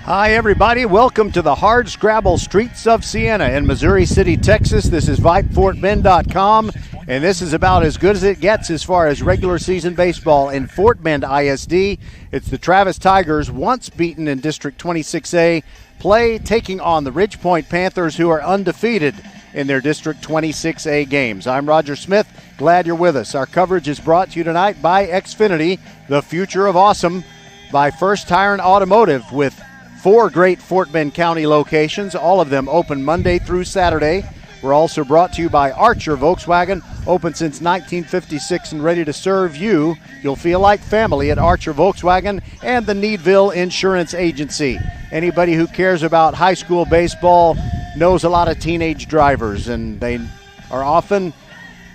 Hi everybody, welcome to the hard scrabble streets of Siena in Missouri City, Texas. This is VypeFortBend.com, and this is about as good as it gets as far as regular season baseball in Fort Bend ISD. It's the Travis Tigers, once beaten in District 26A play, taking on the Ridgepoint Panthers, who are undefeated in their District 26A games. I'm Roger Smith, glad you're with us. Our coverage is brought to you tonight by Xfinity, the future of awesome, by First Tire and Automotive, with 4 great Fort Bend County locations, all of them open Monday through Saturday. We're also brought to you by Archer Volkswagen, open since 1956 and ready to serve you. You'll feel like family at Archer Volkswagen and the Needville Insurance Agency. Anybody who cares about high school baseball knows a lot of teenage drivers, and they are often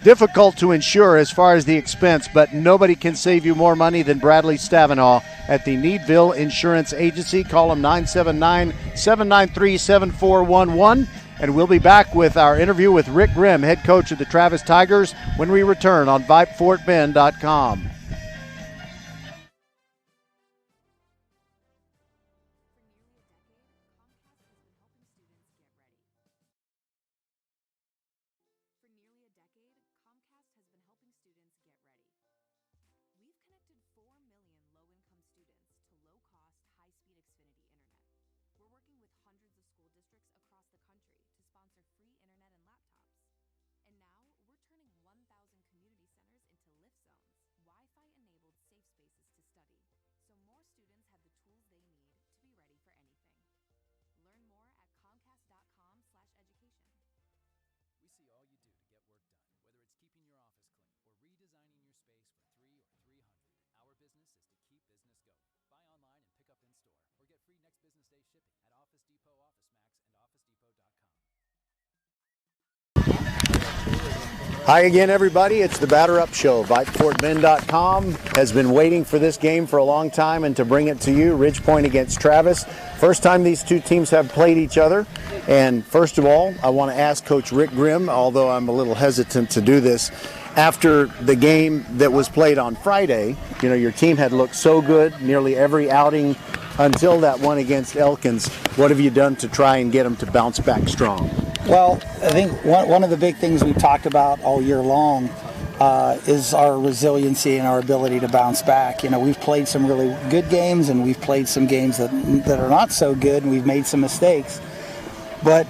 difficult to insure as far as the expense, but nobody can save you more money than Bradley Stavinaugh at the Needville Insurance Agency. Call them 979-793-7411. And we'll be back with our interview with Rick Grimm, head coach of the Travis Tigers, when we return on VypeFortBend.com. Hi again, everybody. It's the Batter Up Show. VypeFortBend.com has been waiting for this game for a long time and to bring it to you. Ridgepoint against Travis. First time these two teams have played each other. And first of all, I want to ask Coach Rick Grimm, although I'm a little hesitant to do this, after the game that was played on Friday, you know, your team had looked so good nearly every outing until that one against Elkins. What have you done to try and get them to bounce back strong? Well, I think one of the big things we've talked about all year long is our resiliency and our ability to bounce back. You know, we've played some really good games and we've played some games that are not so good, and we've made some mistakes. But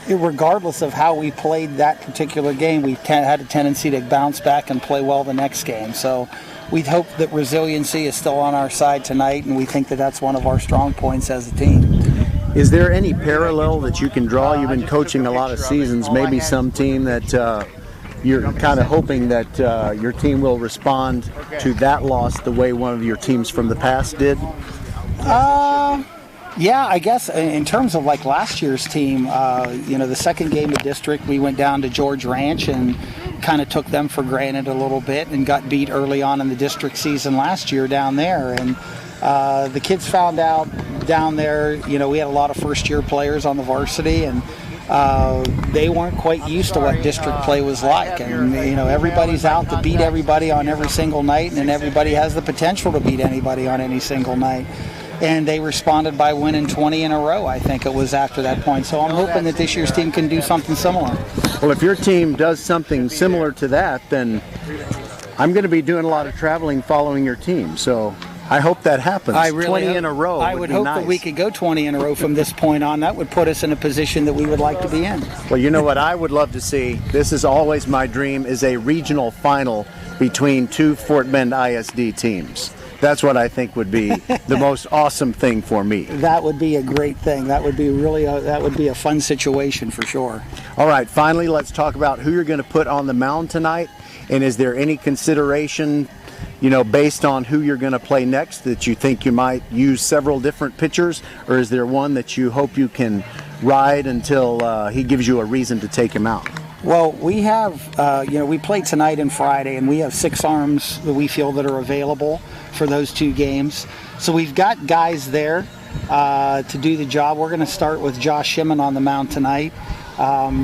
regardless of how we played that particular game, we've had a tendency to bounce back and play well the next game. So we hope that resiliency is still on our side tonight, and we think that that's one of our strong points as a team. Is there any parallel that you can draw? You've been coaching a lot of seasons, maybe some team that you're kind of hoping that your team will respond to that loss the way one of your teams from the past did? Yeah, I guess in terms of like last year's team, you know, the second game of district, we went down to George Ranch and kind of took them for granted a little bit and got beat early on in the district season last year down there. And the kids found out down there, you know, we had a lot of first-year players on the varsity, and they weren't quite used to what district play was like. And, you know, everybody's out to beat everybody on every single night, and everybody has the potential to beat anybody on any single night. And they responded by winning 20 in a row, I think it was, after that point. So I'm hoping that this year's team can do something similar. Well, if your team does something similar to that, then I'm going to be doing a lot of traveling following your team. So I hope that happens. 20 in a row. I would hope that we could go 20 in a row from this point on. That would put us in a position that we would like to be in. Well, you know what I would love to see? This is always my dream, is a regional final between 2 Fort Bend ISD teams. That's what I think would be the most awesome thing for me. That would be a great thing. That would be really that would be a fun situation for sure. All right, finally, let's talk about who you're going to put on the mound tonight. And is there any consideration, you know, based on who you're going to play next, that you think you might use several different pitchers, or is there one that you hope you can ride until he gives you a reason to take him out? Well, we have, you know, we played tonight and Friday, and we have 6 arms that we feel that are available for those 2 games. So we've got guys there to do the job. We're going to start with Josh Shimon on the mound tonight.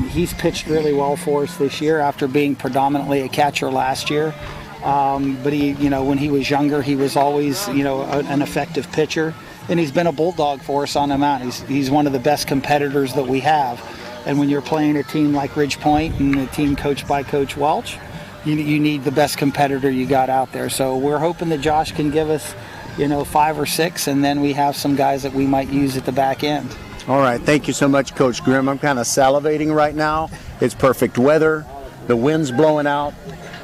He's pitched really well for us this year after being predominantly a catcher last year. But he, you know, when he was younger, he was always, you know, an effective pitcher. and he's been a bulldog for us on the mound. He's one of the best competitors that we have. And when you're playing a team like Ridge Point and a team coached by Coach Welch, you need the best competitor you got out there. So we're hoping that Josh can give us, 5 or 6, and then we have some guys that we might use at the back end. All right, thank you so much, Coach Grimm. I'm kind of salivating right now. It's perfect weather. The wind's blowing out.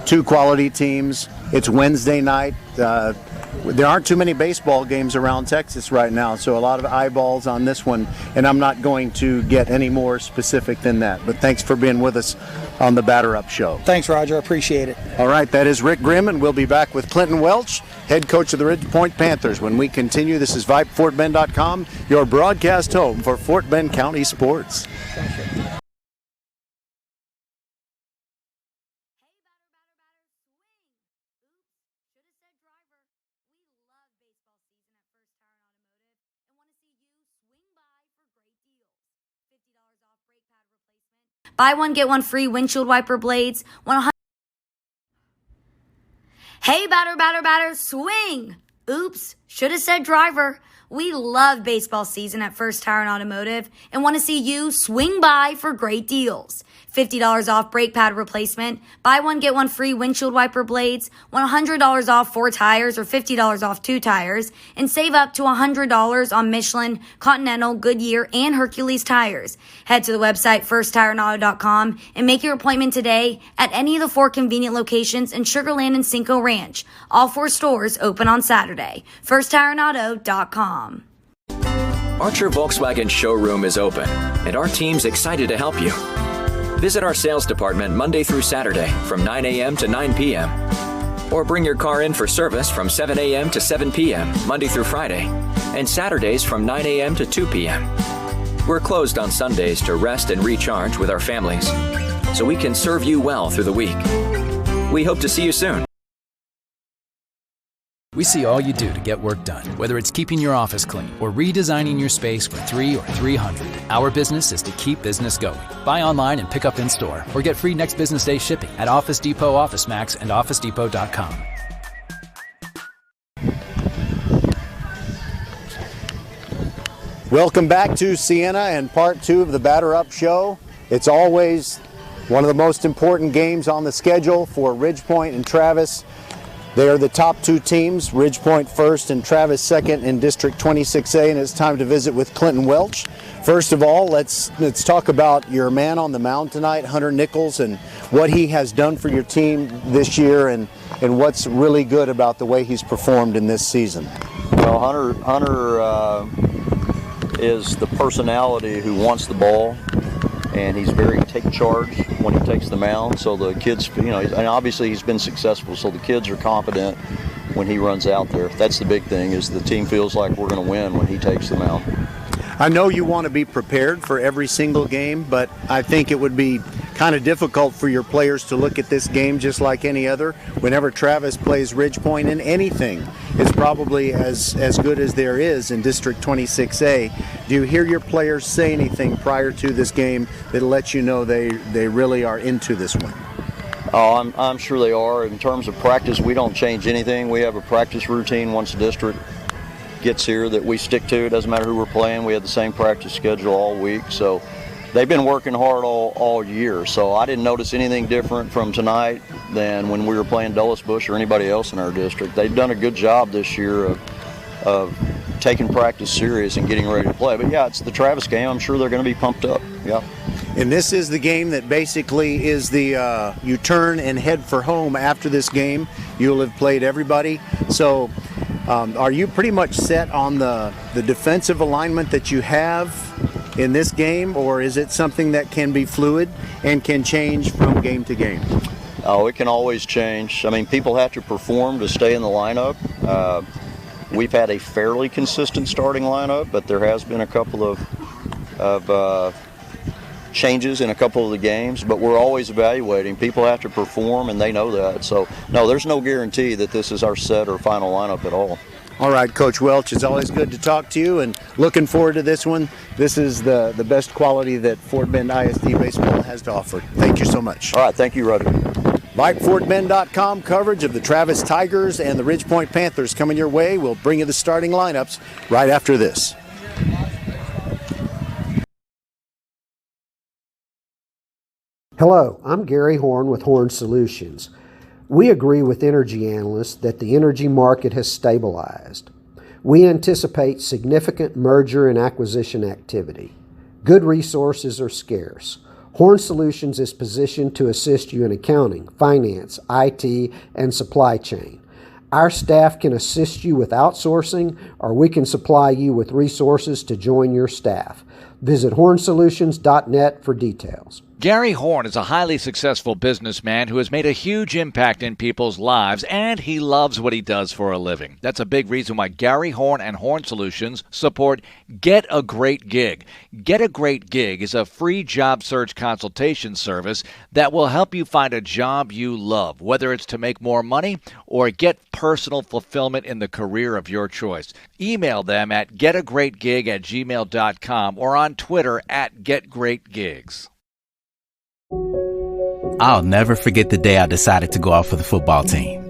2 quality teams. It's Wednesday night. There aren't too many baseball games around Texas right now, so a lot of eyeballs on this one, and I'm not going to get any more specific than that. But thanks for being with us on the Batter Up Show. Thanks, Roger. I appreciate it. All right, that is Rick Grimm, and we'll be back with Clinton Welch, head coach of the Ridge Point Panthers, when we continue. This is VypeFortBend.com, your broadcast home for Fort Bend County sports. Buy one, get one free windshield wiper blades. Hey, batter, swing! Oops, should have said driver. We love baseball season at First Tire and Automotive and want to see you swing by for great deals. $50 off brake pad replacement. Buy one, get one free windshield wiper blades. $100 off 4 tires or $50 off 2 tires. And save up to $100 on Michelin, Continental, Goodyear, and Hercules tires. Head to the website firsttireandauto.com and make your appointment today at any of the 4 convenient locations in Sugar Land and Cinco Ranch. All 4 stores open on Saturday. firsttireandauto.com. Archer Volkswagen showroom is open, and our team's excited to help you. Visit our sales department Monday through Saturday from 9 a.m. to 9 p.m. Or bring your car in for service from 7 a.m. to 7 p.m. Monday through Friday, and Saturdays from 9 a.m. to 2 p.m. We're closed on Sundays to rest and recharge with our families, so we can serve you well through the week. We hope to see you soon. We see all you do to get work done, whether it's keeping your office clean or redesigning your space for 3 or 300. Our business is to keep business going. Buy online and pick up in store, or get free next business day shipping at Office Depot, OfficeMax, and OfficeDepot.com. Welcome back to Siena and part 2 of the Batter Up Show. It's always one of the most important games on the schedule for Ridge Point and Travis. They are the top 2 teams, Ridge Point first and Travis second in District 26A, and it's time to visit with Clinton Welch. First of all, let's talk about your man on the mound tonight, Hunter Nichols, and what he has done for your team this year, and what's really good about the way he's performed in this season. Well, Hunter is the personality who wants the ball, and he's very take charge when he takes the mound. So the kids, and obviously he's been successful, so the kids are confident when he runs out there. That's the big thing, is the team feels like we're going to win when he takes the mound. I know you want to be prepared for every single game, but I think it would be kind of difficult for your players to look at this game just like any other. Whenever Travis plays Ridge Point in anything, it's probably as good as there is in District 26A. Do you hear your players say anything prior to this game that lets you know they really are into this one? Oh, I'm sure they are. In terms of practice, we don't change anything. We have a practice routine once the district gets here that we stick to. It doesn't matter who we're playing. We have the same practice schedule all week. So they've been working hard all year. So I didn't notice anything different from tonight than when we were playing Dulles Bush or anybody else in our district. They've done a good job this year of taking practice serious and getting ready to play. But yeah, it's the Travis game. I'm sure they're going to be pumped up. Yeah. And this is the game that basically is the you turn and head for home after this game. You'll have played everybody. So are you pretty much set on the defensive alignment that you have in this game, or is it something that can be fluid and can change from game to game? Oh, it can always change. I mean, people have to perform to stay in the lineup. We've had a fairly consistent starting lineup, but there has been a couple of changes in a couple of the games, but we're always evaluating. People have to perform, and they know that. So, no, there's no guarantee that this is our set or final lineup at all. All right, Coach Welch, it's always good to talk to you, and looking forward to this one. This is the best quality that Fort Bend ISD baseball has to offer. Thank you so much. All right, thank you, Ruddy. VypeFortBend.com coverage of the Travis Tigers and the Ridgepoint Panthers coming your way. We'll bring you the starting lineups right after this. Hello, I'm Gary Horn with Horn Solutions. We agree with energy analysts that the energy market has stabilized. We anticipate significant merger and acquisition activity. Good resources are scarce. Horn Solutions is positioned to assist you in accounting, finance, IT, and supply chain. Our staff can assist you with outsourcing, or we can supply you with resources to join your staff. Visit hornsolutions.net for details. Gary Horn is a highly successful businessman who has made a huge impact in people's lives, and he loves what he does for a living. That's a big reason why Gary Horn and Horn Solutions support Get a Great Gig. Get a Great Gig is a free job search consultation service that will help you find a job you love, whether it's to make more money or get personal fulfillment in the career of your choice. Email them at getagreatgig@gmail.com or on Twitter at getgreatgigs. I'll never forget the day I decided to go out for the football team.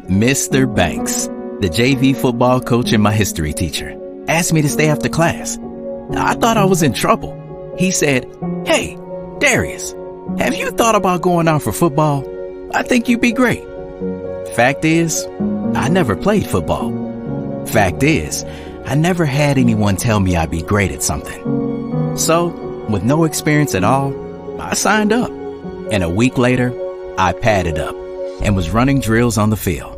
Mr. Banks, the JV football coach and my history teacher, asked me to stay after class. I thought I was in trouble. He said, "Hey, Darius, have you thought about going out for football? I think you'd be great." Fact is, I never played football. Fact is, I never had anyone tell me I'd be great at something. So, with no experience at all, I signed up. And a week later, I padded up and was running drills on the field.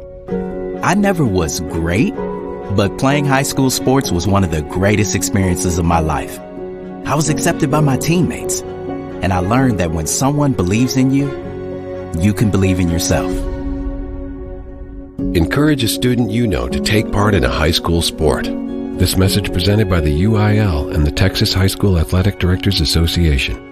I never was great, but playing high school sports was one of the greatest experiences of my life. I was accepted by my teammates, and I learned that when someone believes in you, you can believe in yourself. Encourage a student you know to take part in a high school sport. This message presented by the UIL and the Texas High School Athletic Directors Association.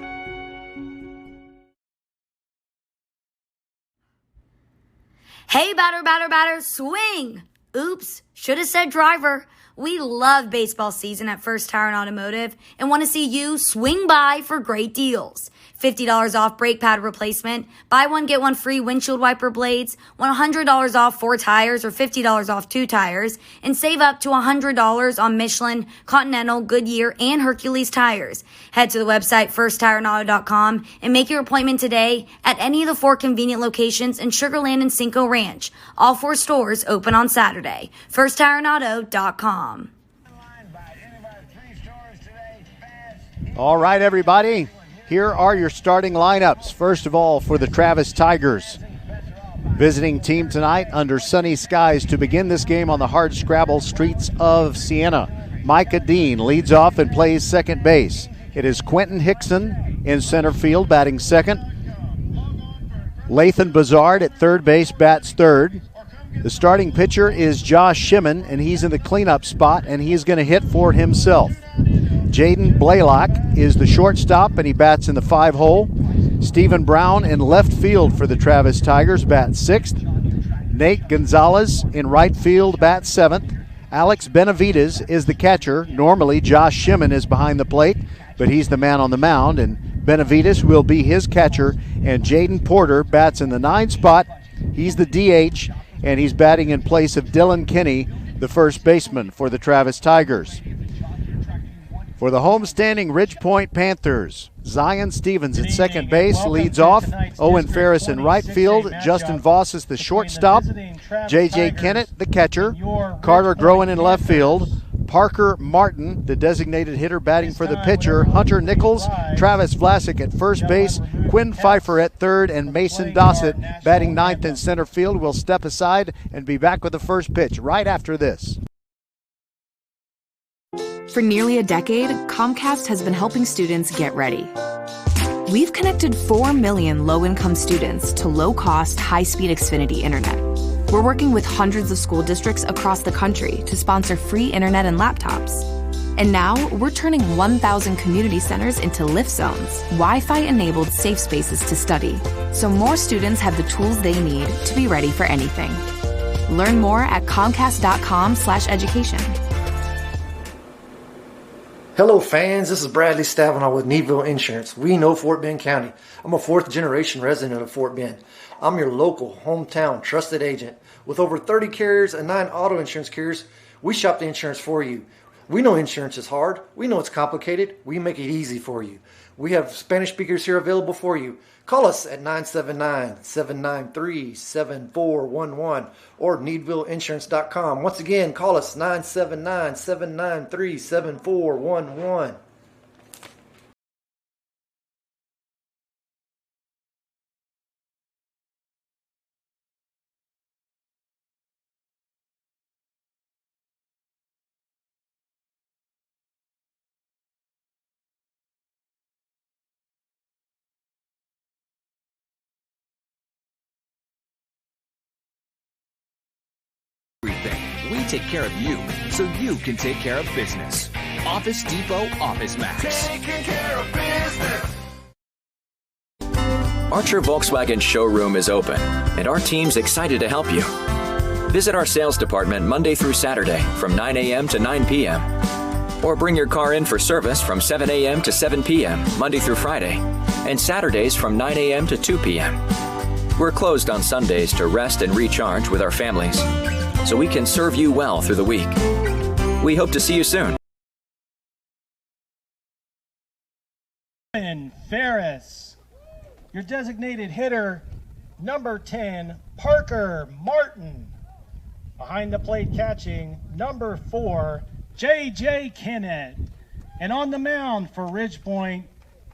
Hey, batter, swing! Oops, should have said driver. We love baseball season at First Tire and Automotive and want to see you swing by for great deals. $50 off brake pad replacement, buy one, get one free windshield wiper blades, $100 off 4 tires or $50 off 2 tires, and save up to $100 on Michelin, Continental, Goodyear, and Hercules tires. Head to the website firsttireandauto.com and make your appointment today at any of the 4 convenient locations in Sugar Land and Cinco Ranch. All 4 stores open on Saturday. firsttireandauto.com. All right, everybody. Here are your starting lineups. First of all, for the Travis Tigers. Visiting team tonight under sunny skies to begin this game on the hard scrabble streets of Siena. Micah Dean leads off and plays second base. It is Quentin Hickson in center field batting second. Lathan Bazard at third base bats third. The starting pitcher is Josh Shimon, and he's in the cleanup spot, and he's going to hit for himself. Jaden Blaylock is the shortstop, and he bats in the 5-hole. Stephen Brown in left field for the Travis Tigers bats sixth. Nate Gonzalez in right field bats seventh. Alex Benavides is the catcher. Normally Josh Shimon is behind the plate, but he's the man on the mound, and Benavides will be his catcher. And Jaden Porter bats in the 9 spot. He's the DH, and he's batting in place of Dylan Kinney, the first baseman for the Travis Tigers. For the homestanding Ridgepoint Panthers, Zion Stevens at second base leads off. Owen Ferris in right field. Justin Voss is the shortstop. J.J. Kennett, the catcher. Carter Groen in left field. Parker Martin, the designated hitter, batting for the pitcher. Hunter Nichols, Travis Vlasic at first base. Quinn Pfeiffer at third, and Mason Dossett batting ninth in center field will step aside and be back with the first pitch right after this. For nearly a decade, Comcast has been helping students get ready. We've connected 4 million low-income students to low-cost, high-speed Xfinity internet. We're working with hundreds of school districts across the country to sponsor free internet and laptops. And now, we're turning 1,000 community centers into lift zones, Wi-Fi-enabled safe spaces to study, so more students have the tools they need to be ready for anything. Learn more at comcast.com/education. Hello fans, this is Bradley Stavanaugh with Needville Insurance. We know Fort Bend County. I'm a 4th generation resident of Fort Bend. I'm your local, hometown, trusted agent. With over 30 carriers and 9 auto insurance carriers, we shop the insurance for you. We know insurance is hard. We know it's complicated. We make it easy for you. We have Spanish speakers here available for you. Call us at 979-793-7411 or needvilleinsurance.com. Once again, call us 979-793-7411. We take care of you, so you can take care of business. Office Depot Office Max. Taking care of business. Archer Volkswagen showroom is open, and our team's excited to help you. Visit our sales department Monday through Saturday from 9 a.m. to 9 p.m. Or bring your car in for service from 7 a.m. to 7 p.m. Monday through Friday, and Saturdays from 9 a.m. to 2 p.m. We're closed on Sundays to rest and recharge with our families, so we can serve you well through the week. We hope to see you soon. Ferris, your designated hitter, number 10, Parker Martin. Behind the plate catching, number 4, J.J. Kennett. And on the mound for Ridgepoint,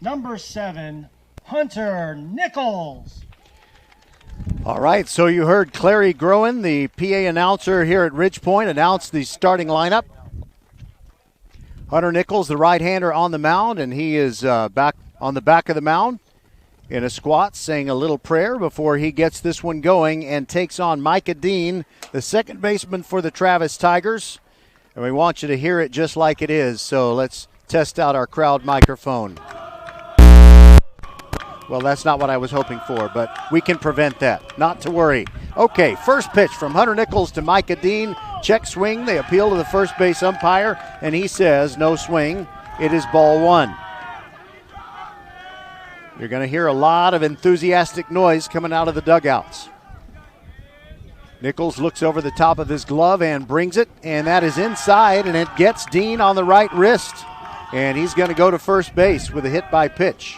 number 7, Hunter Nichols. All right, so you heard Clary Groen, the PA announcer here at Ridgepoint, announce the starting lineup. Hunter Nichols, the right-hander, on the mound, and he is back on the back of the mound in a squat, saying a little prayer before he gets this one going and takes on Micah Dean, the second baseman for the Travis Tigers. And we want you to hear it just like it is, so let's test out our crowd microphone. Well, that's not what I was hoping for, but we can prevent that. Not to worry. Okay, first pitch from Hunter Nichols to Micah Dean. Check swing. They appeal to the first base umpire, and he says no swing. It is ball 1. You're going to hear a lot of enthusiastic noise coming out of the dugouts. Nichols looks over the top of his glove and brings it, and that is inside, and it gets Dean on the right wrist. And he's going to go to first base with a hit by pitch.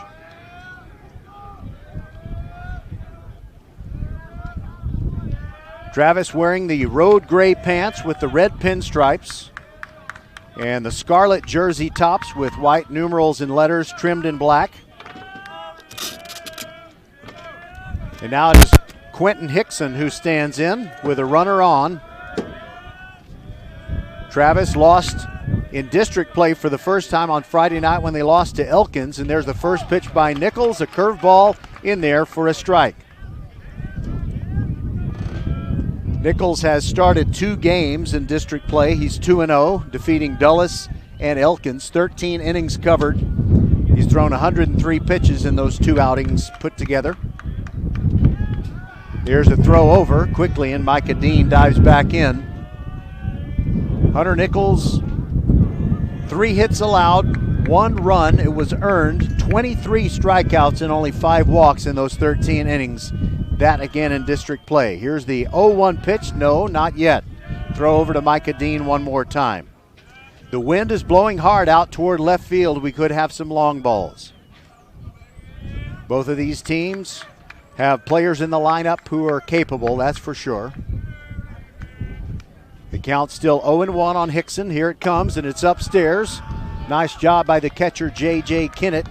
Travis wearing the road gray pants with the red pinstripes and the scarlet jersey tops with white numerals and letters trimmed in black. And now it is Quentin Hickson who stands in with a runner on. Travis lost in district play for the first time on Friday night when they lost to Elkins, and there's the first pitch by Nichols, a curveball in there for a strike. Nichols has started 2 games in district play. He's 2-0, defeating Dulles and Elkins, 13 innings covered. He's thrown 103 pitches in those 2 outings put together. Here's a throw over quickly, and Micah Dean dives back in. Hunter Nichols, 3 hits allowed, 1 run. It was earned, 23 strikeouts and only 5 walks in those 13 innings. That again in district play. Here's the 0-1 pitch. No, not yet. Throw over to Micah Dean one more time. The wind is blowing hard out toward left field. We could have some long balls. Both of these teams have players in the lineup who are capable, that's for sure. The count's still 0-1 on Hickson. Here it comes, and it's upstairs. Nice job by the catcher, J.J. Kennett,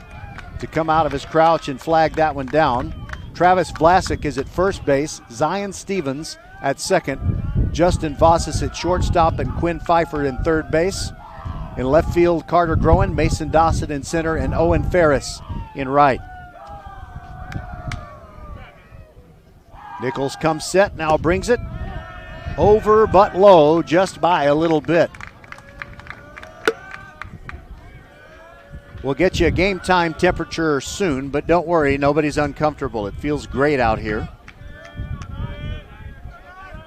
to come out of his crouch and flag that one down. Travis Vlasic is at first base, Zion Stevens at second, Justin Vossas at shortstop, and Quinn Pfeiffer in third base. In left field, Carter Groen, Mason Dossett in center, and Owen Ferris in right. Nichols comes set, now brings it over but low, just by a little bit. We'll get you a game time temperature soon, but don't worry, nobody's uncomfortable. It feels great out here.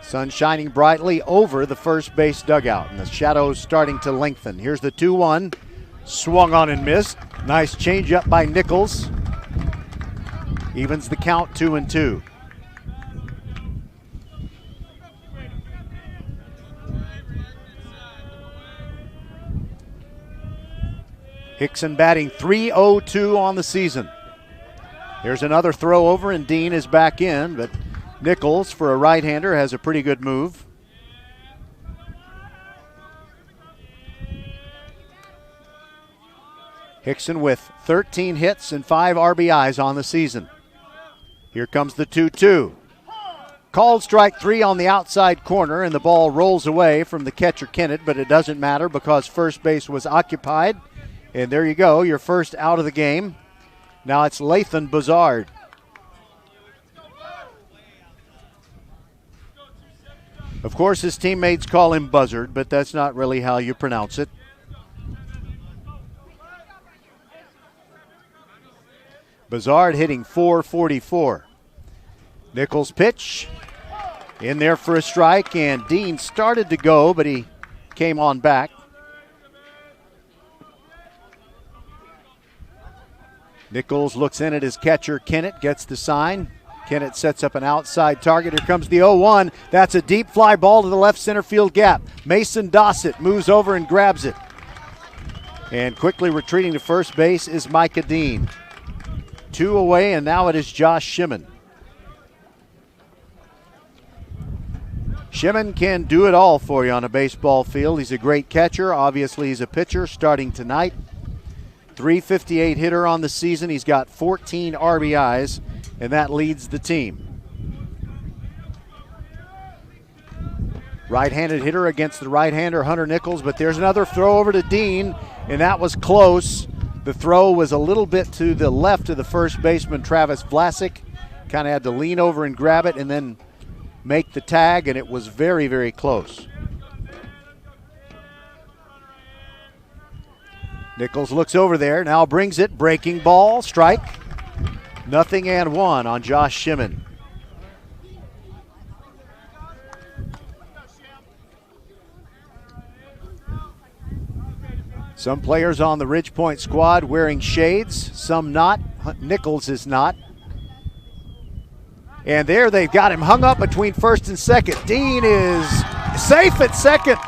Sun shining brightly over the first base dugout, and the shadows starting to lengthen. Here's the 2-1. Swung on and missed. Nice changeup by Nichols. Evens the count 2-2. Hickson batting .302 on the season. Here's another throw over, and Dean is back in, but Nichols, for a right-hander, has a pretty good move. Hickson with 13 hits and 5 RBIs on the season. Here comes the 2-2. Called strike 3 on the outside corner, and the ball rolls away from the catcher Kennett, but it doesn't matter because first base was occupied. And there you go, your first out of the game. Now it's Lathan Buzzard. Of course, his teammates call him Buzzard, but that's not really how you pronounce it. Buzzard hitting .444. Nichols pitch. In there for a strike, and Dean started to go, but he came on back. Nichols looks in at his catcher, Kennett, gets the sign. Kennett sets up an outside target. Here comes the 0-1. That's a deep fly ball to the left center field gap. Mason Dossett moves over and grabs it. And quickly retreating to first base is Micah Dean. 2 away, and now it is Josh Shimon. Shimon can do it all for you on a baseball field. He's a great catcher. Obviously, he's a pitcher starting tonight. .358 hitter on the season. He's got 14 RBIs, and that leads the team. Right-handed hitter against the right-hander, Hunter Nichols, but there's another throw over to Dean, and that was close. The throw was a little bit to the left of the first baseman, Travis Vlasic. Kind of had to lean over and grab it and then make the tag, and it was very, very close. Nichols looks over there, now brings it, breaking ball, strike. 0-1 on Josh Shimon. Some players on the Ridgepoint squad wearing shades, some not. Nichols is not. And there they've got him hung up between first and second. Dean is safe at second.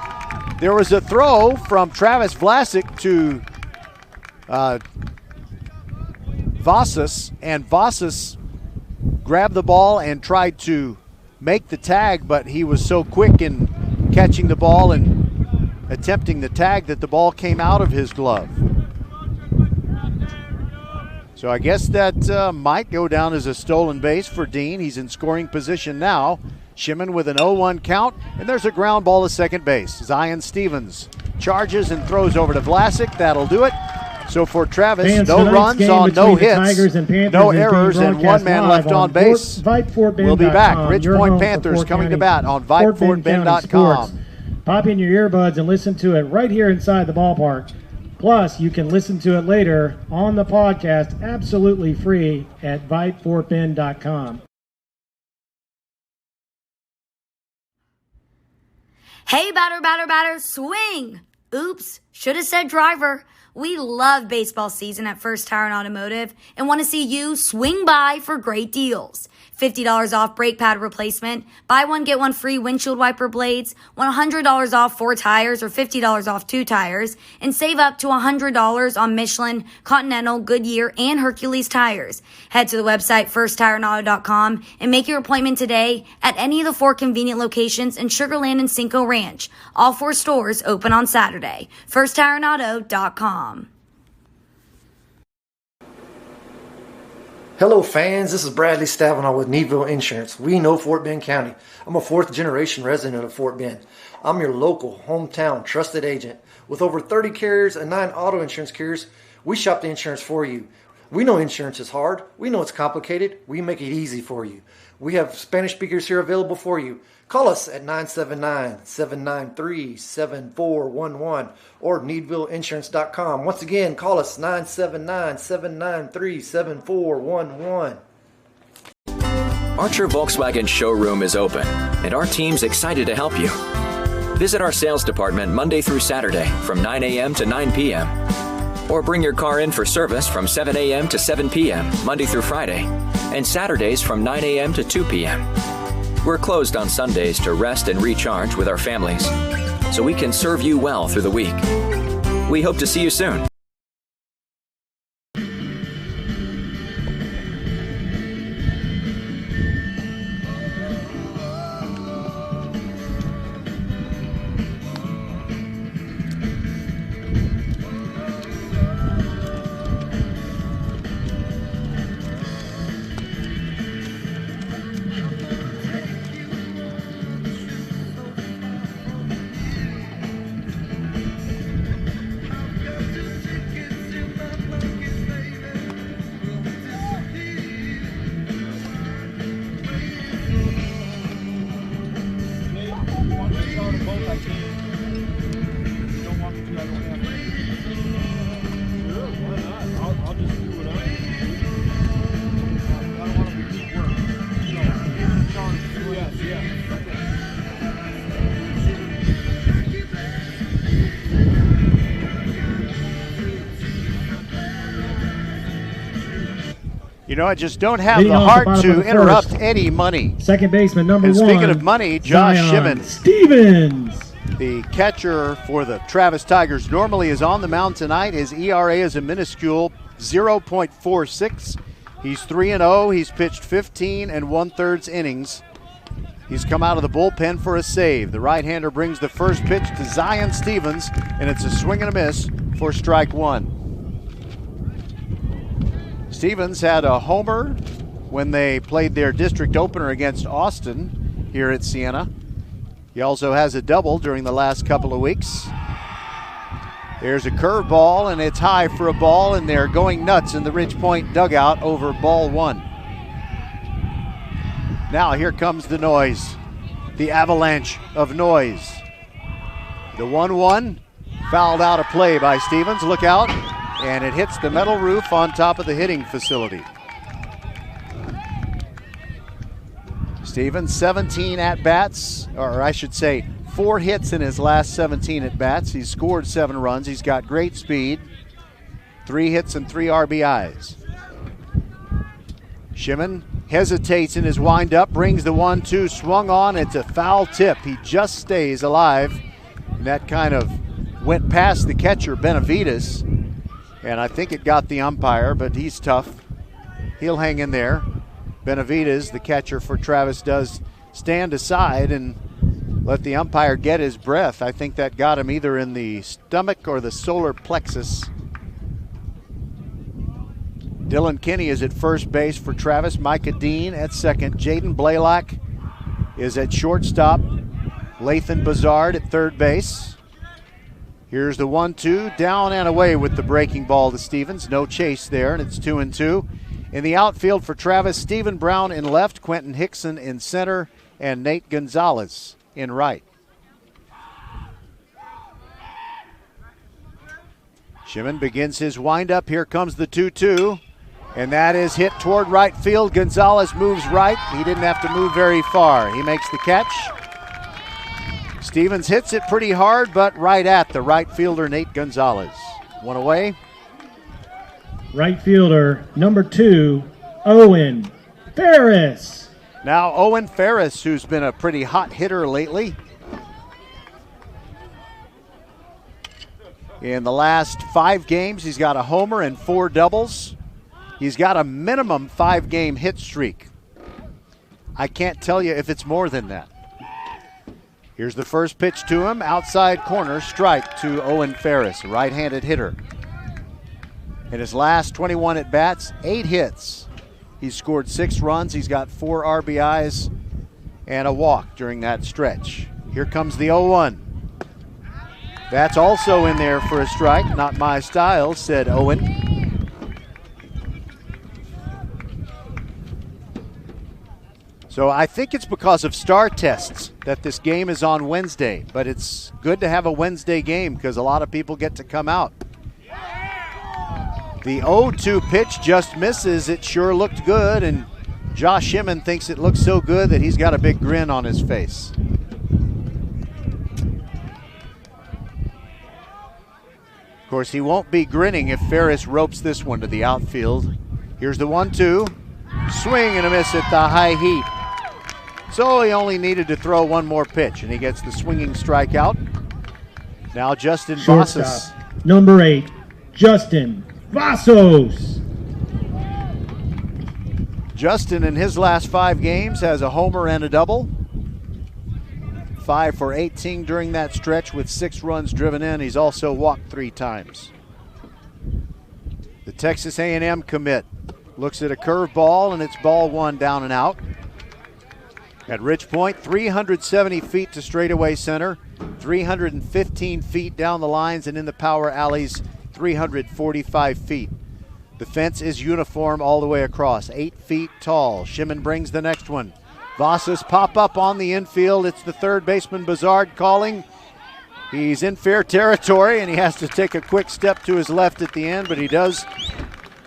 There was a throw from Travis Vlasic to Vasas, and Vasas grabbed the ball and tried to make the tag, but he was so quick in catching the ball and attempting the tag that the ball came out of his glove. So I guess that might go down as a stolen base for Dean. He's in scoring position now. Shimon with an 0-1 count, and there's a ground ball to second base. Zion Stevens charges and throws over to Vlasic. That'll do it. So for Travis, no runs on no hits, no errors, and one man left on base. We'll be back. Ridgepoint Panthers coming to bat on VypeFortBend.com. Pop in your earbuds and listen to it right here inside the ballpark. Plus, you can listen to it later on the podcast absolutely free at VypeFortBend.com. Hey, batter, swing! Oops, should have said driver. We love baseball season at First Tire and Automotive and want to see you swing by for great deals. $50 off brake pad replacement, buy one, get one free windshield wiper blades, $100 off 4 tires or $50 off 2 tires, and save up to $100 on Michelin, Continental, Goodyear, and Hercules tires. Head to the website firsttireandauto.com and make your appointment today at any of the 4 convenient locations in Sugar Land and Cinco Ranch. All 4 stores open on Saturday. firsttireandauto.com. Hello fans, this is Bradley Stavanaugh with Needville Insurance. We know Fort Bend County. I'm a 4th generation resident of Fort Bend. I'm your local, hometown, trusted agent. With over 30 carriers and 9 auto insurance carriers, we shop the insurance for you. We know insurance is hard. We know it's complicated. We make it easy for you. We have Spanish speakers here available for you. Call us at 979-793-7411 or NeedvilleInsurance.com. Once again, call us 979-793-7411. Archer Volkswagen showroom is open, and our team's excited to help you. Visit our sales department Monday through Saturday from 9 a.m. to 9 p.m. Or bring your car in for service from 7 a.m. to 7 p.m. Monday through Friday, and Saturdays from 9 a.m. to 2 p.m. We're closed on Sundays to rest and recharge with our families, so we can serve you well through the week. We hope to see you soon. You know, I just don't have the heart to interrupt any money. Second baseman number and one. Speaking of money, Josh Zion Shimon, Stevens, the catcher for the Travis Tigers, normally is on the mound tonight. His ERA is a minuscule 0.46. He's 3-0. He's pitched 15 1/3 innings. He's come out of the bullpen for a save. The right-hander brings the first pitch to Zion Stevens, and it's a swing and a miss for strike one. Stevens had a homer when they played their district opener against Austin here at Siena. He also has a double during the last couple of weeks. There's a curveball, and it's high for a ball, and they're going nuts in the Ridge Point dugout over ball one. Now here comes the noise, the avalanche of noise. The 1-1 fouled out of play by Stevens. Look out. And it hits the metal roof on top of the hitting facility. Stevens, 17 at-bats, or I should say 4 hits in his last 17 at-bats. He's scored 7 runs. He's got great speed, 3 hits and 3 RBIs. Shimon hesitates in his windup, brings the 1-2, swung on. It's a foul tip. He just stays alive. And that kind of went past the catcher, Benavides. And I think it got the umpire, but he's tough. He'll hang in there. Benavides, the catcher for Travis, does stand aside and let the umpire get his breath. I think that got him either in the stomach or the solar plexus. Dylan Kinney is at first base for Travis. Micah Dean at second. Jaden Blaylock is at shortstop. Lathan Bazard at third base. Here's the 1-2, down and away with the breaking ball to Stevens. No chase there, and it's 2-2. In the outfield for Travis, Stephen Brown in left, Quentin Hickson in center, and Nate Gonzalez in right. Shimon begins his windup. Here comes the 2-2, and that is hit toward right field. Gonzalez moves right. He didn't have to move very far. He makes the catch. Stevens hits it pretty hard, but right at the right fielder, Nate Gonzalez. One away. Right fielder, number 2, Owen Ferris. Now Owen Ferris, who's been a pretty hot hitter lately. In the last 5 games, he's got a homer and 4 doubles. He's got a minimum 5-game hit streak. I can't tell you if it's more than that. Here's the first pitch to him, outside corner, strike to Owen Ferris, a right-handed hitter. In his last 21 at-bats, 8 hits. He's scored 6 runs. He's got 4 RBIs and a walk during that stretch. Here comes the 0-1. That's also in there for a strike. Not my style, said Owen. So I think it's because of star tests that this game is on Wednesday, but it's good to have a Wednesday game because a lot of people get to come out. The 0-2 pitch just misses. It sure looked good, and Josh Shimon thinks it looks so good that he's got a big grin on his face. Of Of course, he won't be grinning if Ferris ropes this one to the outfield. Here's the 1-2. Swing and a miss at the high heat. So he only needed to throw one more pitch, and he gets the swinging strikeout. Now Justin Vassos. Shortstop, number 8, Justin Vassos. Justin in his last 5 games has a homer and a double. 5 for 18 during that stretch with 6 runs driven in. He's also walked 3 times. The Texas A&M commit looks at a curveball, and it's ball 1 down and out. At Rich Point, 370 feet to straightaway center, 315 feet down the lines, and in the power alleys, 345 feet. The fence is uniform all the way across, 8 feet tall. Shimon brings the next one. Vassos pop up on the infield. It's the third baseman, Bazard, calling. He's in fair territory, and he has to take a quick step to his left at the end, but he does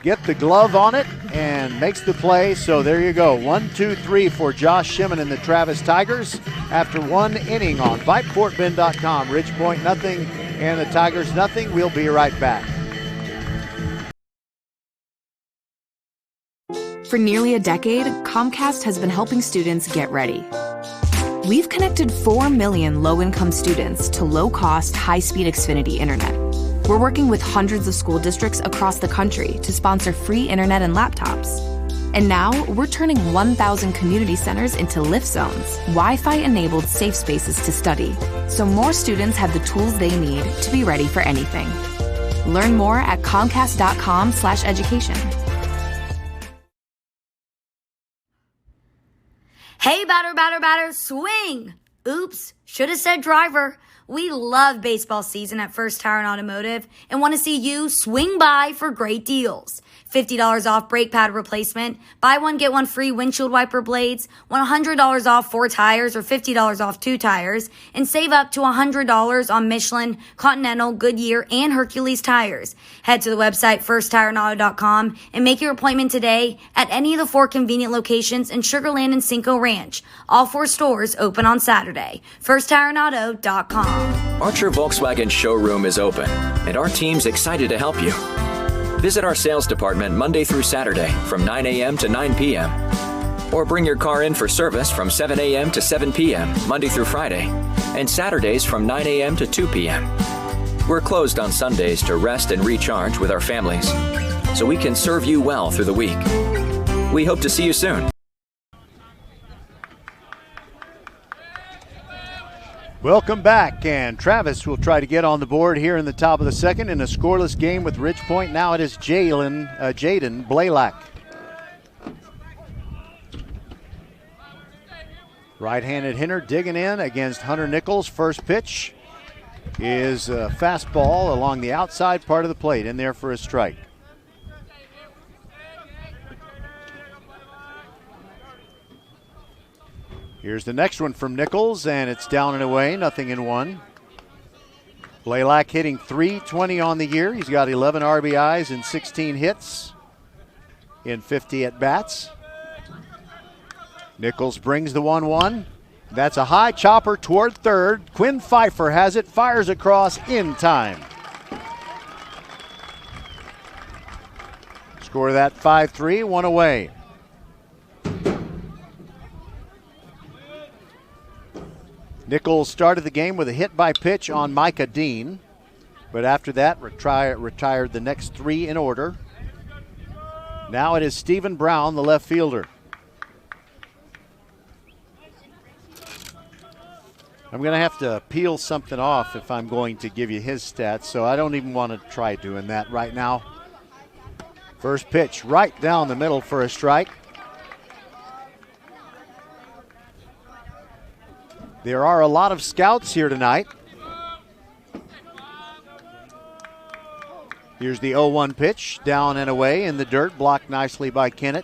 get the glove on it and makes the play. So there you go. 1-2-3 for Josh Shimon and the Travis Tigers after 1 inning on VypeFortBend.com. Rich Point nothing and the Tigers nothing. We'll be right back. For nearly a decade, Comcast has been helping students get ready. We've connected 4 million low-income students to low-cost, high-speed Xfinity internet. We're working with hundreds of school districts across the country to sponsor free internet and laptops. And now, we're turning 1,000 community centers into lift zones, Wi-Fi-enabled safe spaces to study, so more students have the tools they need to be ready for anything. Learn more at comcast.com/education. Hey, batter, swing! Oops, should have said driver. We love baseball season at First Tire and Automotive and want to see you swing by for great deals. $50 off brake pad replacement, buy one, get one free windshield wiper blades, $100 off 4 tires or $50 off 2 tires, and save up to $100 on Michelin, Continental, Goodyear, and Hercules tires. Head to the website firsttireandauto.com and make your appointment today at any of the 4 convenient locations in Sugar Land and Cinco Ranch. All 4 stores open on Saturday. firsttireandauto.com. Archer Volkswagen showroom is open, and our team's excited to help you. Visit our sales department Monday through Saturday from 9 a.m. to 9 p.m. Or bring your car in for service from 7 a.m. to 7 p.m. Monday through Friday, and Saturdays from 9 a.m. to 2 p.m. We're closed on Sundays to rest and recharge with our families, so we can serve you well through the week. We hope to see you soon. Welcome back, and Travis will try to get on the board here in the top of the second in a scoreless game with Rich Point. Now it is Jaden Blaylock. Right-handed hitter digging in against Hunter Nichols. First pitch is a fastball along the outside part of the plate, in there for a strike. Here's the next one from Nichols, and it's down and away, 0-1. Blaylock hitting .320 on the year. He's got 11 RBIs and 16 hits in 50 at-bats. Nichols brings the 1-1. That's a high chopper toward third. Quinn Pfeiffer has it, fires across in time. Score that 5-3, 1 away. Nichols started the game with a hit by pitch on Micah Dean, but after that retired the next 3 in order. Now it is Stephen Brown, the left fielder. I'm going to have to peel something off if I'm going to give you his stats, so I don't even want to try doing that right now. First pitch right down the middle for a strike. There are a lot of scouts here tonight. Here's the 0-1 pitch, down and away in the dirt, blocked nicely by Kennett.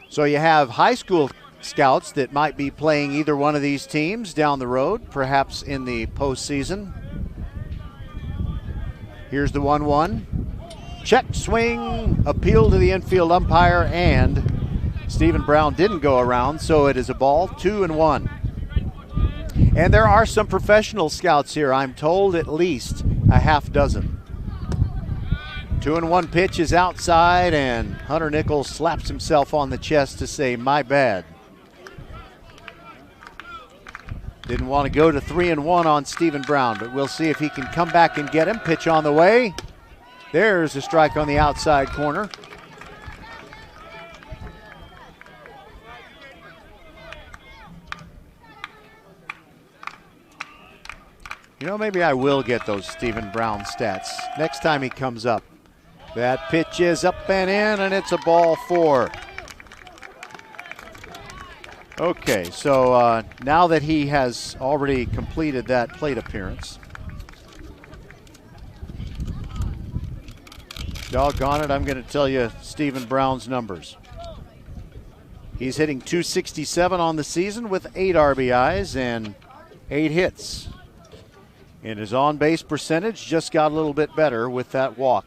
So you have high school scouts that might be playing either one of these teams down the road, perhaps in the postseason. Here's the 1-1. Check swing, appeal to the infield umpire, and Stephen Brown didn't go around, so it is a ball, 2-1. And there are some professional scouts here, I'm told at least a half dozen. 2-1 pitch is outside, and Hunter Nichols slaps himself on the chest to say, my bad. Didn't want to go to 3-1 on Stephen Brown, but we'll see if he can come back and get him. Pitch on the way. There's a strike on the outside corner. You know, maybe I will get those Stephen Brown stats next time he comes up. That pitch is up and in, and it's a ball 4. Okay, so now that he has already completed that plate appearance, doggone it, I'm going to tell you Stephen Brown's numbers. He's hitting .267 on the season with 8 RBIs and 8 hits. And his on-base percentage just got a little bit better with that walk.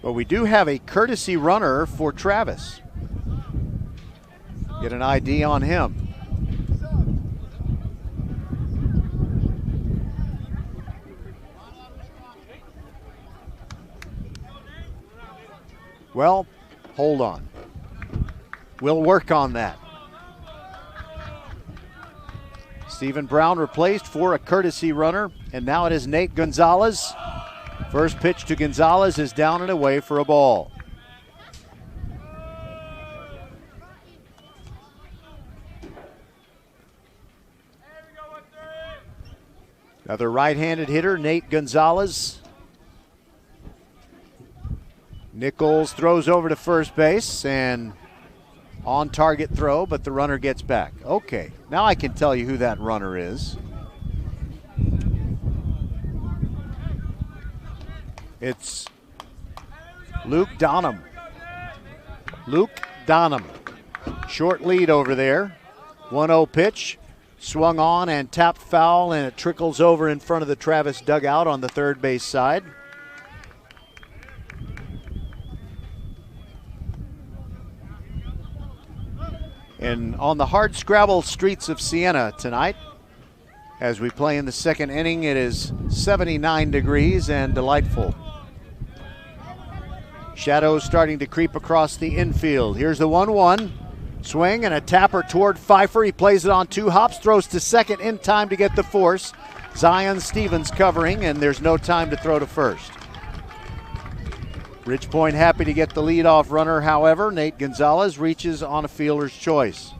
But we do have a courtesy runner for Travis. Get an ID on him. Well, hold on. We'll work on that. Stephen Brown replaced for a courtesy runner, and now it is Nate Gonzalez. First pitch to Gonzalez is down and away for a ball. Another right-handed hitter, Nate Gonzalez. Nichols throws over to first base, and on target throw, but the runner gets back. Okay, now I can tell you who that runner is. It's Luke Donham. Luke Donham. Short lead over there. 1-0 pitch. Swung on and tapped foul, and it trickles over in front of the Travis dugout on the third base side. And on the hard scrabble streets of Siena tonight, as we play in the second inning, it is 79 degrees and delightful. Shadows starting to creep across the infield. Here's the 1-1. Swing and a tapper toward Pfeiffer. He plays it on 2 hops, throws to second in time to get the force. Zion Stevens covering, and there's no time to throw to first. Ridgepoint happy to get the leadoff runner, however. Nate Gonzalez reaches on a fielder's choice.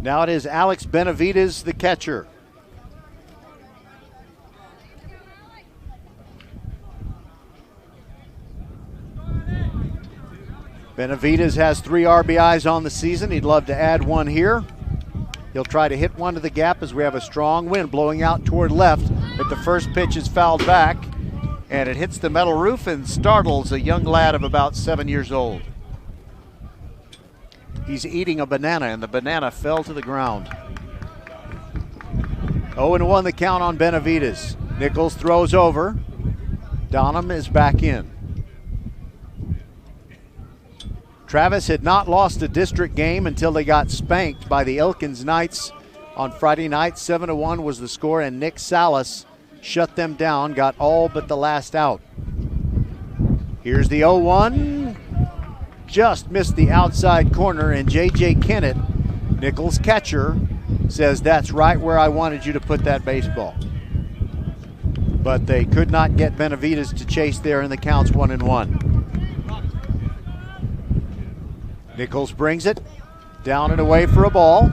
Now it is Alex Benavides, the catcher. Benavides has 3 RBIs on the season. He'd love to add 1 here. He'll try to hit one to the gap as we have a strong wind blowing out toward left, but the first pitch is fouled back, and it hits the metal roof and startles a young lad of about 7 years old. He's eating a banana, and the banana fell to the ground. 0-1 the count on Benavides. Nichols throws over. Donham is back in. Travis had not lost a district game until they got spanked by the Elkins Knights on Friday night. 7-1 was the score, and Nick Salas shut them down, got all but the last out. Here's the 0-1. Just missed the outside corner, and J.J. Kennett, Nichols' catcher, says that's right where I wanted you to put that baseball. But they could not get Benavides to chase there, and the count's 1-1. Nichols brings it down and away for a ball.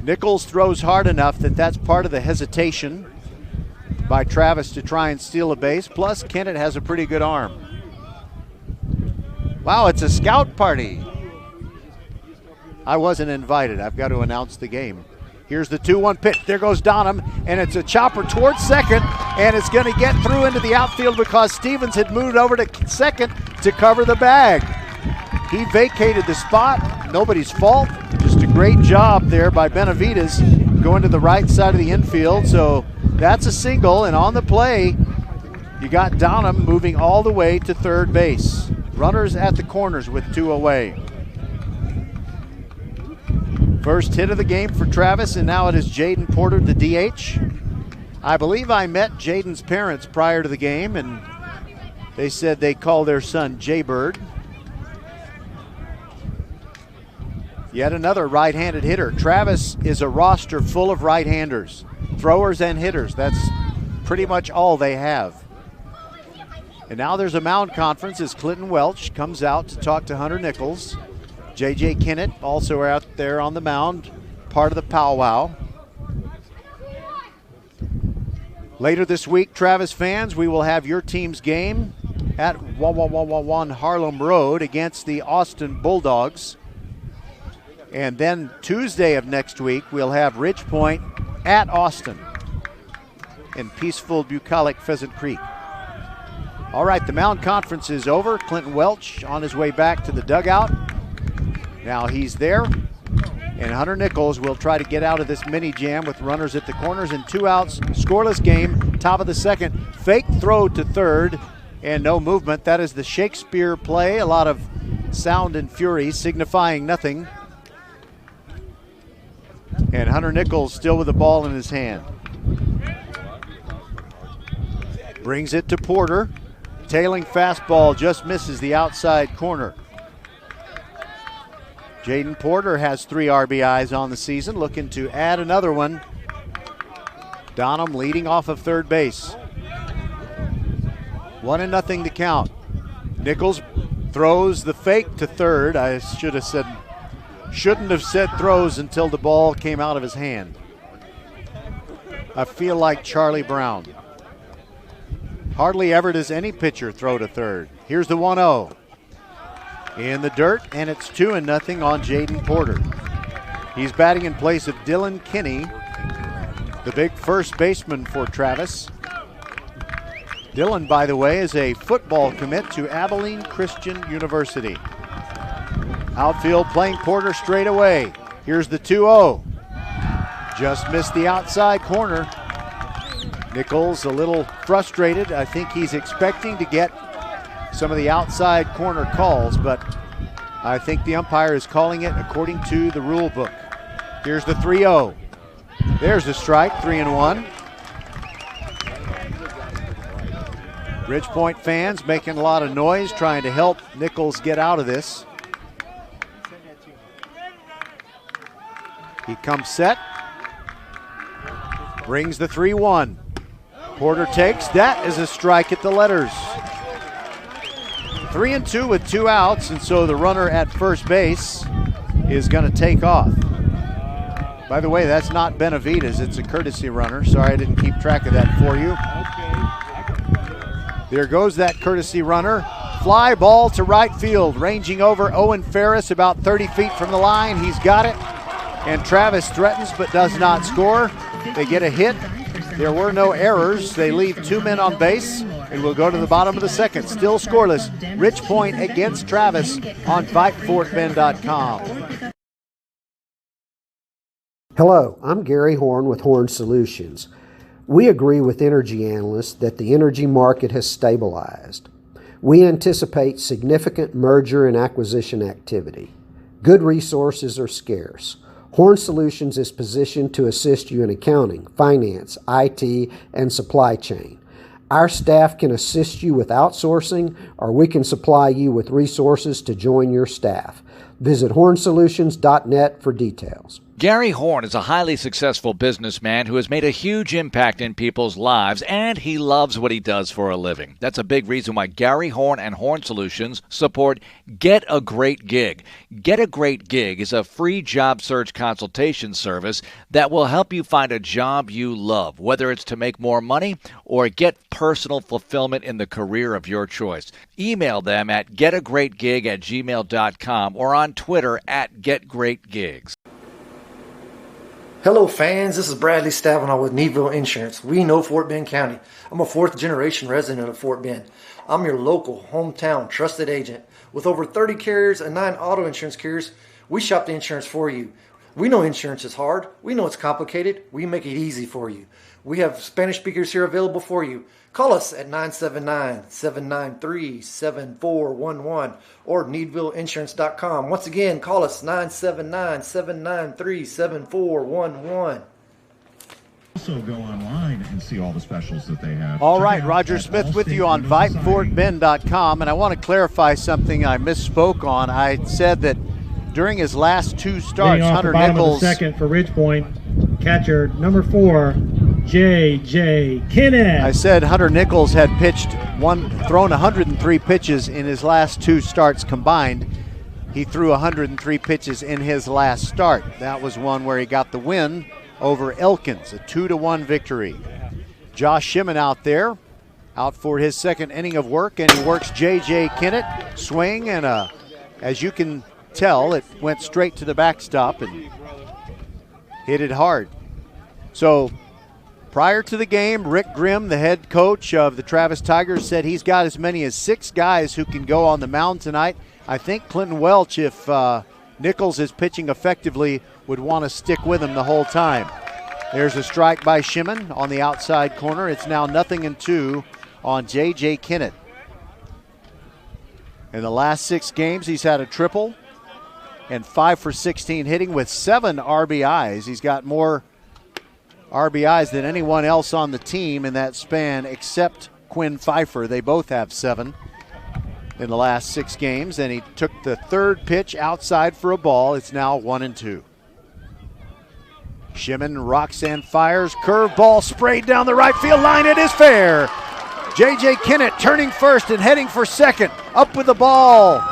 Nichols throws hard enough that that's part of the hesitation by Travis to try and steal a base. Plus, Kennett has a pretty good arm. Wow, it's a scout party. I wasn't invited. I've got to announce the game. Here's the 2-1 pitch. There goes Donham, and it's a chopper towards second, and it's going to get through into the outfield because Stevens had moved over to second to cover the bag. He vacated the spot. Nobody's fault. Just a great job there by Benavides going to the right side of the infield. So that's a single, and on the play, you got Donham moving all the way to third base. Runners at the corners with 2 away. First hit of the game for Travis, and now it is Jaden Porter, the DH. I believe I met Jaden's parents prior to the game, and they said they call their son Jaybird. Yet another right-handed hitter. Travis is a roster full of right-handers, throwers and hitters. That's pretty much all they have. And now there's a mound conference as Clinton Welch comes out to talk to Hunter Nichols. J.J. Kennett also out there on the mound, part of the powwow. Later this week, Travis fans, we will have your team's game at 1 Harlem Road against the Austin Bulldogs. And then Tuesday of next week, we'll have Ridge Point at Austin in peaceful bucolic Pheasant Creek. All right, the mound conference is over. Clinton Welch on his way back to the dugout. Now he's there, and Hunter Nichols will try to get out of this mini jam with runners at the corners and 2 outs. Scoreless game, top of the second. Fake throw to third and no movement. That is the Shakespeare play. A lot of sound and fury signifying nothing. And Hunter Nichols still with the ball in his hand. Brings it to Porter. Tailing fastball just misses the outside corner. Jaden Porter has 3 RBIs on the season, looking to add another one. Donham leading off of third base. 1-0 to count. Nichols throws the fake to third. I shouldn't have said throws until the ball came out of his hand. I feel like Charlie Brown. Hardly ever does any pitcher throw to third. Here's the 1-0. In the dirt, and it's 2-0 on Jaden Porter. He's batting in place of Dylan Kinney, the big first baseman for Travis. Dylan, by the way, is a football commit to Abilene Christian University. Outfield playing Porter straight away. Here's the 2-0. Just missed the outside corner. Nichols a little frustrated. I think he's expecting to get some of the outside corner calls, but I think the umpire is calling it according to the rule book. Here's the 3-0. There's the strike, 3-1. Ridge Point fans making a lot of noise, trying to help Nichols get out of this. He comes set. Brings the 3-1. Porter takes. That is a strike at the letters. 3-2 with 2 outs, and so the runner at first base is going to take off. By the way, that's not Benavides. It's a courtesy runner. Sorry, I didn't keep track of that for you. There goes that courtesy runner. Fly ball to right field, ranging over Owen Ferris about 30 feet from the line. He's got it, and Travis threatens but does not score. They get a hit. There were no errors. They leave 2 men on base, and we'll go to the bottom of the second. Still scoreless. Ridge Point against Travis on VypeFortBend.com. Hello, I'm Gary Horn with Horn Solutions. We agree with energy analysts that the energy market has stabilized. We anticipate significant merger and acquisition activity. Good resources are scarce. Horn Solutions is positioned to assist you in accounting, finance, IT, and supply chain. Our staff can assist you with outsourcing, or we can supply you with resources to join your staff. Visit hornsolutions.net for details. Gary Horn is a highly successful businessman who has made a huge impact in people's lives, and he loves what he does for a living. That's a big reason why Gary Horn and Horn Solutions support Get a Great Gig. Get a Great Gig is a free job search consultation service that will help you find a job you love, whether it's to make more money or get personal fulfillment in the career of your choice. Email them at getagreatgig@gmail.com or on Twitter at getgreatgigs. Hello fans, this is Bradley Stabenow with Neville Insurance. We know Fort Bend County. I'm a 4th generation resident of Fort Bend. I'm your local, hometown, trusted agent. With over 30 carriers and 9 auto insurance carriers, we shop the insurance for you. We know insurance is hard. We know it's complicated. We make it easy for you. We have Spanish speakers here available for you. Call us at 979-793-7411 or needvilleinsurance.com. Once again, call us 979-793-7411. Also go online and see all the specials that they have. All right, Roger Smith with you on VypeFortBend.com, and I want to clarify something I misspoke on. I said that during his last 2 starts, Hunter Nichols. Second for Ridgepoint, catcher number 4, J.J. Kennett. I said Hunter Nichols had thrown 103 pitches in his last 2 starts combined. He threw 103 pitches in his last start. That was one where he got the win over Elkins, a 2-1 victory. Josh Shimon out there, out for his second inning of work, and he works J.J. Kennett. Swing, and as you can tell, it went straight to the backstop and hit it hard. So prior to the game, Rick Grimm, the head coach of the Travis Tigers, said he's got as many as 6 guys who can go on the mound tonight. I think Clinton Welch, if Nichols is pitching effectively, would want to stick with him the whole time. There's a strike by Shimon on the outside corner. It's now 0-2 on J.J. Kennett. In the last 6 games, he's had a triple and 5 for 16 hitting with 7 RBIs. He's got more RBIs than anyone else on the team in that span except Quinn Pfeiffer. They both have 7 in the last 6 games, and he took the 3rd pitch outside for a ball. It's now 1-2. Shimon rocks and fires. Curveball sprayed down the right field line. It is fair. J.J. Kennett turning first and heading for second. Up with the ball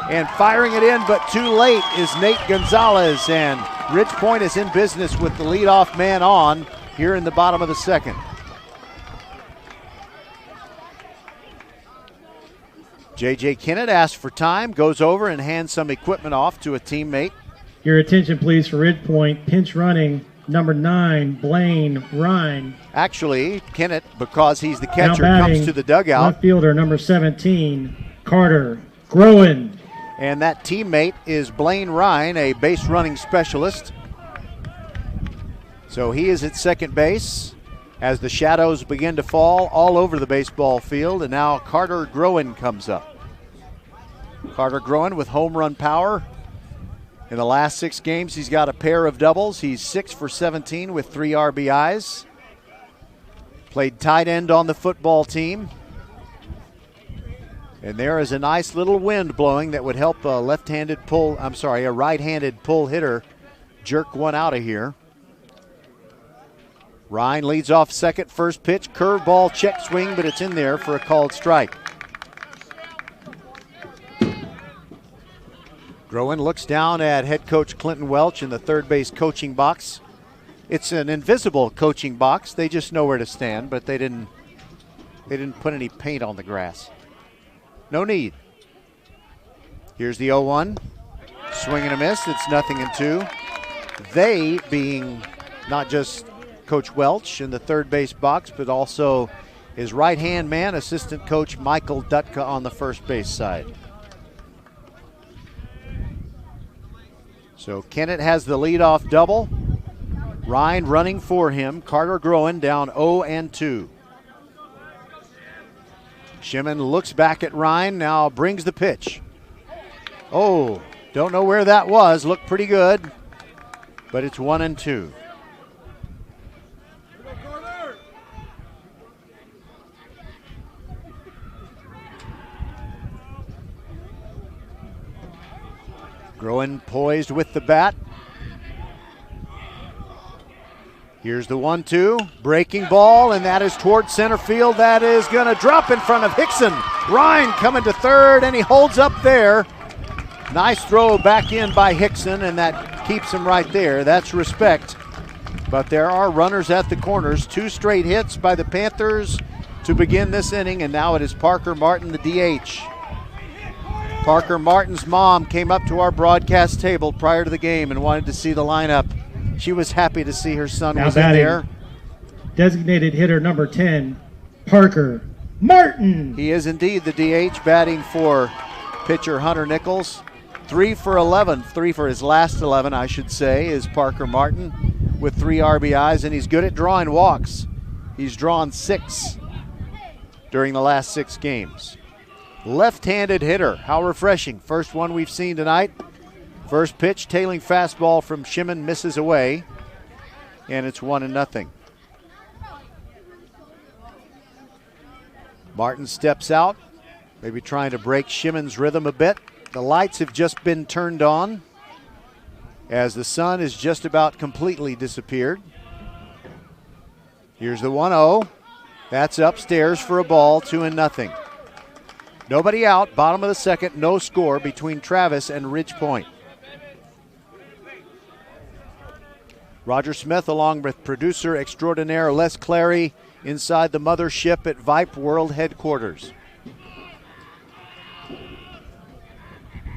and firing it in, but too late is Nate Gonzalez, and Ridgepoint is in business with the leadoff man on here in the bottom of the second. J.J. Kennett asks for time, goes over and hands some equipment off to a teammate. Your attention, please, for Ridgepoint. Pinch running, number 9, Blaine Ryan. Actually, Kennett, because he's the catcher, comes to the dugout. Left fielder, number 17, Carter Groen. And that teammate is Blaine Ryan, a base running specialist. So he is at second base as the shadows begin to fall all over the baseball field. And now Carter Groen comes up. Carter Groen with home run power. In the last 6 games, he's got a pair of doubles. He's 6 for 17 with 3 RBIs. Played tight end on the football team. And there is a nice little wind blowing that would help a right-handed pull hitter jerk one out of here. Ryan leads off second, first pitch, curveball, check swing, but it's in there for a called strike. Groen looks down at head coach Clinton Welch in the third base coaching box. It's an invisible coaching box. They just know where to stand, but they didn't put any paint on the grass. No need. Here's the 0-1. Swing and a miss. It's 0-2. They being not just Coach Welch in the third base box, but also his right-hand man, assistant coach Michael Dutka on the first base side. So Kennett has the leadoff double. Ryan running for him. Carter Groen down 0-2. Shimon looks back at Ryan, now brings the pitch. Oh, don't know where that was. Looked pretty good, but it's 1-2. Groen poised with the bat. Here's the 1-2, breaking ball, and that is toward center field. That is going to drop in front of Hickson. Ryan coming to third, and he holds up there. Nice throw back in by Hickson, and that keeps him right there. That's respect. But there are runners at the corners. 2 straight hits by the Panthers to begin this inning, and now it is Parker Martin, the DH. Parker Martin's mom came up to our broadcast table prior to the game and wanted to see the lineup. She was happy to see her son was in there. Designated hitter number 10, Parker Martin. He is indeed the DH, batting for pitcher Hunter Nichols. 3 for 11, 3 for his last 11, I should say, is Parker Martin with 3 RBIs, and he's good at drawing walks. He's drawn 6 during the last 6 games. Left-handed hitter, how refreshing. First one we've seen tonight. First pitch, tailing fastball from Shimon, misses away, and it's 1-0. Martin steps out, maybe trying to break Shimon's rhythm a bit. The lights have just been turned on as the sun has just about completely disappeared. Here's the 1-0. That's upstairs for a ball, 2-0. Nobody out, bottom of the second, no score between Travis and Ridge Point. Roger Smith along with producer extraordinaire Les Clary inside the mothership at Vype World Headquarters.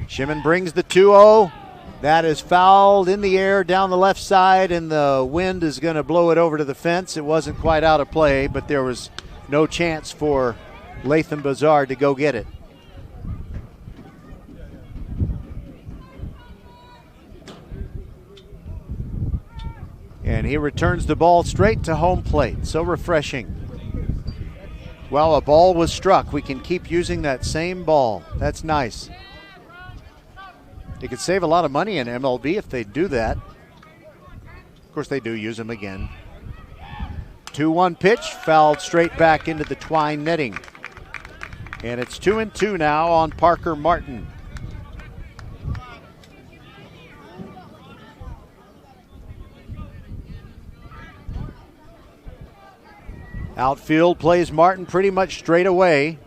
Shimon brings the 2-0. That is fouled in the air down the left side, and the wind is going to blow it over to the fence. It wasn't quite out of play, but there was no chance for Latham Bazar to go get it. And he returns the ball straight to home plate. So refreshing. Well, a ball was struck. We can keep using that same ball. That's nice. You could save a lot of money in MLB if they do that. Of course, they do use them again. 2-1 pitch, fouled straight back into the twine netting. And it's 2-2 now on Parker Martin. Outfield plays Martin pretty much straight away.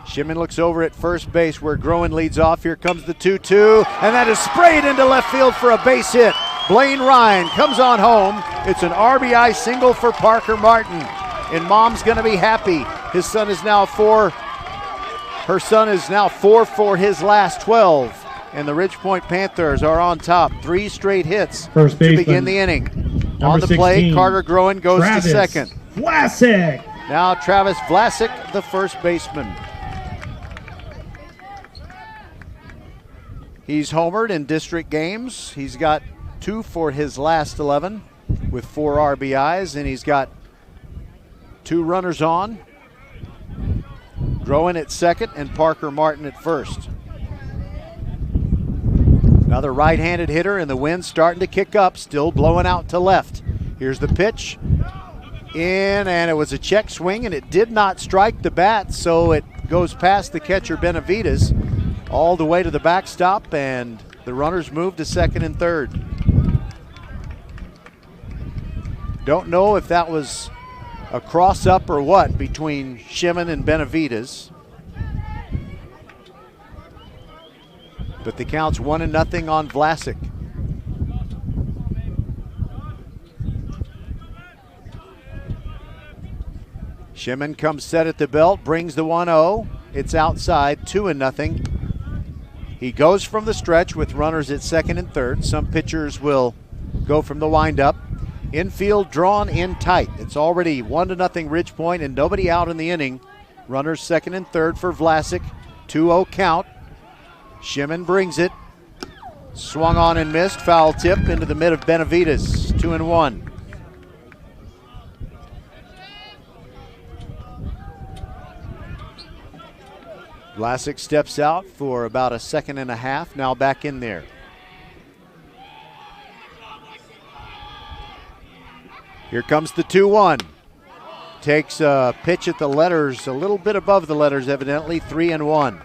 Shimon looks over at first base where Groen leads off. Here comes the 2-2, and that is sprayed into left field for a base hit. Blaine Ryan comes on home. It's an RBI single for Parker Martin, and Mom's going to be happy. Her son is now 4 for his last 12, and the Ridge Point Panthers are on top. 3 straight hits to begin the inning. On the play, 16, Carter Groen goes Travis to second. Vlasic. Now Travis Vlasic, the first baseman. He's homered in district games. He's got 2 for his last 11 with 4 RBIs, and he's got 2 runners on. Groen at second and Parker Martin at first. Another right-handed hitter, and the wind's starting to kick up, still blowing out to left. Here's the pitch. In, and it was a check swing, and it did not strike the bat, so it goes past the catcher Benavides all the way to the backstop, and the runners move to second and third. Don't know if that was a cross-up or what between Shimon and Benavides. But the count's 1-0 on Vlasic. Shimon comes set at the belt, brings the 1-0. It's outside, 2-0. He goes from the stretch with runners at second and third. Some pitchers will go from the windup. Infield drawn in tight. It's already 1-0 Ridge Point and nobody out in the inning. Runners second and third for Vlasic. 2-0 count. Shimon brings it. Swung on and missed. Foul tip into the mid of Benavides. 2-1. Vlasic steps out for about a second and a half. Now back in there. Here comes the 2-1. Takes a pitch at the letters, a little bit above the letters evidently. 3-1.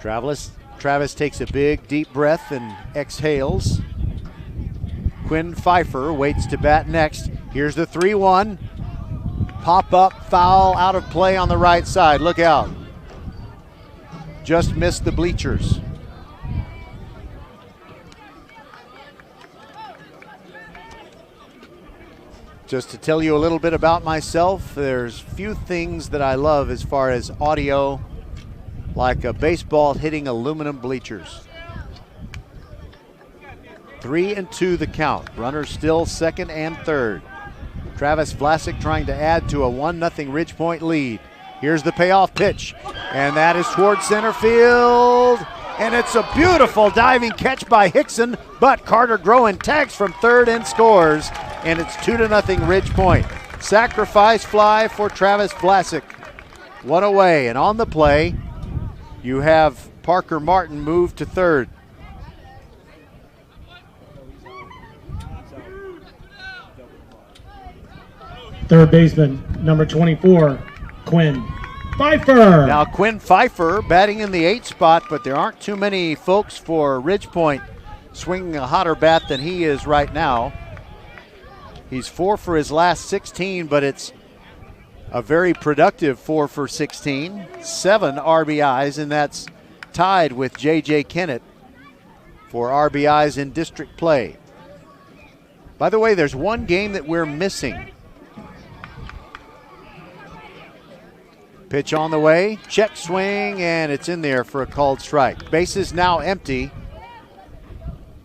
Travis takes a big deep breath and exhales. Quinn Pfeiffer waits to bat next. Here's the 3-1. Pop up, foul, out of play on the right side. Look out. Just missed the bleachers. Just to tell you a little bit about myself, there's few things that I love as far as audio, like a baseball hitting aluminum bleachers. 3-2 the count. Runners still second and third. Travis Vlasic trying to add to a 1-0 Ridge Point lead. Here's the payoff pitch, and that is towards center field. And it's a beautiful diving catch by Hickson, but Carter Groen tags from third and scores, and it's 2-0 Ridge Point. Sacrifice fly for Travis Vlasic. One away, and on the play, you have Parker Martin move to third. Third baseman, number 24, Quinn Pfeiffer. Now Quinn Pfeiffer batting in the 8th spot, but there aren't too many folks for Ridge Point swinging a hotter bat than he is right now. He's 4 for his last 16, but it's a very productive 4 for 16. 7 RBIs, and that's tied with J.J. Kennett for RBIs in district play. By the way, there's one game that we're missing. Pitch on the way, check swing, and it's in there for a called strike. Base is now empty.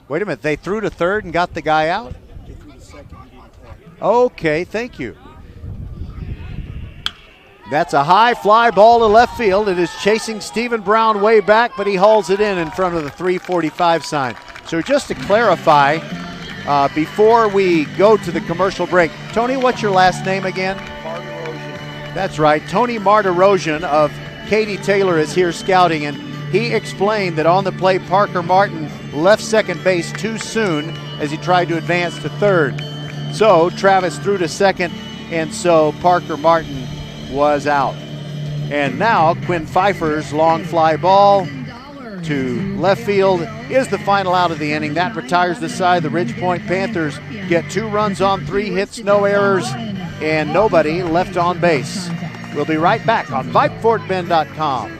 Wait a minute, they threw to third and got the guy out? They threw to second, he didn't play. Okay, thank you. That's a high fly ball to left field. It is chasing Stephen Brown way back, but he hauls it in front of the 345 sign. So just to clarify, before we go to the commercial break, Tony, what's your last name again? That's right. Tony Martirosian of Katie Taylor is here scouting, and he explained that on the play, Parker Martin left second base too soon as he tried to advance to third. So Travis threw to second, and so Parker Martin was out. And now Quinn Pfeiffer's long fly ball to left field is the final out of the inning. That retires the side. The Ridge Point Panthers get 2 runs on 3 hits, no errors, and nobody left on base. We'll be right back on VypeFortBend.com.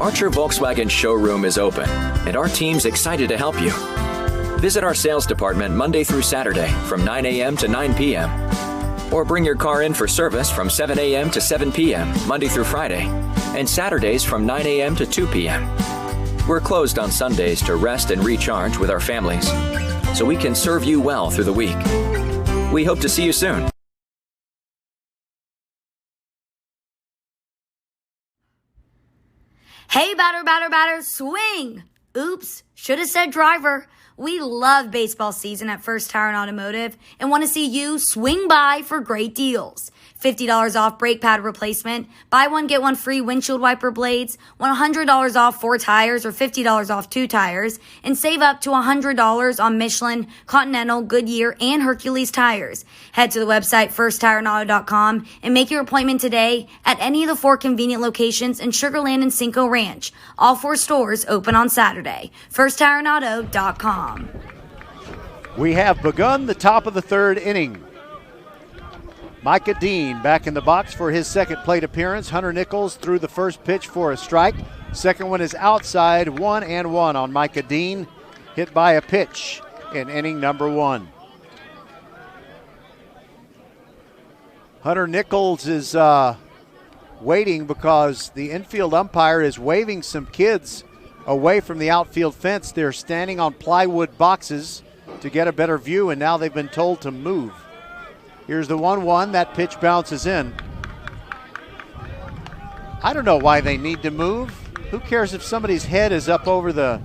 Archer Volkswagen showroom is open, and our team's excited to help you. Visit our sales department Monday through Saturday from 9 a.m. to 9 p.m. Or bring your car in for service from 7 a.m. to 7 p.m. Monday through Friday, and Saturdays from 9 a.m. to 2 p.m. We're closed on Sundays to rest and recharge with our families, so we can serve you well through the week. We hope to see you soon. Hey, batter, swing! Oops, should have said driver. We love baseball season at First Tire and Automotive and want to see you swing by for great deals. $50 off brake pad replacement, buy one, get one free windshield wiper blades, $100 off 4 tires or $50 off 2 tires, and save up to $100 on Michelin, Continental, Goodyear, and Hercules tires. Head to the website firsttireandauto.com and make your appointment today at any of the 4 convenient locations in Sugar Land and Cinco Ranch. All 4 stores open on Saturday. firsttireandauto.com. We have begun the top of the 3rd inning. Micah Dean back in the box for his second plate appearance. Hunter Nichols threw the first pitch for a strike. Second one is outside, 1-1 on Micah Dean. Hit by a pitch in inning number 1. Hunter Nichols is waiting because the infield umpire is waving some kids away from the outfield fence. They're standing on plywood boxes to get a better view, and now they've been told to move. Here's the 1-1. That pitch bounces in. I don't know why they need to move. Who cares if somebody's head is up over the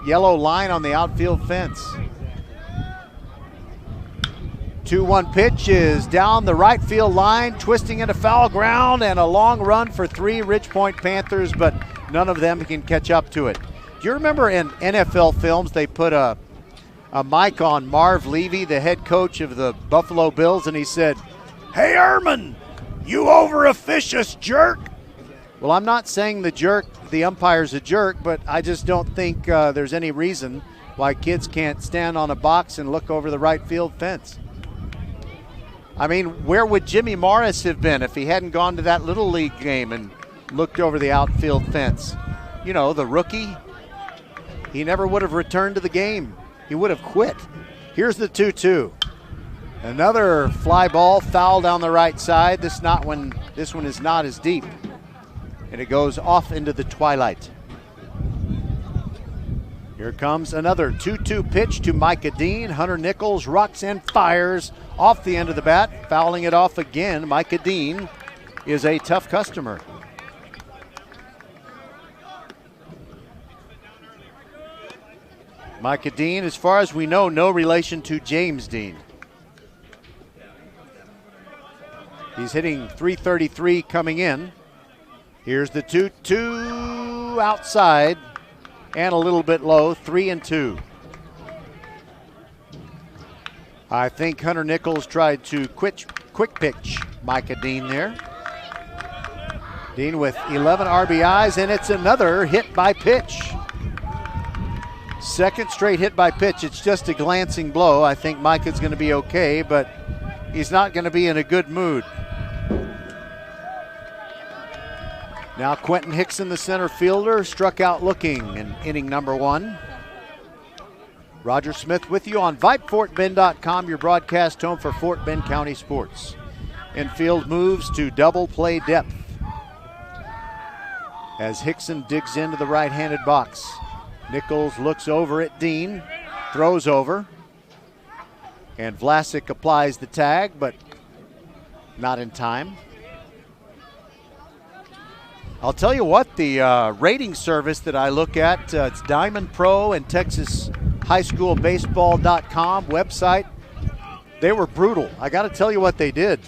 yellow line on the outfield fence? 2-1 pitch is down the right field line, twisting into foul ground, and a long run for 3 Ridge Point Panthers, but none of them can catch up to it. Do you remember in NFL films they put a mic on Marv Levy, the head coach of the Buffalo Bills, and he said, "Hey, Ehrman, you over-officious jerk." Well, I'm not saying the umpire's a jerk, but I just don't think there's any reason why kids can't stand on a box and look over the right field fence. I mean, where would Jimmy Morris have been if he hadn't gone to that Little League game and looked over the outfield fence? You know, the rookie, he never would have returned to the game. He would have quit. Here's the 2-2. Another fly ball foul down the right side. This one is not as deep. And it goes off into the twilight. Here comes another 2-2 pitch to Micah Dean. Hunter Nichols rocks and fires off the end of the bat, fouling it off again. Micah Dean is a tough customer. Micah Dean, as far as we know, no relation to James Dean. He's hitting .333 coming in. Here's the 2-2 outside and a little bit low, 3-2. I think Hunter Nichols tried to quick pitch Micah Dean there. Dean with 11 RBIs, and it's another hit by pitch. Second straight hit by pitch. It's just a glancing blow. I think Micah's going to be okay, but he's not going to be in a good mood. Now Quentin Hickson, the center fielder, struck out looking in inning number 1. Roger Smith with you on VypeFortBend.com, your broadcast home for Fort Bend County sports. Infield moves to double play depth as Hickson digs into the right-handed box. Nichols looks over at Dean, throws over, and Vlasic applies the tag, but not in time. I'll tell you what, the rating service that I look at, it's Diamond Pro and TexasHighSchoolBaseball.com website. They were brutal. I got to tell you what they did.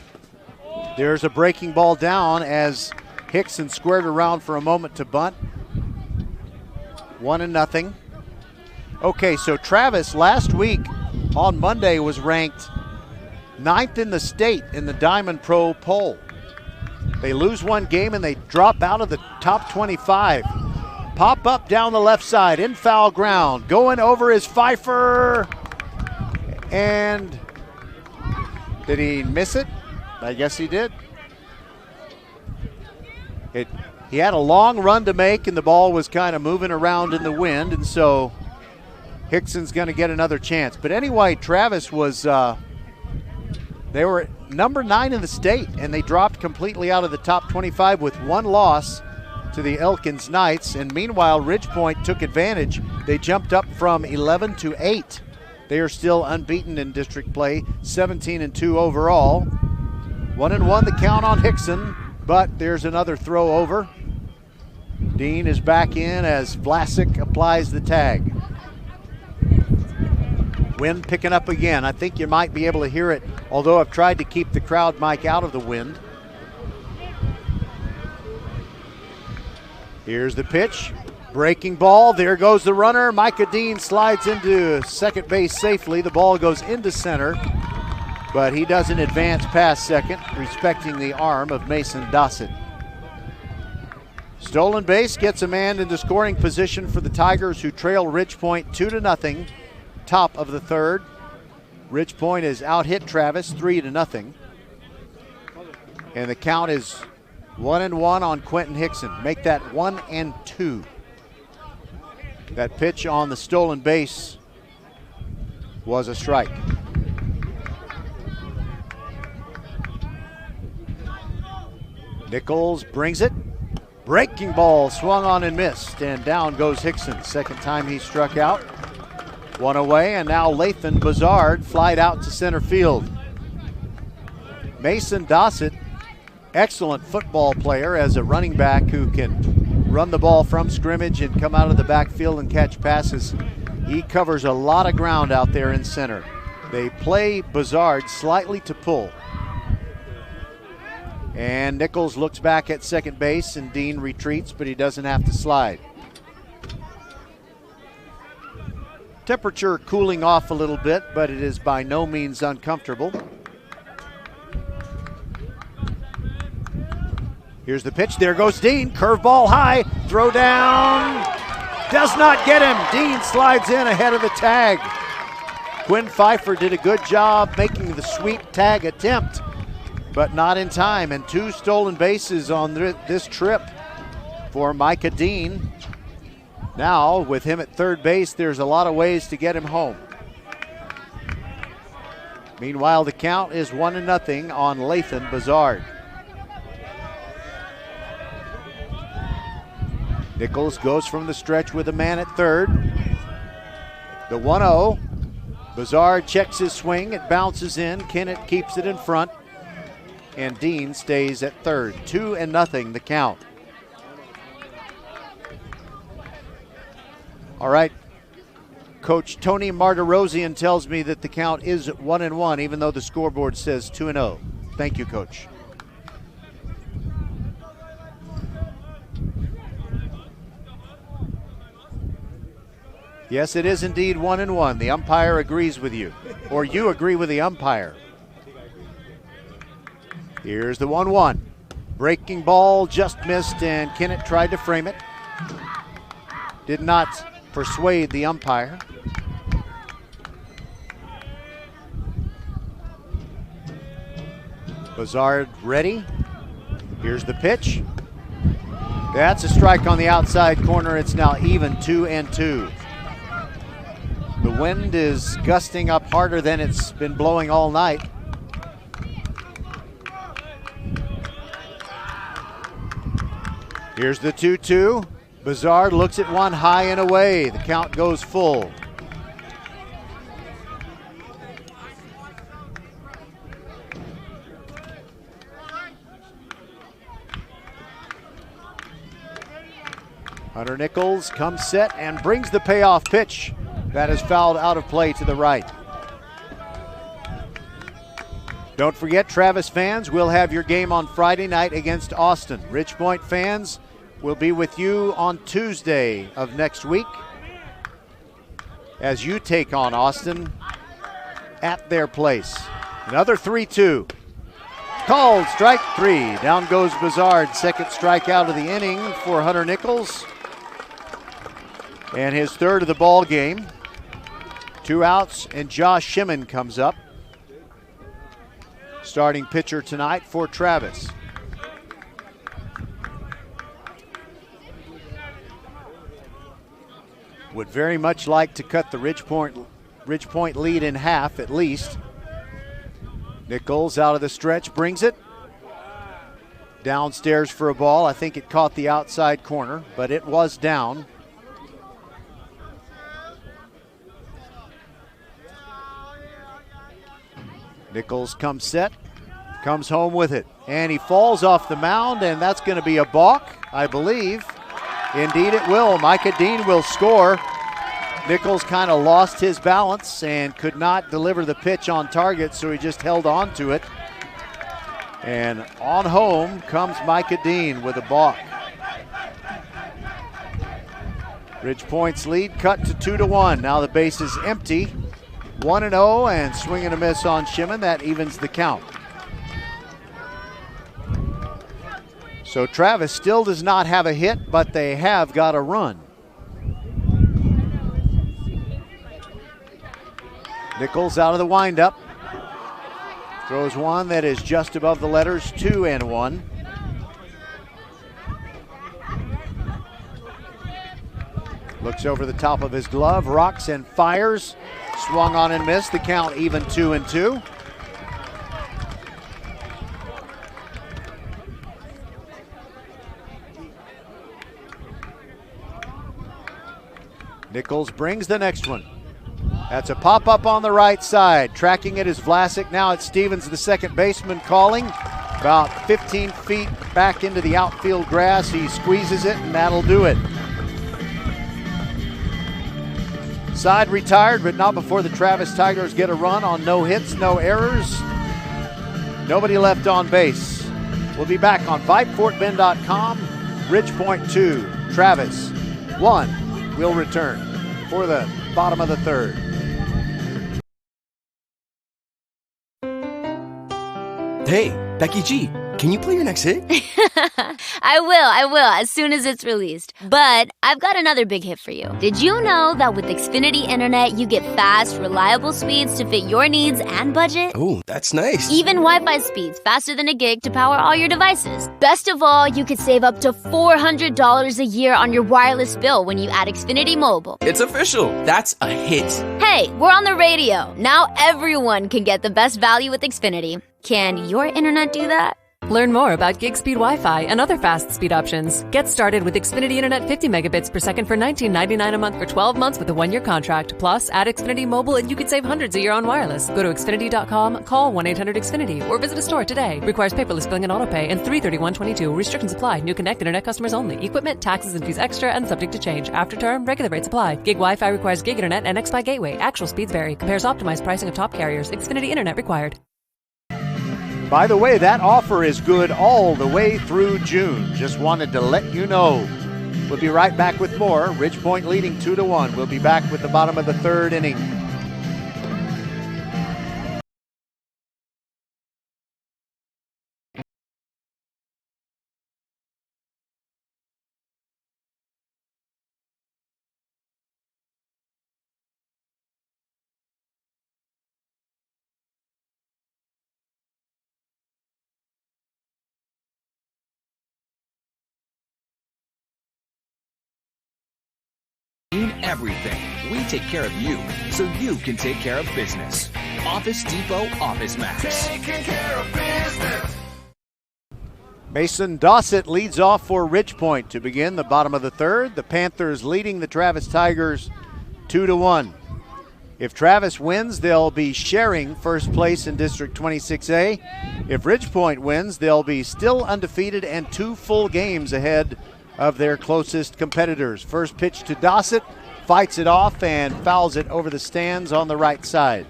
There's a breaking ball down as Hickson squared around for a moment to bunt. 1-0. Okay, so Travis last week on Monday was ranked 9th in the state in the Diamond Pro poll. They lose one game and they drop out of the top 25. Pop up down the left side in foul ground. Going over is Pfeiffer. And did he miss it? I guess he did. He had a long run to make and the ball was kind of moving around in the wind, and so Hickson's going to get another chance. But anyway, Travis was, they were number 9 in the state, and they dropped completely out of the top 25 with one loss to the Elkins Knights. And meanwhile, Ridgepoint took advantage. They jumped up from 11 to 8. They are still unbeaten in district play, 17-2 overall. 1-1 the count on Hickson, but there's another throw over. Dean is back in as Vlasic applies the tag. Wind picking up again. I think you might be able to hear it, although I've tried to keep the crowd mic out of the wind. Here's the pitch. Breaking ball. There goes the runner. Micah Dean slides into second base safely. The ball goes into center, but he doesn't advance past second, respecting the arm of Mason Dossett. Stolen base gets a man into scoring position for the Tigers, who trail Ridgepoint 2-0. Top of the third. Ridgepoint has out-hit Travis 3-0. And the count is 1-1 on Quentin Hickson. Make that 1-2. That pitch on the stolen base was a strike. Nichols brings it. Breaking ball swung on and missed, and down goes Hickson. Second time he struck out. One away, and now Lathan Bazard flied out to center field. Mason Dossett, excellent football player as a running back who can run the ball from scrimmage and come out of the backfield and catch passes. He covers a lot of ground out there in center. They play Bazard slightly to pull. And Nichols looks back at second base, and Dean retreats, but he doesn't have to slide. Temperature cooling off a little bit, but it is by no means uncomfortable. Here's the pitch. There goes Dean. Curveball high. Throw down. Does not get him. Dean slides in ahead of the tag. Quinn Pfeiffer did a good job making the sweep tag attempt, but not in time. And 2 stolen bases on this trip for Micah Dean. Now, with him at third base, there's a lot of ways to get him home. Meanwhile, the count is 1-0 on Lathan Bazard. Nichols goes from the stretch with a man at third. The 1-0. Bizarre checks his swing. It bounces in. Kennett keeps it in front. And Dean stays at third. 2-0 the count. All right. Coach Tony Martirosian tells me that the count is 1-1, even though the scoreboard says 2-0. Thank you, Coach. Yes, it is indeed 1-1. The umpire agrees with you, or you agree with the umpire. Here's the 1-1. Breaking ball just missed, and Kennett tried to frame it. Did not persuade the umpire. Bizarre ready. Here's the pitch. That's a strike on the outside corner. It's now even 2-2. The wind is gusting up harder than it's been blowing all night. Here's the 2-2. Bizarre looks at one high and away. The count goes full. Hunter Nichols comes set and brings the payoff pitch. That is fouled out of play to the right. Don't forget, Travis fans, we'll have your game on Friday night against Austin. Ridge Point fans will be with you on Tuesday of next week as you take on Austin at their place. Another 3-2. Called strike three. Down goes Bizarre. Second strikeout of the inning for Hunter Nichols. And his third of the ball game. 2 outs, and Josh Shimon comes up. Starting pitcher tonight for Travis. Would very much like to cut the Ridge Point lead in half at least. Nichols out of the stretch, brings it. Downstairs for a ball. I think it caught the outside corner, but it was down. Nichols comes set, comes home with it, and he falls off the mound, and that's going to be a balk, I believe. Indeed it will. Micah Dean will score. Nichols kind of lost his balance and could not deliver the pitch on target, so he just held on to it. And on home comes Micah Dean with a balk. Ridge Point's lead cut to 2-1. Now the base is empty. 1-0 and swing and a miss on Shimon. That evens the count. So Travis still does not have a hit, but they have got a run. Nichols out of the windup. Throws one that is just above the letters, 2-1. Looks over the top of his glove, rocks and fires. Swung on and missed. The count even 2-2. Nichols brings the next one. That's a pop-up on the right side. Tracking it is Vlasic. Now it's Stevens, the second baseman, calling. About 15 feet back into the outfield grass. He squeezes it, and that'll do it. Side retired, but not before the Travis Tigers get a run on no hits, no errors. Nobody left on base. We'll be back on VypeFortBend.com. Ridge Point 2, Travis 1 will return for the bottom of the third. Hey, Becky G, can you play your next hit? I will, as soon as it's released. But I've got another big hit for you. Did you know that with Xfinity Internet, you get fast, reliable speeds to fit your needs and budget? Oh, that's nice. Even Wi-Fi speeds faster than a gig to power all your devices. Best of all, you could save up to $400 a year on your wireless bill when you add Xfinity Mobile. It's official. That's a hit. Hey, we're on the radio. Now everyone can get the best value with Xfinity. Can your internet do that? Learn more about gig speed Wi-Fi and other fast speed options. Get started with Xfinity Internet 50 megabits per second for $19.99 a month for 12 months with a 1-year contract. Plus, add Xfinity Mobile and you could save hundreds a year on wireless. Go to Xfinity.com, call 1-800-XFINITY, or visit a store today. Requires paperless billing and autopay and 331.22. Restrictions apply. New Connect Internet customers only. Equipment, taxes, and fees extra and subject to change. After term, regular rates apply. Gig Wi-Fi requires gig Internet and XFi Gateway. Actual speeds vary. Compares optimized pricing of top carriers. Xfinity Internet required. By the way, that offer is good all the way through June. Just wanted to let you know. We'll be right back with more. Ridgepoint leading 2-1. We'll be back with the bottom of the third inning. Everything. We take care of you, so you can take care of business. Office Depot Office Max. Taking care of business. Mason Dossett leads off for Ridgepoint to begin the bottom of the third. The Panthers leading the Travis Tigers 2-1. If Travis wins, they'll be sharing first place in District 26A. If Ridgepoint wins, they'll be still undefeated and 2 full games ahead of their closest competitors. First pitch to Dossett. Fights it off and fouls it over the stands on the right side.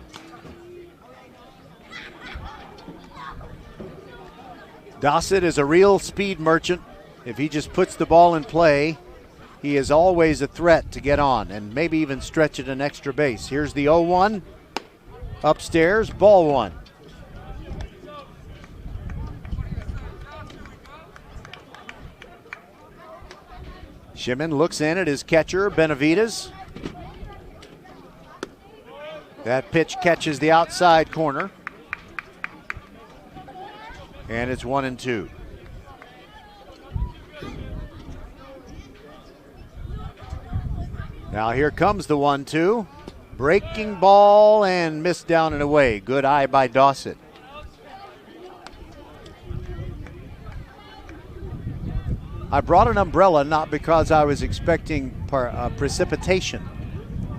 Dossett is a real speed merchant. If he just puts the ball in play, he is always a threat to get on and maybe even stretch it an extra base. Here's the 0-1. Upstairs, ball one. Shimon looks in at his catcher, Benavides. That pitch catches the outside corner. And it's 1-2. Now here comes the 1-2. Breaking ball and missed down and away. Good eye by Dossett. I brought an umbrella not because I was expecting precipitation,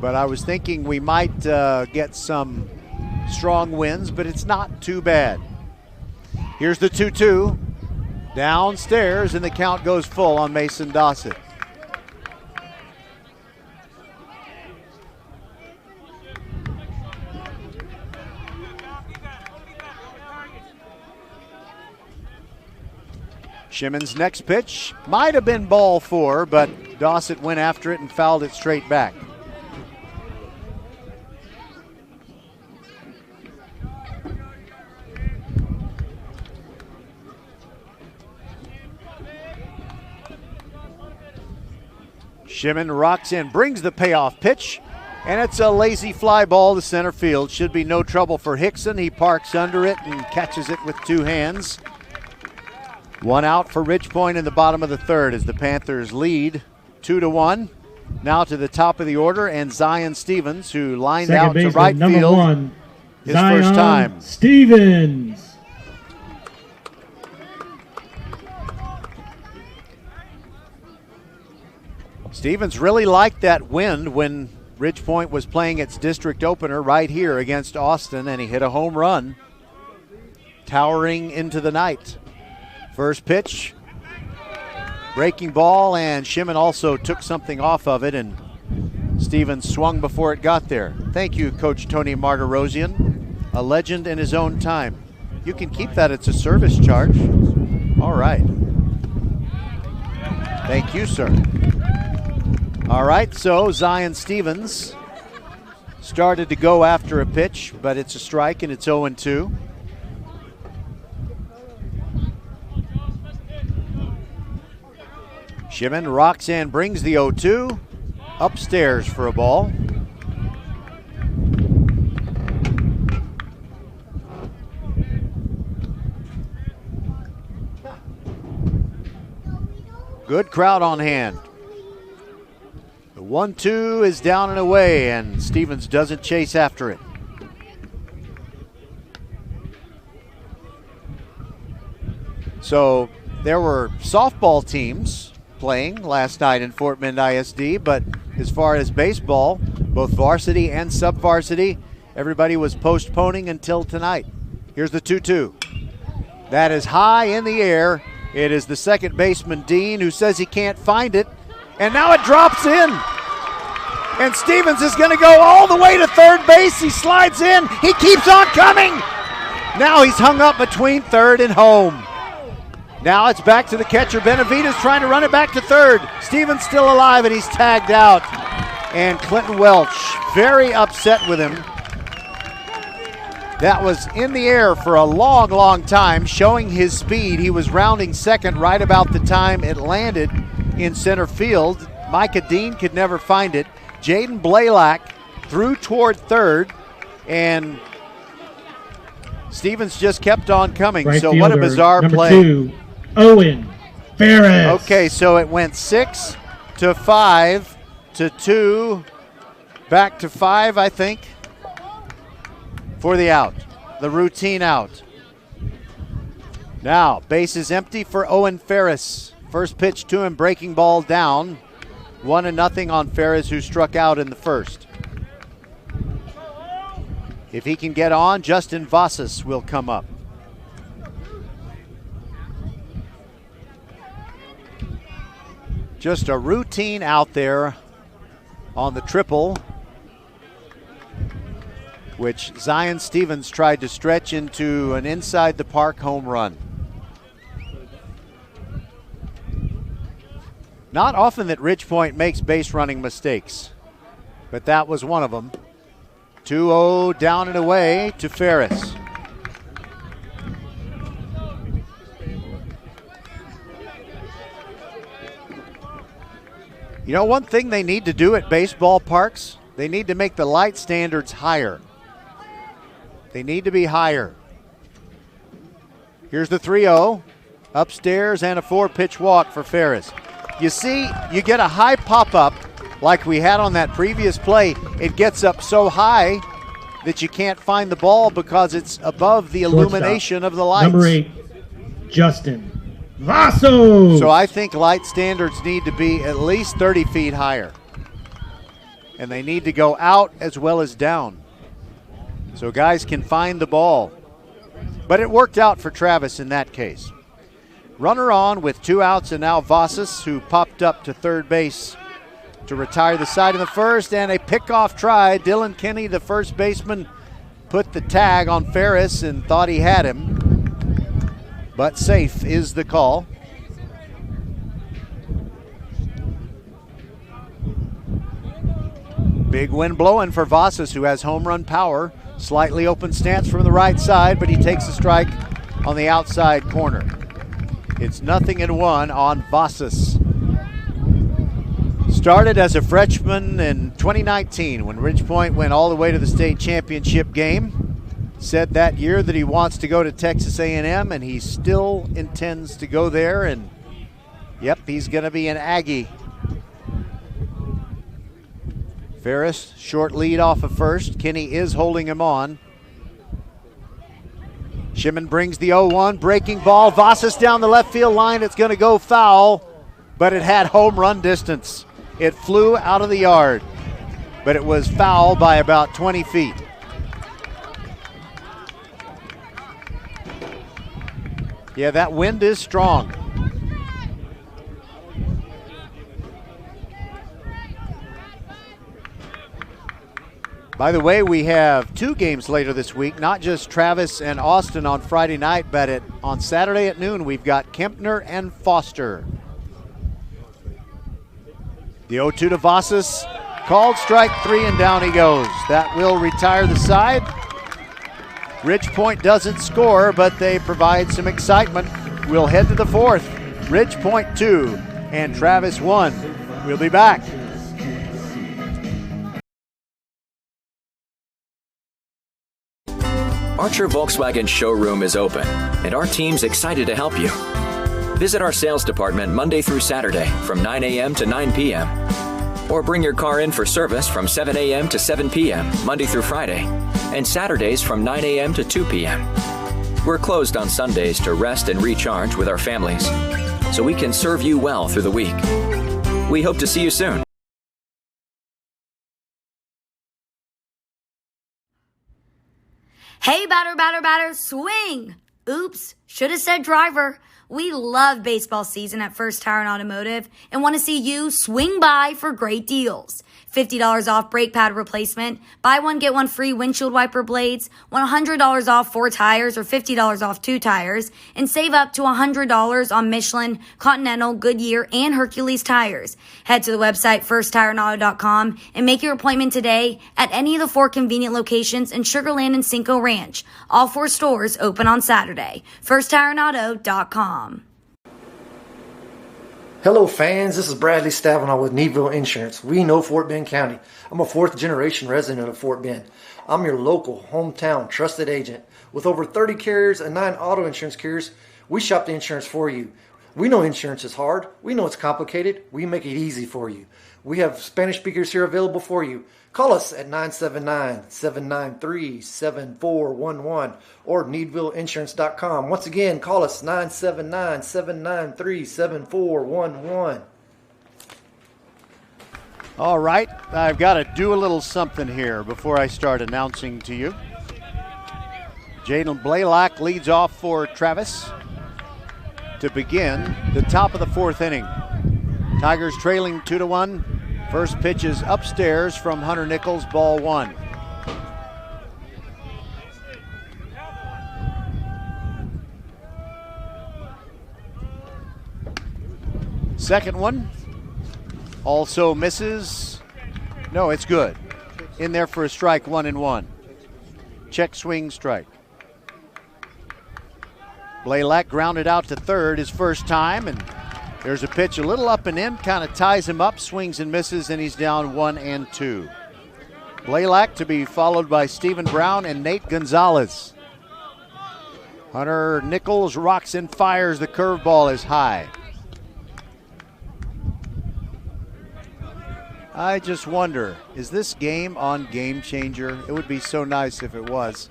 but I was thinking we might get some strong winds, but it's not too bad. Here's the 2-2. Downstairs, and the count goes full on Mason Dossett. Shimon's next pitch might have been ball 4, but Dossett went after it and fouled it straight back. Shimon rocks in, brings the payoff pitch, and it's a lazy fly ball to center field. Should be no trouble for Hickson. He parks under it and catches it with 2 hands. 1 out for Ridgepoint in the bottom of the third as the Panthers lead 2-1. Now to the top of the order, and Zion Stevens, who lined Second out to right number field 1, his Zion first time. Stevens. Stevens really liked that wind when Ridgepoint was playing its district opener right here against Austin, and he hit a home run, towering into the night. First pitch, breaking ball, and Shimon also took something off of it, and Stevens swung before it got there. Thank you, Coach Tony Martirosian, a legend in his own time. You can keep that, it's a service charge. All right. Thank you, sir. All right, so Zion Stevens started to go after a pitch, but it's a strike and it's 0-2. Shimon rocks in, brings the 0-2 upstairs for a ball. Good crowd on hand. The 1-2 is down and away, and Stevens doesn't chase after it. So there were softball teams playing last night in Fort Bend ISD, but as far as baseball, both varsity and sub-varsity, everybody was postponing until tonight. Here's the 2-2. That is high in the air. It is the second baseman, Dean, who says he can't find it. And now it drops in. And Stevens is going to go all the way to third base. He slides in. He keeps on coming. Now he's hung up between third and home. Now it's back to the catcher. Benavides trying to run it back to third. Stevens still alive, and he's tagged out. And Clinton Welch very upset with him. That was in the air for a long, long time, showing his speed. He was rounding second right about the time it landed in center field. Micah Dean could never find it. Jaden Blaylock threw toward third, and Stevens just kept on coming. Right so fielder, what a bizarre number play. 2, Owen Ferris. Okay, so it went 6 to 5 to 2, back to 5, I think, for the out, the routine out. Now, base is empty for Owen Ferris. First pitch to him, breaking ball down. 1-0 on Ferris, who struck out in the first. If he can get on, Justin Vasas will come up. Just a routine out there on the triple, which Zion Stevens tried to stretch into an inside the park home run. Not often that Ridgepoint makes base running mistakes, but that was one of them. 2-0 down and away to Ferris. You know, one thing they need to do at baseball parks, they need to make the light standards higher. They need to be higher. Here's the 3-0. Upstairs and a 4-pitch walk for Ferris. You see, you get a high pop-up like we had on that previous play. It gets up so high that you can't find the ball because it's above the illumination of the lights. Number 8, Justin Vaso. So I think light standards need to be at least 30 feet higher. And they need to go out as well as down, so guys can find the ball. But it worked out for Travis in that case. Runner on with 2 outs, and now Vasas, who popped up to third base to retire the side in the first, and a pickoff try. Dylan Kinney, the first baseman, put the tag on Ferris and thought he had him, but safe is the call. Big wind blowing for Vasas, who has home run power. Slightly open stance from the right side, but he takes a strike on the outside corner. It's 0-1 on Vasas. Started as a freshman in 2019 when Ridgepoint went all the way to the state championship game. Said that year that he wants to go to Texas A&M, and he still intends to go there. And yep, he's going to be an Aggie. Ferris, short lead off of first. Kinney is holding him on. Shimon brings the 0-1, breaking ball. Vasas down the left field line. It's going to go foul, but it had home run distance. It flew out of the yard, but it was foul by about 20 feet. Yeah, that wind is strong. By the way, we have 2 games later this week, not just Travis and Austin on Friday night, but on Saturday at noon, we've got Kempner and Foster. The 0-2 to Vasas, called strike 3, and down he goes. That will retire the side. Ridgepoint doesn't score, but they provide some excitement. We'll head to the 4th. Ridgepoint 2 and Travis 1. We'll be back. Archer Volkswagen showroom is open, and our team's excited to help you. Visit our sales department Monday through Saturday from 9 a.m. to 9 p.m. Or bring your car in for service from 7 a.m. to 7 p.m. Monday through Friday, and Saturdays from 9 a.m. to 2 p.m. We're closed on Sundays to rest and recharge with our families, so we can serve you well through the week. We hope to see you soon. Hey, batter, swing! Oops, should have said driver. We love baseball season at First Tire and Automotive and want to see you swing by for great deals. $50 off brake pad replacement, buy one, get one free windshield wiper blades, $100 off 4 tires or $50 off 2 tires, and save up to $100 on Michelin, Continental, Goodyear, and Hercules tires. Head to the website firsttireandauto.com and make your appointment today at any of the 4 convenient locations in Sugar Land and Cinco Ranch. All 4 stores open on Saturday. firsttireandauto.com. Hello fans, this is Bradley Stabenow with Needville Insurance. We know Fort Bend County. I'm a 4th generation resident of Fort Bend. I'm your local, hometown, trusted agent. With over 30 carriers and 9 auto insurance carriers, we shop the insurance for you. We know insurance is hard. We know it's complicated. We make it easy for you. We have Spanish speakers here available for you. Call us at 979-793-7411 or needvilleinsurance.com. Once again, call us 979-793-7411. All right, I've got to do a little something here before I start announcing to you. Jaden Blaylock leads off for Travis to begin the top of the 4th inning. Tigers trailing 2-1. First pitch is upstairs from Hunter Nichols, ball 1. Second one also misses. No, it's good. In there for a strike, 1-1. Check, swing, strike. Blaylock grounded out to third his first time, and there's a pitch a little up and in, kind of ties him up, swings and misses, and he's down 1-2. Blaylock to be followed by Stephen Brown and Nate Gonzalez. Hunter Nichols rocks and fires. The curveball is high. I just wonder, is this game on Game Changer? It would be so nice if it was.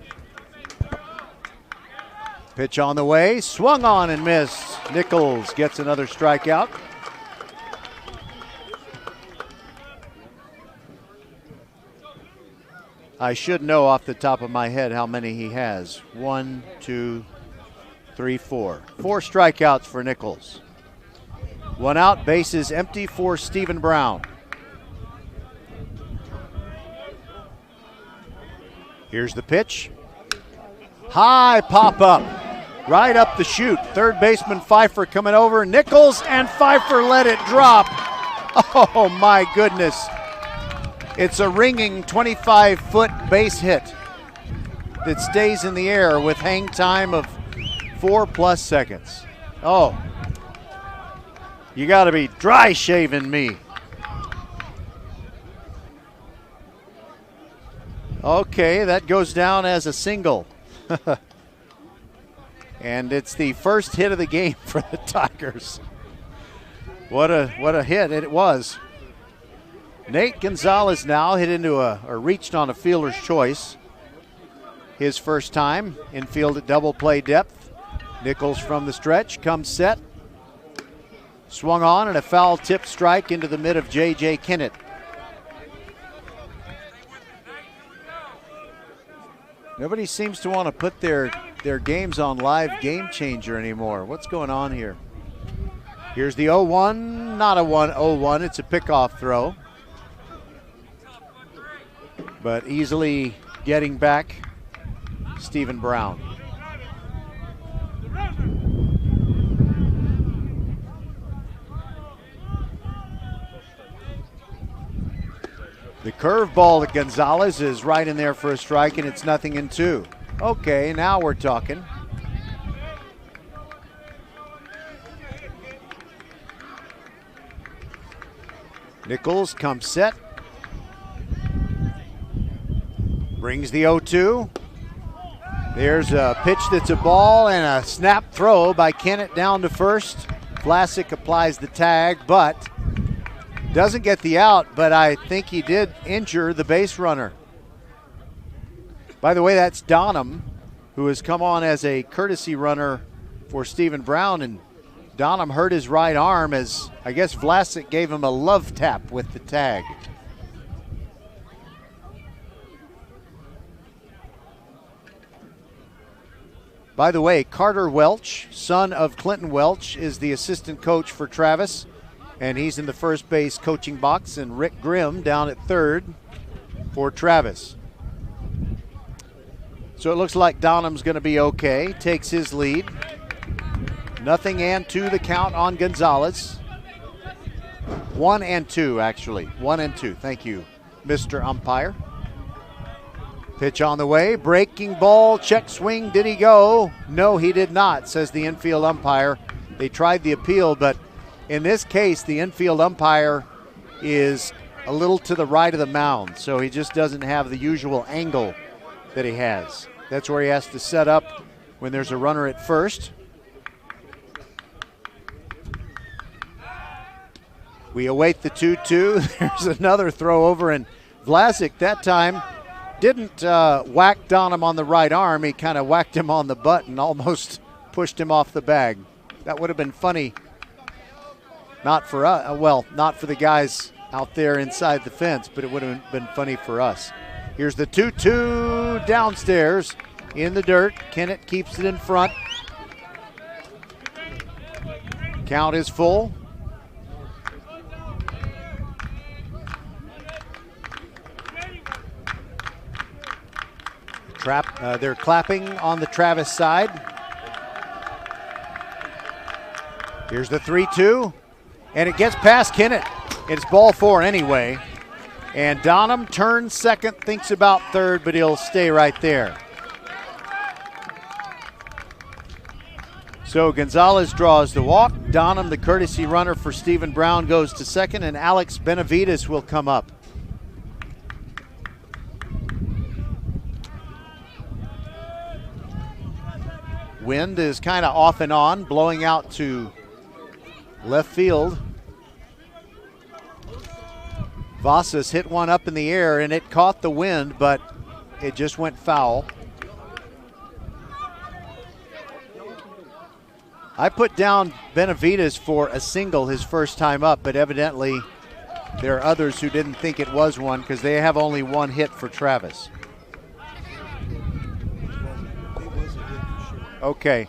Pitch on the way, swung on and missed. Nichols gets another strikeout. I should know off the top of my head how many he has. 1, 2, 3, 4. 4 strikeouts for Nichols. 1 out, bases empty for Stephen Brown. Here's the pitch. High pop up. Right up the chute. Third baseman Pfeiffer coming over. Nichols and Pfeiffer let it drop. Oh my goodness. It's a ringing 25-foot base hit that stays in the air with hang time of 4+ seconds. Oh, you got to be dry shaving me. Okay, that goes down as a single. And it's the first hit of the game for the Tigers. What a hit it was. Nate Gonzalez now hit into or reached on a fielder's choice. His first time infield at double play depth. Nichols from the stretch comes set. Swung on and a foul tip strike into the mid of J.J. Kennett. Nobody seems to want to put their games on live Game Changer anymore. What's going on here? Here's the 0-1, not a 1-0-1. It's a pickoff throw. But easily getting back Stephen Brown. The curveball to Gonzalez is right in there for a strike, and it's 0-2. Okay, now we're talking. Nichols comes set. Brings the 0-2. There's a pitch that's a ball and a snap throw by Kennett down to first. Vlasic applies the tag, but doesn't get the out, but I think he did injure the base runner. By the way, that's Donham who has come on as a courtesy runner for Stephen Brown, and Donham hurt his right arm as I guess Vlasic gave him a love tap with the tag. By the way, Carter Welch, son of Clinton Welch, is the assistant coach for Travis, and he's in the first base coaching box, and Rick Grimm down at third for Travis. So it looks like Donham's going to be okay, takes his lead. 0-2 the count on Gonzalez. 1-2 actually, 1-2. Thank you, Mr. Umpire. Pitch on the way, breaking ball, check swing, did he go? No, he did not, says the infield umpire. They tried the appeal, but in this case, the infield umpire is a little to the right of the mound, so he just doesn't have the usual angle that he has. That's where he has to set up when there's a runner at first. We await the 2-2. There's another throw over, and Vlasic that time didn't whack Donham on the right arm. He kind of whacked him on the butt and almost pushed him off the bag. That would have been funny. Not for us, not for the guys out there inside the fence, but it would have been funny for us. Here's the 2-2 downstairs in the dirt. Kennett keeps it in front. Count is full. They're clapping on the Travis side. Here's the 3-2, and it gets past Kennett. It's ball 4 anyway. And Donham turns second, thinks about third, but he'll stay right there. So Gonzalez draws the walk. Donham, the courtesy runner for Stephen Brown, goes to second, and Alex Benavides will come up. Wind is kind of off and on, blowing out to left field. Vasas hit one up in the air, and it caught the wind, but it just went foul. I put down Benavides for a single his first time up, but evidently there are others who didn't think it was one because they have only one hit for Travis. Okay.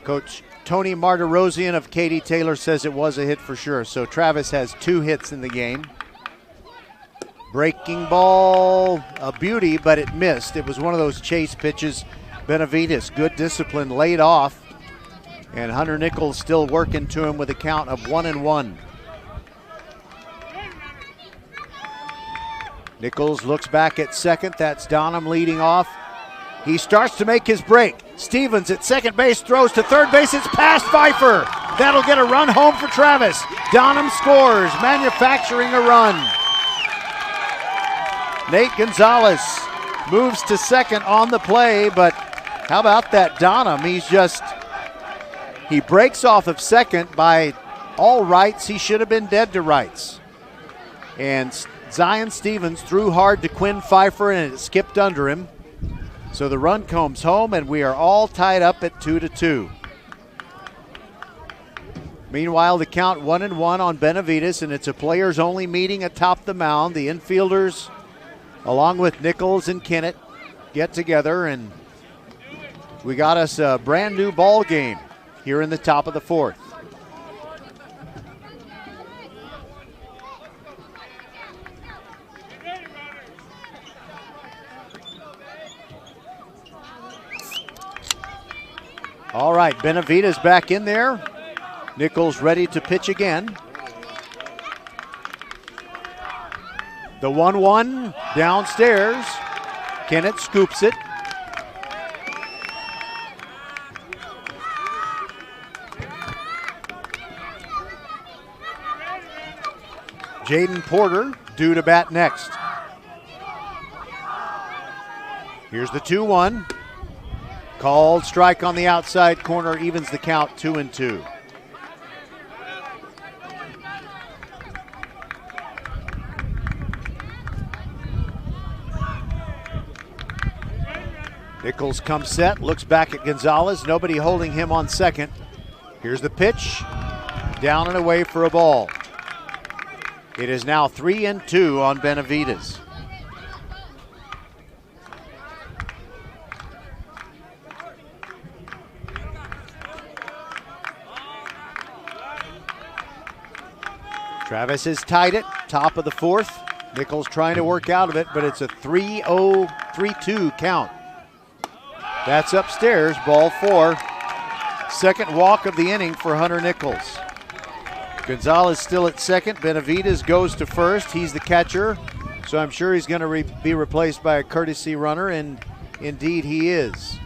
Coach Tony Martirosian of Katie Taylor says it was a hit for sure. So Travis has 2 hits in the game. Breaking ball, a beauty, but it missed. It was one of those chase pitches. Benavides, good discipline, laid off. And Hunter Nichols still working to him with a count of 1-1. Nichols looks back at second. That's Donham leading off. He starts to make his break. Stevens at second base, throws to third base. It's past Pfeiffer. That'll get a run home for Travis. Donham scores, manufacturing a run. Nate Gonzalez moves to second on the play, but how about that Donham? He breaks off of second by all rights. He should have been dead to rights. And Zion Stevens threw hard to Quinn Pfeiffer, and it skipped under him. So the run comes home, and we are all tied up at 2-2. Meanwhile, the count 1-1 on Benavides, and it's a players-only meeting atop the mound. The infielders, along with Nichols and Kennett, get together, and we got us a brand new ball game here in the top of the 4th. All right, Benavides back in there. Nichols ready to pitch again. The 1-1 downstairs. Kennett scoops it. Jaden Porter due to bat next. Here's the 2-1. Called strike on the outside corner, evens the count 2-2. Nichols comes set, looks back at Gonzalez. Nobody holding him on second. Here's the pitch. Down and away for a ball. It is now 3-2 on Benavides. Travis has tied it, top of the fourth. Nichols trying to work out of it, but it's a 3-2 count. That's upstairs, ball 4. Second walk of the inning for Hunter Nichols. Gonzalez still at second. Benavides goes to first. He's the catcher, so I'm sure he's going to be replaced by a courtesy runner, and indeed he is.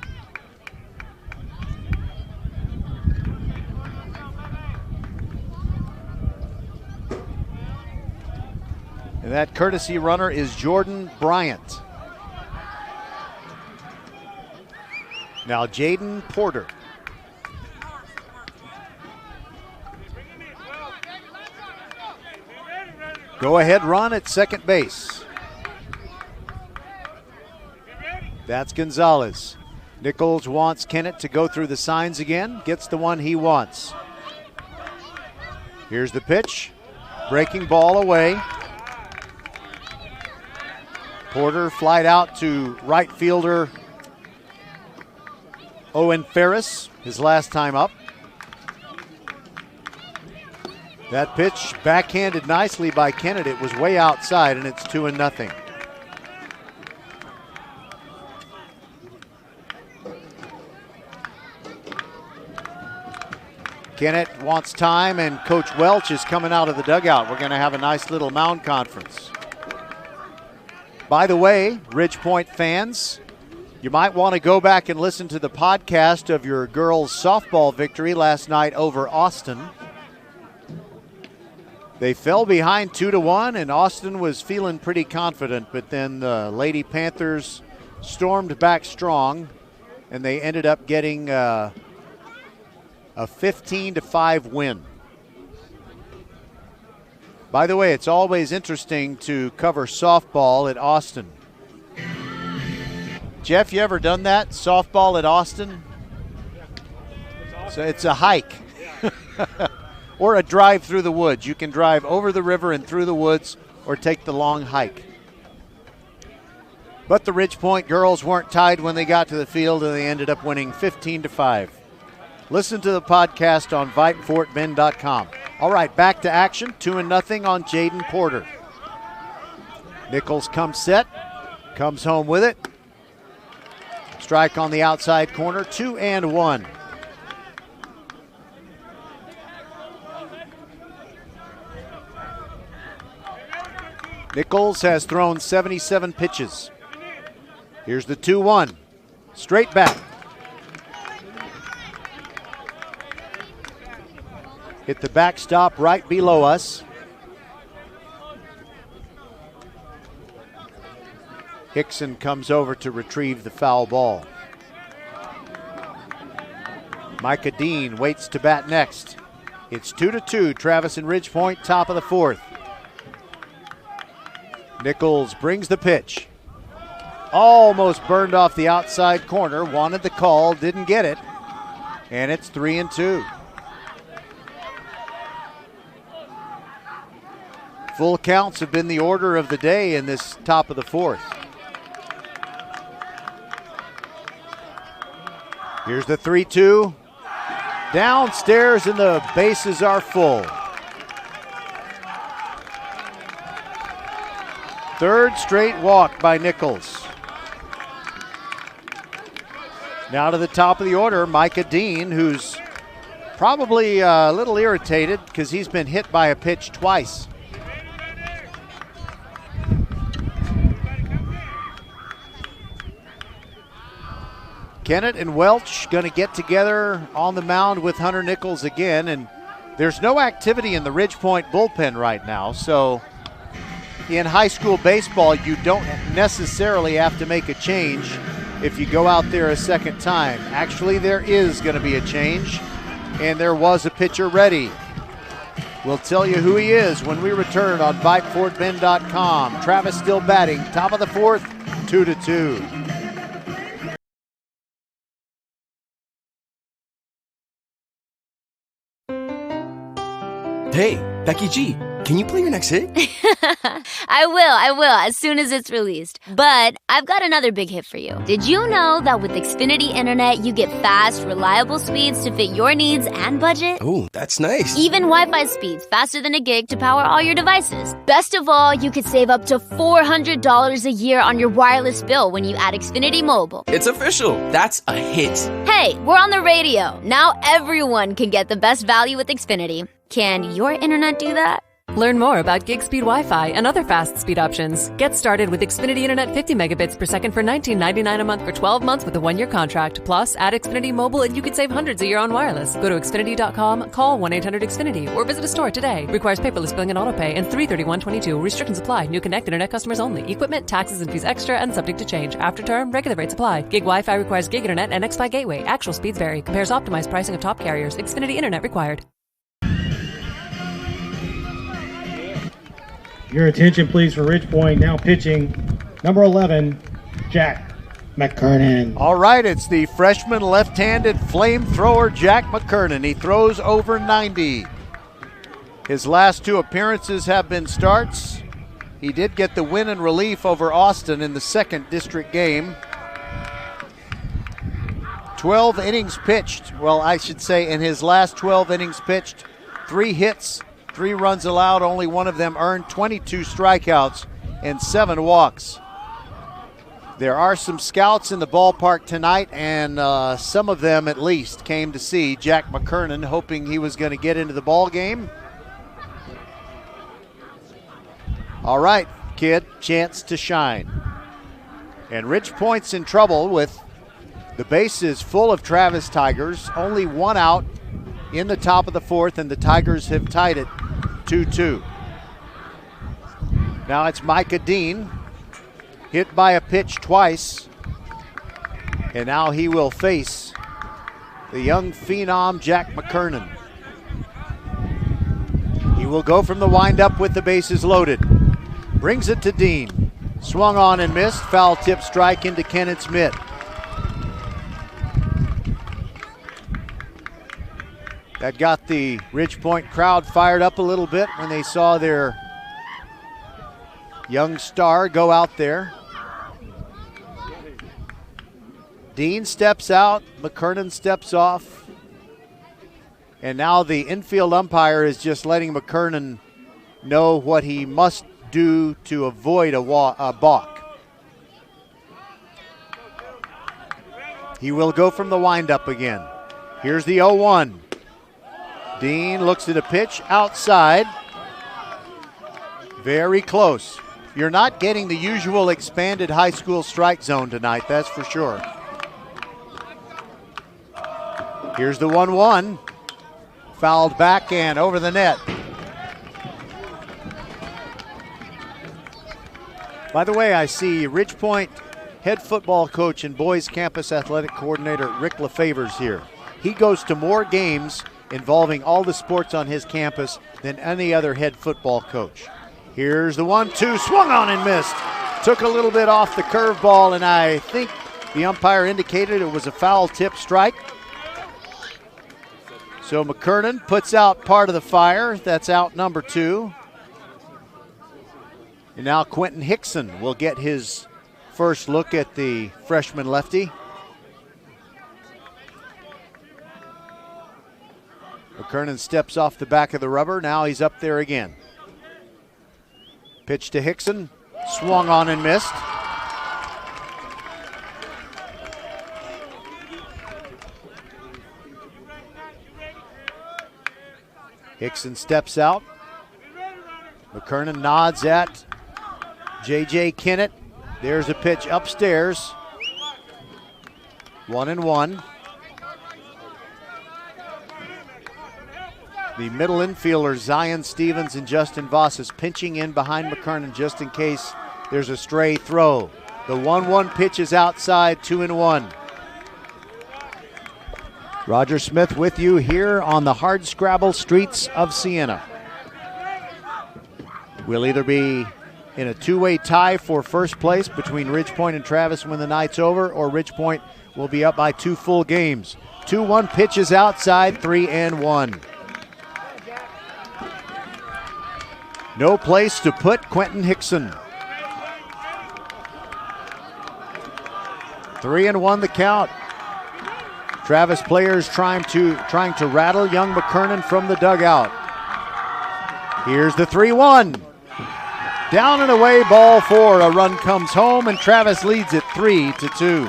And that courtesy runner is Jordan Bryant. Now Jaden Porter. Go ahead run at second base. That's Gonzalez. Nichols wants Kennett to go through the signs again. Gets the one he wants. Here's the pitch. Breaking ball away. Porter flied out to right fielder Owen Ferris, his last time up. That pitch backhanded nicely by Kennett. It was way outside, and it's 2-0. Kennett wants time, and Coach Welch is coming out of the dugout. We're going to have a nice little mound conference. By the way, Ridgepoint fans, you might want to go back and listen to the podcast of your girls' softball victory last night over Austin. They fell behind 2-1, and Austin was feeling pretty confident, but then the Lady Panthers stormed back strong, and they ended up getting a 15-5 win. By the way, it's always interesting to cover softball at Austin. Jeff, you ever done that? Softball at Austin? So it's a hike. Or a drive through the woods. You can drive over the river and through the woods or take the long hike. But the Ridgepoint girls weren't tied when they got to the field, and they ended up winning 15-5. Listen to the podcast on VypeFortBend.com. All right, back to action. 2-0 on Jaden Porter. Nichols comes set, comes home with it. Strike on the outside corner, 2-1. Nichols has thrown 77 pitches. Here's the 2-1. Straight back. Hit the backstop right below us. Hickson comes over to retrieve the foul ball. Micah Dean waits to bat next. It's 2-2, Travis and Ridgepoint, top of the fourth. Nichols brings the pitch. Almost burned off the outside corner, wanted the call, didn't get it, and it's 3-2. Full counts have been the order of the day in this top of the fourth. Here's the 3-2. Downstairs, and the bases are full. Third straight walk by Nichols. Now to the top of the order, Micah Dean, who's probably a little irritated because he's been hit by a pitch twice. Kennett and Welch going to get together on the mound with Hunter Nichols again, and there's no activity in the Ridgepoint bullpen right now, so in high school baseball, you don't necessarily have to make a change if you go out there a second time. Actually, there is going to be a change, and there was a pitcher ready. We'll tell you who he is when we return on VypeFortBend.com. Travis still batting, top of the fourth, 2-2. Hey, Becky G, can you play your next hit? I will, as soon as it's released. But I've got another big hit for you. Did you know that with Xfinity Internet, you get fast, reliable speeds to fit your needs and budget? Oh, that's nice. Even Wi-Fi speeds faster than a gig to power all your devices. Best of all, you could save up to $400 a year on your wireless bill when you add Xfinity Mobile. It's official. That's a hit. Hey, we're on the radio. Now everyone can get the best value with Xfinity. Can your internet do that? Learn more about gig speed Wi-Fi and other fast speed options. Get started with Xfinity Internet 50 megabits per second for $19.99 a month for 12 months with a 1-year contract. Plus, add Xfinity Mobile and you could save hundreds a year on wireless. Go to Xfinity.com, call 1-800-XFINITY, or visit a store today. Requires paperless billing and autopay and 331.22. Restrictions apply. New Connect Internet customers only. Equipment, taxes, and fees extra and subject to change. After term, regular rates apply. Gig Wi-Fi requires gig Internet and XFi Gateway. Actual speeds vary. Compares optimized pricing of top carriers. Xfinity Internet required. Your attention, please, for Ridge Point. Now pitching, number 11, Jack McKernan. All right, it's the freshman left-handed flamethrower Jack McKernan. He throws over 90. His last 2 appearances have been starts. He did get the win in relief over Austin in the 2nd district game. 12 innings pitched. Well, I should say in his last 12 innings pitched, 3 hits, 3 runs allowed, only 1 of them earned, 22 strikeouts, and 7 walks. There are some scouts in the ballpark tonight, and some of them at least came to see Jack McKernan, hoping he was going to get into the ball game. All right, kid, chance to shine. And Ridge Point's in trouble with the bases full of Travis Tigers, only 1 out in the top of the 4th, and the Tigers have tied it 2-2. Now it's Micah Dean, hit by a pitch twice, and now he will face the young phenom Jack McKernan. He will go from the windup with the bases loaded. Brings it to Dean. Swung on and missed. Foul tip strike into Kenneth's mitt. That got the Ridge Point crowd fired up a little bit when they saw their young star go out there. Dean steps out, McKernan steps off, and now the infield umpire is just letting McKernan know what he must do to avoid a balk. He will go from the windup again. Here's the 0-1. Dean looks at a pitch outside. Very close. You're not getting the usual expanded high school strike zone tonight, that's for sure. Here's the 1-1. Fouled back and over the net. By the way, I see Ridge Point head football coach and boys campus athletic coordinator Rick LaFavors here. He goes to more games involving all the sports on his campus than any other head football coach. Here's the 1-2, swung on and missed. Took a little bit off the curveball, and I think the umpire indicated it was a foul tip strike. So McKernan puts out part of the fire. That's out number 2. And now Quentin Hickson will get his first look at the freshman lefty. McKernan steps off the back of the rubber. Now he's up there again. Pitch to Hickson. Swung on and missed. Hickson steps out. McKernan nods at J.J. Kennett. There's a pitch upstairs. 1-1. The middle infielders, Zion Stevens and Justin Voss, is pinching in behind McKernan just in case there's a stray throw. The 1-1 pitch is outside, 2-1. Roger Smith with you here on the hardscrabble streets of Siena. We'll either be in a two-way tie for first place between Ridge Point and Travis when the night's over, or Ridge Point will be up by 2 full games. 2-1 pitches outside, 3-1. No place to put Quentin Hickson. 3-1 the count. Travis players trying to rattle young McKernan from the dugout. Here's the 3-1. Down and away, ball 4. A run comes home, and Travis leads it 3-2.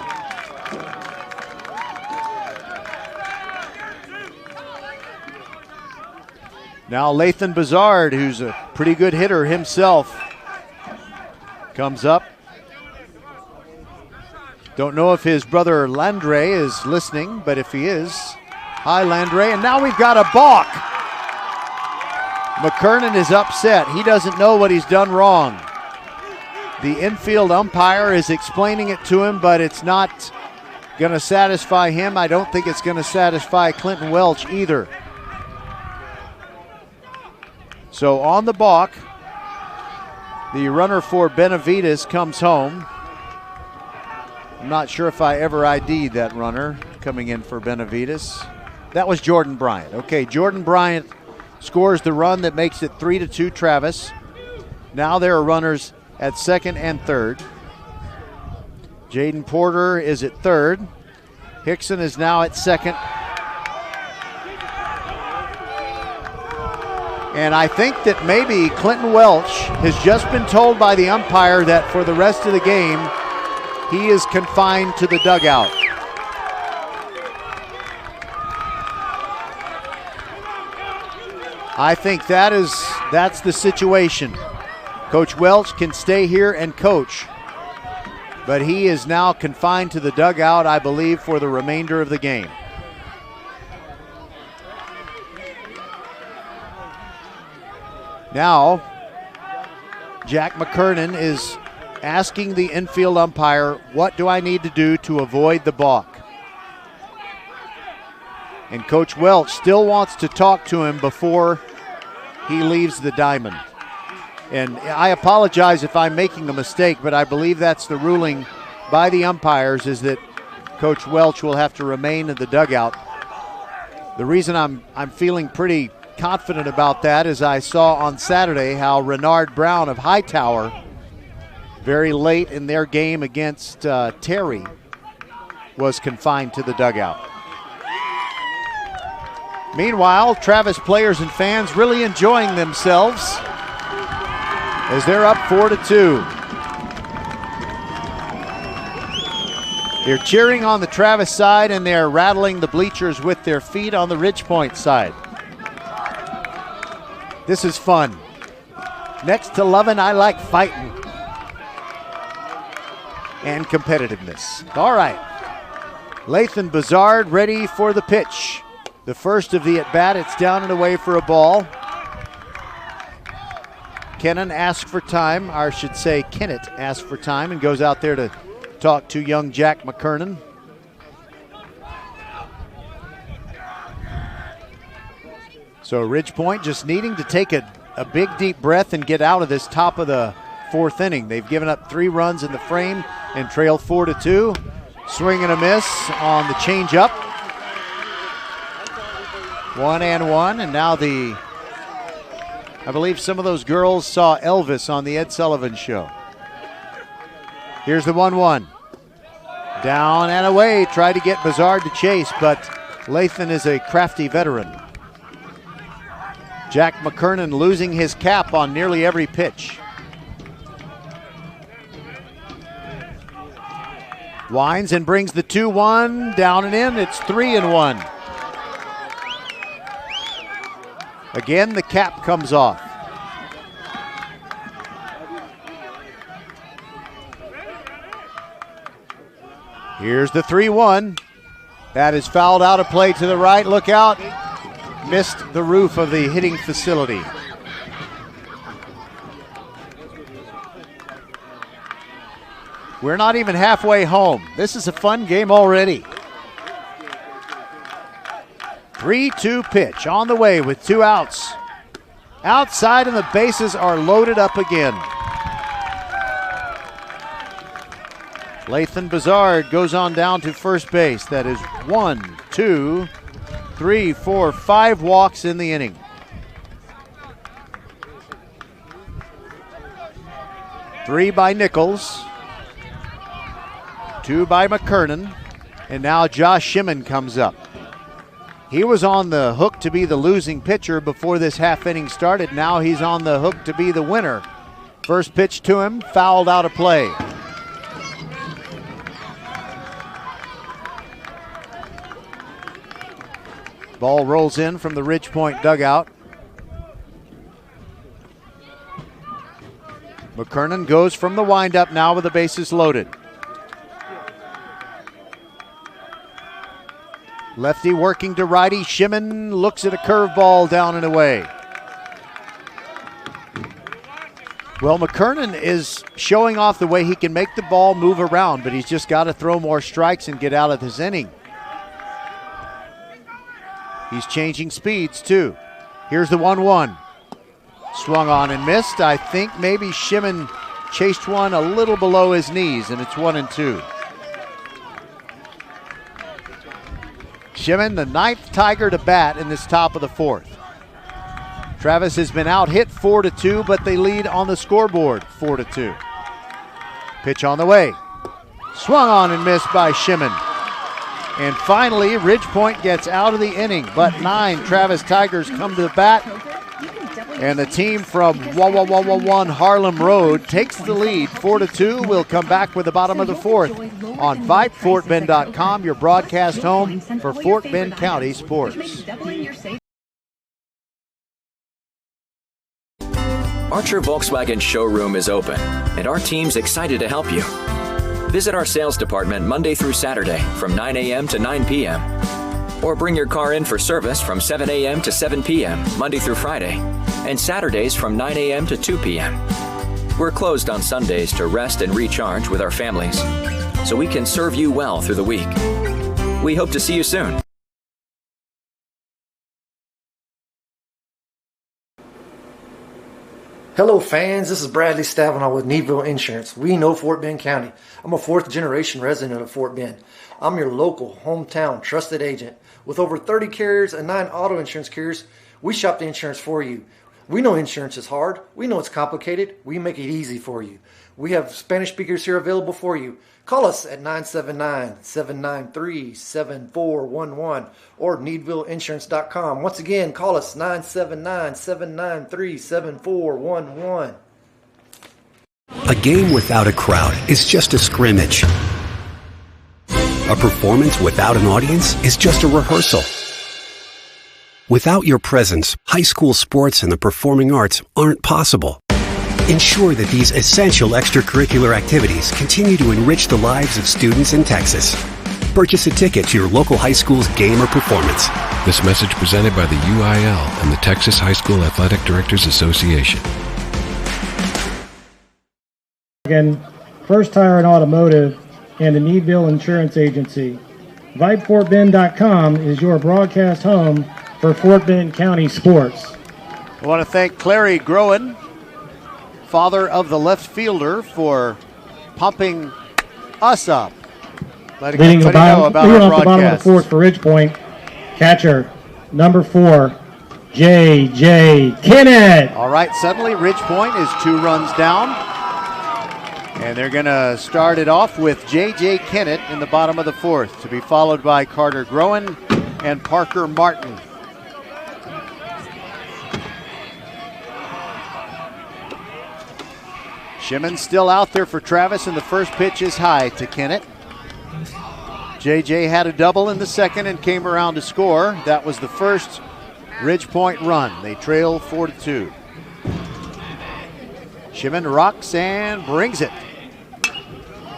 Now Lathan Bizard, who's a pretty good hitter himself, comes up. Don't know if his brother Landre is listening, but if he is, hi Landre. And now we've got a balk. McKernan is upset. He doesn't know what he's done wrong. The infield umpire is explaining it to him, but it's not going to satisfy him. I don't think it's going to satisfy Clinton Welch either. So on the balk, the runner for Benavides comes home. I'm not sure if I ever ID'd that runner coming in for Benavides. That was Jordan Bryant. Okay, Jordan Bryant scores the run that makes it 3-2 Travis. Now there are runners at second and third. Jaden Porter is at third. Hickson is now at second. And I think that maybe Clinton Welch has just been told by the umpire that for the rest of the game, he is confined to the dugout. I think that's the situation. Coach Welch can stay here and coach, but he is now confined to the dugout, I believe, for the remainder of the game. Now, Jack McKernan is asking the infield umpire, what do I need to do to avoid the balk? And Coach Welch still wants to talk to him before he leaves the diamond. And I apologize if I'm making a mistake, but I believe that's the ruling by the umpires, is that Coach Welch will have to remain in the dugout. The reason I'm feeling pretty confident about that is I saw on Saturday how Renard Brown of Hightower, very late in their game against Terry, was confined to the dugout. Meanwhile, Travis players and fans really enjoying themselves as they're up 4-2. They're cheering on the Travis side and they're rattling the bleachers with their feet on the Ridgepoint side. This is fun. Next to loving, I like fighting and competitiveness. All right. Lathan Bizard ready for the pitch. The first of the at-bat, it's down and away for a ball. Kennan asks for time, or I should say Kennett asks for time and goes out there to talk to young Jack McKernan. So Ridgepoint just needing to take a big deep breath and get out of this top of the fourth inning. They've given up 3 runs in the frame and trail 4-2. Swing and a miss on the changeup. 1-1, and now I believe some of those girls saw Elvis on the Ed Sullivan Show. Here's the 1-1. Down and away, tried to get Bizard to chase, but Lathan is a crafty veteran. Jack McKernan losing his cap on nearly every pitch. Winds and brings the 2-1 down and in. It's 3-1. Again, the cap comes off. Here's the 3-1. That is fouled out of play to the right. Look out. Missed the roof of the hitting facility. We're not even halfway home. This is a fun game already. 3-2 pitch on the way with 2 outs. Outside and the bases are loaded up again. Lathan Bizard goes on down to first base. That is 1, 2, 3, 4, 5 walks in the inning. 3 by Nichols, 2 by McKernan, and now Josh Shimon comes up. He was on the hook to be the losing pitcher before this half inning started. Now he's on the hook to be the winner. First pitch to him, fouled out of play. Ball rolls in from the Ridge Point dugout. McKernan goes from the windup now with the bases loaded. Lefty working to righty. Shimon looks at a curveball down and away. Well, McKernan is showing off the way he can make the ball move around, but he's just got to throw more strikes and get out of this inning. He's changing speeds, too. Here's the 1-1. Swung on and missed. I think maybe Shimon chased one a little below his knees, and it's 1-2. Shimon, the 9th Tiger to bat in this top of the 4th. Travis has been out hit 4-2, but they lead on the scoreboard 4-2. Pitch on the way. Swung on and missed by Shimon. And finally, Ridge Point gets out of the inning, but 9 Travis Tigers come to the bat. And the team from 1 Harlem Road takes the lead 4-2. We'll come back with the bottom of the 4th on VypeFortBend.com, your broadcast home for Fort Bend County sports. Archer Volkswagen showroom is open, and our team's excited to help you. Visit our sales department Monday through Saturday from 9 a.m. to 9 p.m. Or bring your car in for service from 7 a.m. to 7 p.m. Monday through Friday, and Saturdays from 9 a.m. to 2 p.m. We're closed on Sundays to rest and recharge with our families, so we can serve you well through the week. We hope to see you soon. Hello fans, this is Bradley Stabenow with Needville Insurance. We know Fort Bend County. I'm a 4th generation resident of Fort Bend. I'm your local, hometown, trusted agent. With over 30 carriers and 9 auto insurance carriers, we shop the insurance for you. We know insurance is hard. We know it's complicated. We make it easy for you. We have Spanish speakers here available for you. Call us at 979-793-7411 or NeedvilleInsurance.com. Once again, call us 979-793-7411. A game without a crowd is just a scrimmage. A performance without an audience is just a rehearsal. Without your presence, high school sports and the performing arts aren't possible. Ensure that these essential extracurricular activities continue to enrich the lives of students in Texas. Purchase a ticket to your local high school's game or performance. This message presented by the UIL and the Texas High School Athletic Directors Association. Again, First Tire and Automotive and the Needville Insurance Agency. VypeFortBend.com is your broadcast home for Fort Bend County sports. I want to thank Clary Groen, father of the left fielder, for pumping us up. Letting everybody know about our broadcast. Bottom of the 4th for Ridge Point. Catcher, number 4, J.J. Kennett. All right, suddenly Ridge Point is 2 runs down. And they're going to start it off with J.J. Kennett in the bottom of the 4th, to be followed by Carter Groen and Parker Martin. Shimon still out there for Travis, and the first pitch is high to Kennett. JJ had a double in the second and came around to score. That was the first Ridge Point run. They trail 4-2. Shimon rocks and brings it.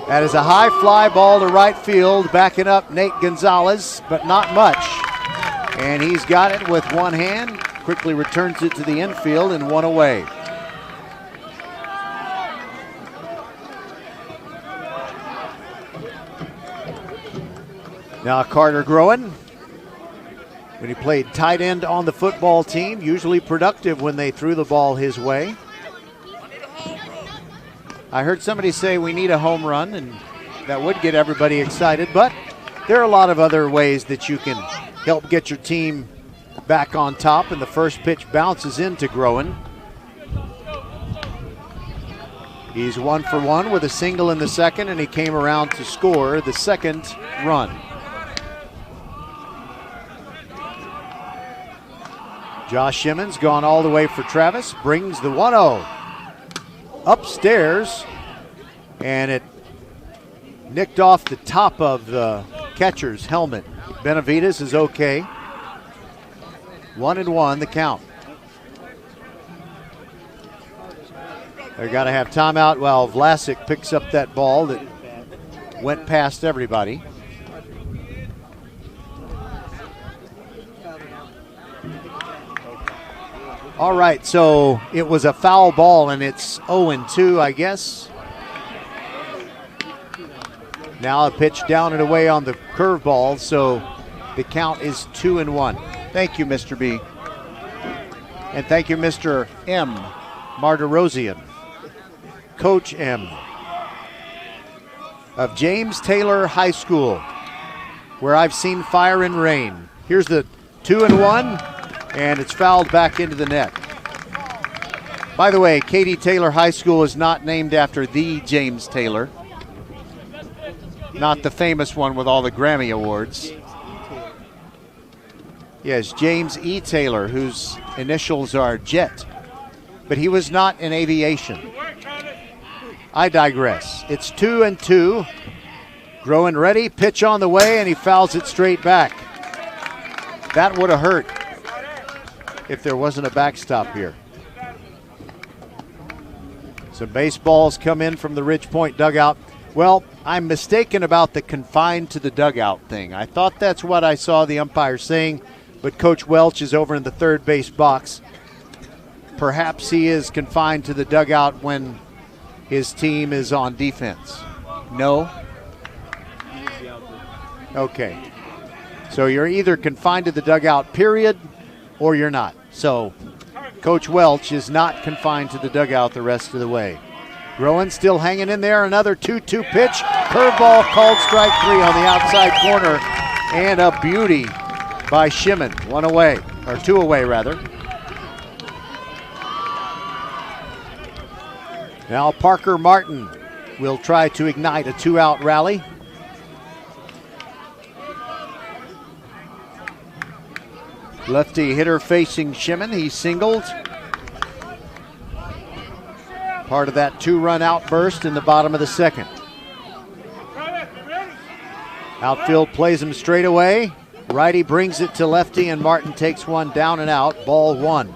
That is a high fly ball to right field, backing up Nate Gonzalez, but not much. And he's got it with one hand, quickly returns it to the infield and 1 away. Now Carter Groen, when he played tight end on the football team, usually productive when they threw the ball his way. I heard somebody say we need a home run, and that would get everybody excited, but there are a lot of other ways that you can help get your team back on top, and the first pitch bounces into Groen. He's 1 for 1 with a single in the second, and he came around to score the second run. Josh Shimon's gone all the way for Travis, brings the 1-0 upstairs, and it nicked off the top of the catcher's helmet. Benavides is okay. 1-1 the count. They're got to have timeout while Vlasic picks up that ball that went past everybody. All right, so it was a foul ball, and it's 0-2, I guess. Now a pitch down and away on the curveball, so the count is 2-1. Thank you, Mr. B. And thank you, Mr. M. Martirosian, Coach M of James Taylor High School, where I've seen fire and rain. Here's the 2-1, and it's fouled back into the net. By the way, Katy Taylor High School is not named after the James Taylor, not the famous one with all the Grammy Awards. Yes, James E. Taylor, whose initials are Jet, but he was not in aviation. I digress. It's 2-2. Groen ready, pitch on the way, and he fouls it straight back. That would have hurt if there wasn't a backstop here. Some baseballs come in from the Ridge Point dugout. Well, I'm mistaken about the confined to the dugout thing. I thought that's what I saw the umpire saying, but Coach Welch is over in the third base box. Perhaps he is confined to the dugout when his team is on defense. No? Okay. So you're either confined to the dugout, period, or you're not. So Coach Welch is not confined to the dugout the rest of the way. Groen still hanging in there. Another 2-2 pitch. Curveball called strike 3 on the outside corner. And a beauty by Shimon. 1 away, or 2 away rather. Now Parker Martin will try to ignite a 2-out rally. Lefty hitter facing Shimon. He singled. Part of that 2-run outburst in the bottom of the second. Outfield plays him straight away. Righty brings it to lefty, and Martin takes one down and out. Ball 1.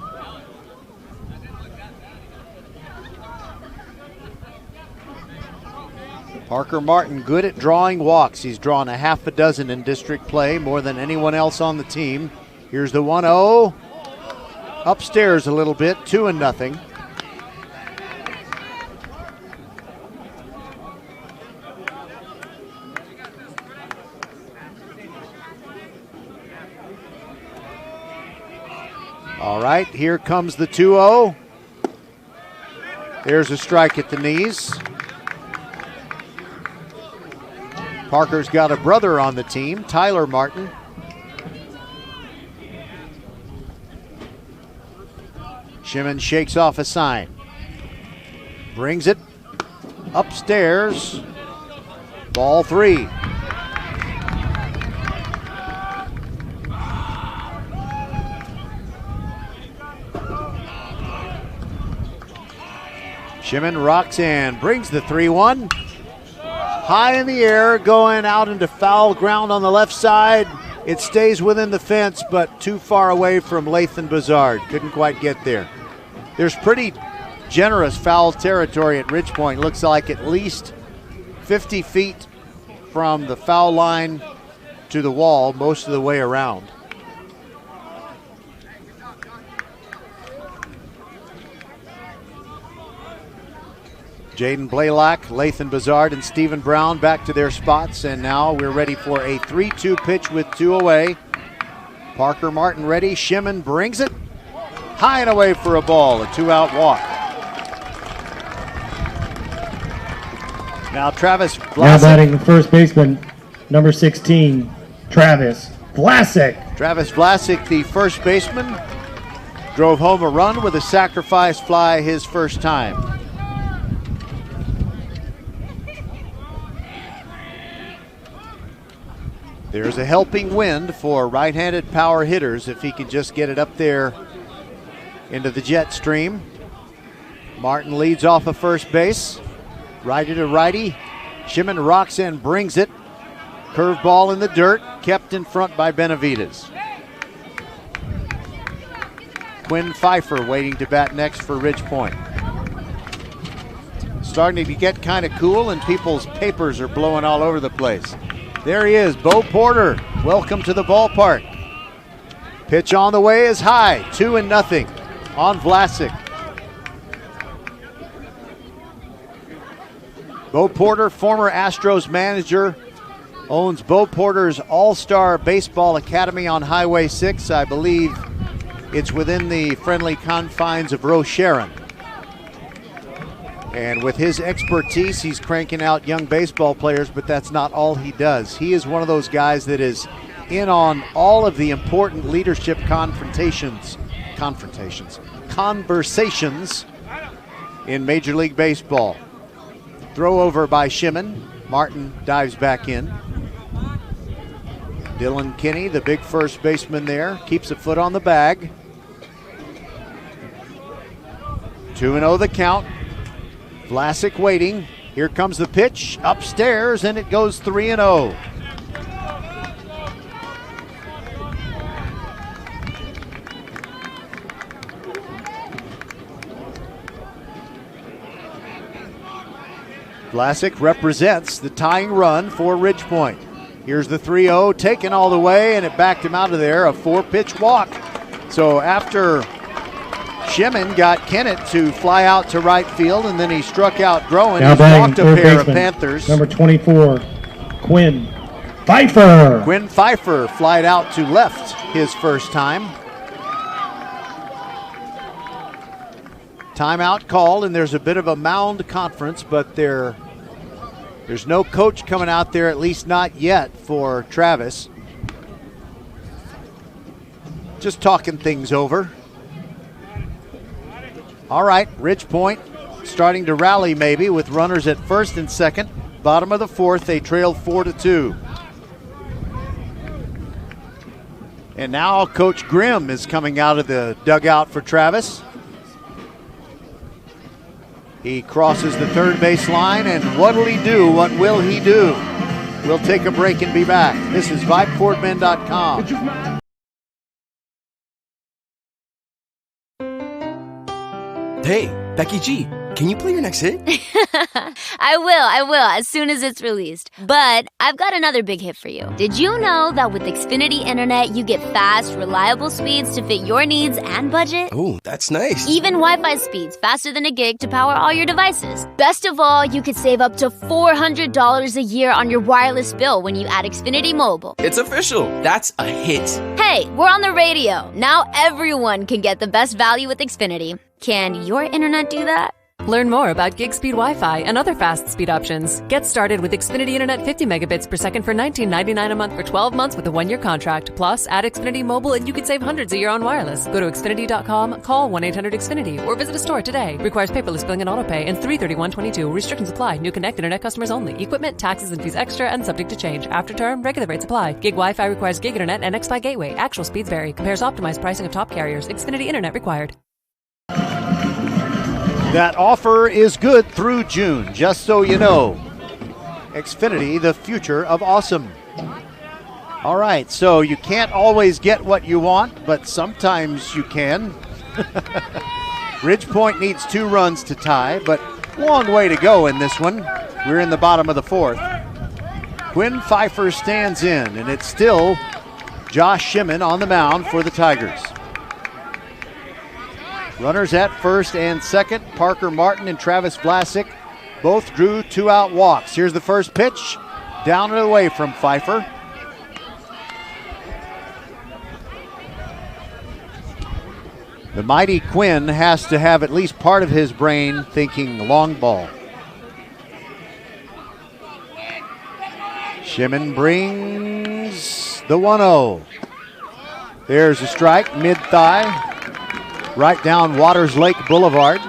Parker Martin good at drawing walks. He's drawn a half a dozen in district play, more than anyone else on the team. Here's the 1-0. Upstairs a little bit, 2-0. All right, here comes the 2-0. There's a strike at the knees. Parker's got a brother on the team, Tyler Martin. Shimon shakes off a sign. Brings it upstairs. Ball 3. Shimon rocks in, brings the 3-1. High in the air, going out into foul ground on the left side. It stays within the fence, but too far away from Lathan Bazard. Couldn't quite get there. There's pretty generous foul territory at Ridge Point. Looks like at least 50 feet from the foul line to the wall, most of the way around. Jaden Blaylock, Lathan Bazard, and Stephen Brown back to their spots, and now we're ready for a 3-2 pitch with 2 away. Parker Martin ready. Shimon brings it high and away for a ball, a 2-out walk. Now Travis Vlasic. Now batting the first baseman, number 16, Travis Vlasic. Travis Vlasic, the first baseman, drove home a run with a sacrifice fly his first time. There's a helping wind for right-handed power hitters if he can just get it up there into the jet stream. Martin leads off of first base. Righty to righty. Shimon rocks and brings it. Curveball in the dirt, kept in front by Benavides. Quinn Pfeiffer waiting to bat next for Ridge Point. Starting to get kind of cool and people's papers are blowing all over the place. There he is, Bo Porter. Welcome to the ballpark. Pitch on the way is high, 2-0 on Vlasic. Bo Porter, former Astros manager, owns Bo Porter's All-Star Baseball Academy on Highway 6. I believe it's within the friendly confines of Rocheron. And with his expertise, he's cranking out young baseball players, but that's not all he does. He is one of those guys that is in on all of the important leadership conversations in Major League Baseball. Throw over by Shimon. Martin dives back in. Dylan Kinney, the big first baseman there, keeps a foot on the bag. 2-0 the count. Vlasic waiting. Here comes the pitch upstairs, and it goes 3-0. Vlasic represents the tying run for Ridge Point. Here's the 3-0 taken all the way, and it backed him out of there, a 4-pitch walk. So after Shimon got Kennett to fly out to right field, and then he struck out Groen. He walked a pair of Panthers. Number 24, Quinn Pfeiffer. Quinn Pfeiffer flied out to left his first time. Timeout called, and there's a bit of a mound conference, but there's no coach coming out there, at least not yet, for Travis. Just talking things over. All right, Ridge Point starting to rally maybe with runners at first and second. Bottom of the fourth, they trail 4-2. And now Coach Grimm is coming out of the dugout for Travis. He crosses the third base line, and what'll he do? What will he do? We'll take a break and be back. This is VypeFortBend.com. Hey, Becky G, can you play your next hit? I will, as soon as it's released. But I've got another big hit for you. Did you know that with Xfinity Internet, you get fast, reliable speeds to fit your needs and budget? Oh, that's nice. Even Wi-Fi speeds faster than a gig to power all your devices. Best of all, you could save up to $400 a year on your wireless bill when you add Xfinity Mobile. It's official. That's a hit. Hey, we're on the radio. Now everyone can get the best value with Xfinity. Can your internet do that? Learn more about gig speed Wi-Fi and other fast speed options. Get started with Xfinity Internet 50 megabits per second for $19.99 a month for 12 months with a 1-year contract. Plus, add Xfinity Mobile and you could save hundreds a year on wireless. Go to Xfinity.com, call 1-800-XFINITY, or visit a store today. Requires paperless billing and autopay and 331.22. Restrictions apply. New Connect Internet customers only. Equipment, taxes, and fees extra and subject to change. After term, regular rates apply. Gig Wi-Fi requires gig Internet and XFi Gateway. Actual speeds vary. Compares optimized pricing of top carriers. Xfinity Internet required. That offer is good through June, just so you know. Xfinity, the future of awesome. All right, so you can't always get what you want, but sometimes you can. Ridge Point needs 2 runs to tie, but long way to go in this one. We're in the bottom of the fourth. Quinn Pfeiffer stands in, and it's still Josh Shimon on the mound for the Tigers. Runners at first and second, Parker Martin and Travis Vlasic both drew 2-out walks. Here's the first pitch, down and away from Pfeiffer. The mighty Quinn has to have at least part of his brain thinking long ball. Shimon brings the 1-0. There's a strike, mid-thigh. Right down Waters Lake Boulevard.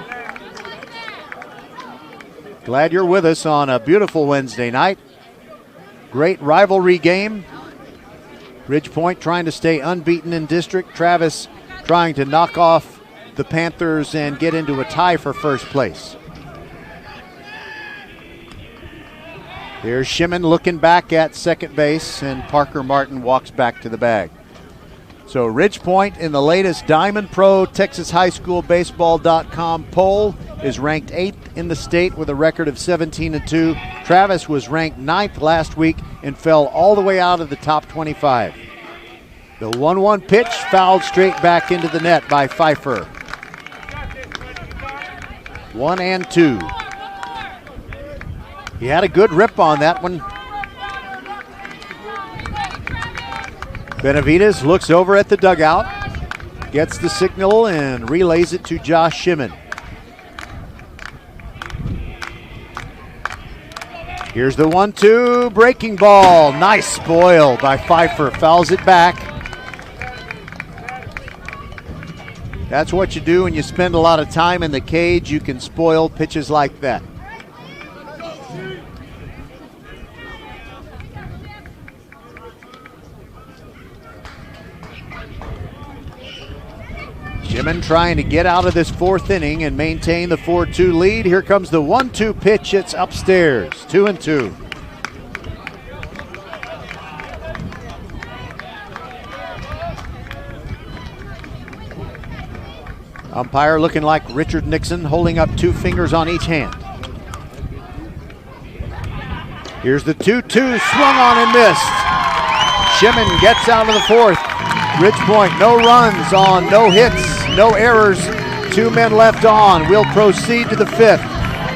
Glad you're with us on a beautiful Wednesday night. Great rivalry game. Ridgepoint trying to stay unbeaten in district. Travis trying to knock off the Panthers and get into a tie for first place. Here's Shimon looking back at second base, and Parker Martin walks back to the bag. So Ridgepoint in the latest Diamond Pro Texas High School Baseball.com poll is ranked 8th in the state with a record of 17-2. Travis was ranked 9th last week and fell all the way out of the top 25. The 1-1 pitch fouled straight back into the net by Pfeiffer. 1-2. He had a good rip on that one. Benavides looks over at the dugout, gets the signal and relays it to Josh Shimon. Here's the 1-2 breaking ball. Nice spoil by Pfeiffer, fouls it back. That's what you do when you spend a lot of time in the cage. You can spoil pitches like that. Shimon trying to get out of this fourth inning and maintain the 4-2 lead. Here comes the 1-2 pitch. It's upstairs, 2-2. Umpire looking like Richard Nixon, holding up 2 fingers on each hand. Here's the 2-2, swung on and missed. Shimon gets out of the fourth. Ridgepoint, no runs on no hits, no errors. 2 men left on. We'll proceed to the 5th.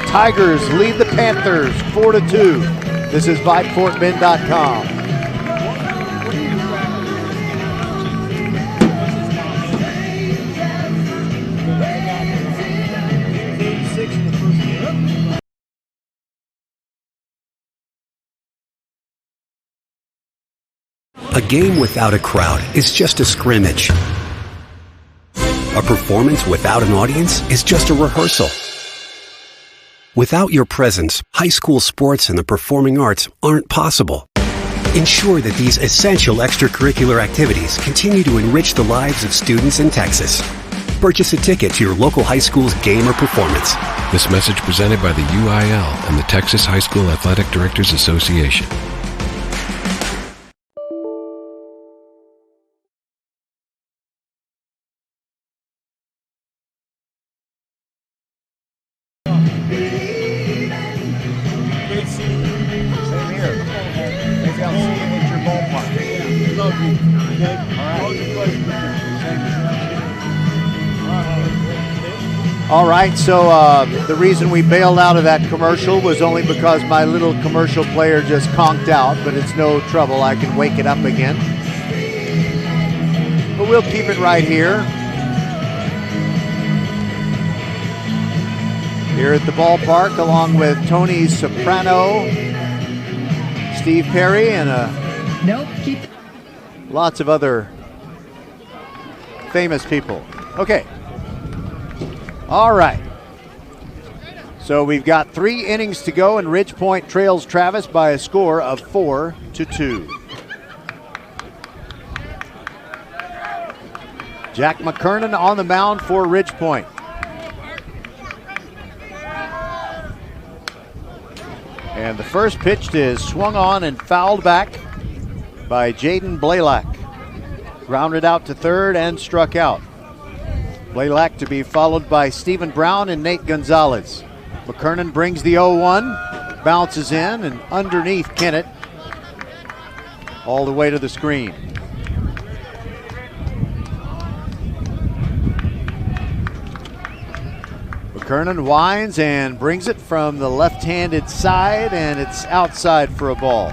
Tigers lead the Panthers 4-2. This is VypeFortBend.com. A game without a crowd is just a scrimmage. A performance without an audience is just a rehearsal. Without your presence, high school sports and the performing arts aren't possible. Ensure that these essential extracurricular activities continue to enrich the lives of students in Texas. Purchase a ticket to your local high school's game or performance. This message presented by the UIL and the Texas High School Athletic Directors Association. All right, so the reason we bailed out of that commercial was only because my little commercial player just conked out, but it's no trouble. I can wake it up again. But we'll keep it right here. Here at the ballpark, along with Tony Soprano, Steve Perry, and lots of other famous people. Okay. All right. So we've got 3 innings to go, and Ridgepoint trails Travis by a score of 4-2. Jack McKernan on the mound for Ridgepoint. And the first pitch is swung on and fouled back by Jaden Blaylock. Grounded out to third and struck out. Blaylock to be followed by Stephen Brown and Nate Gonzalez. McKernan brings the 0-1, bounces in and underneath Kennett, all the way to the screen. McKernan winds and brings it from the left-handed side, and it's outside for a ball.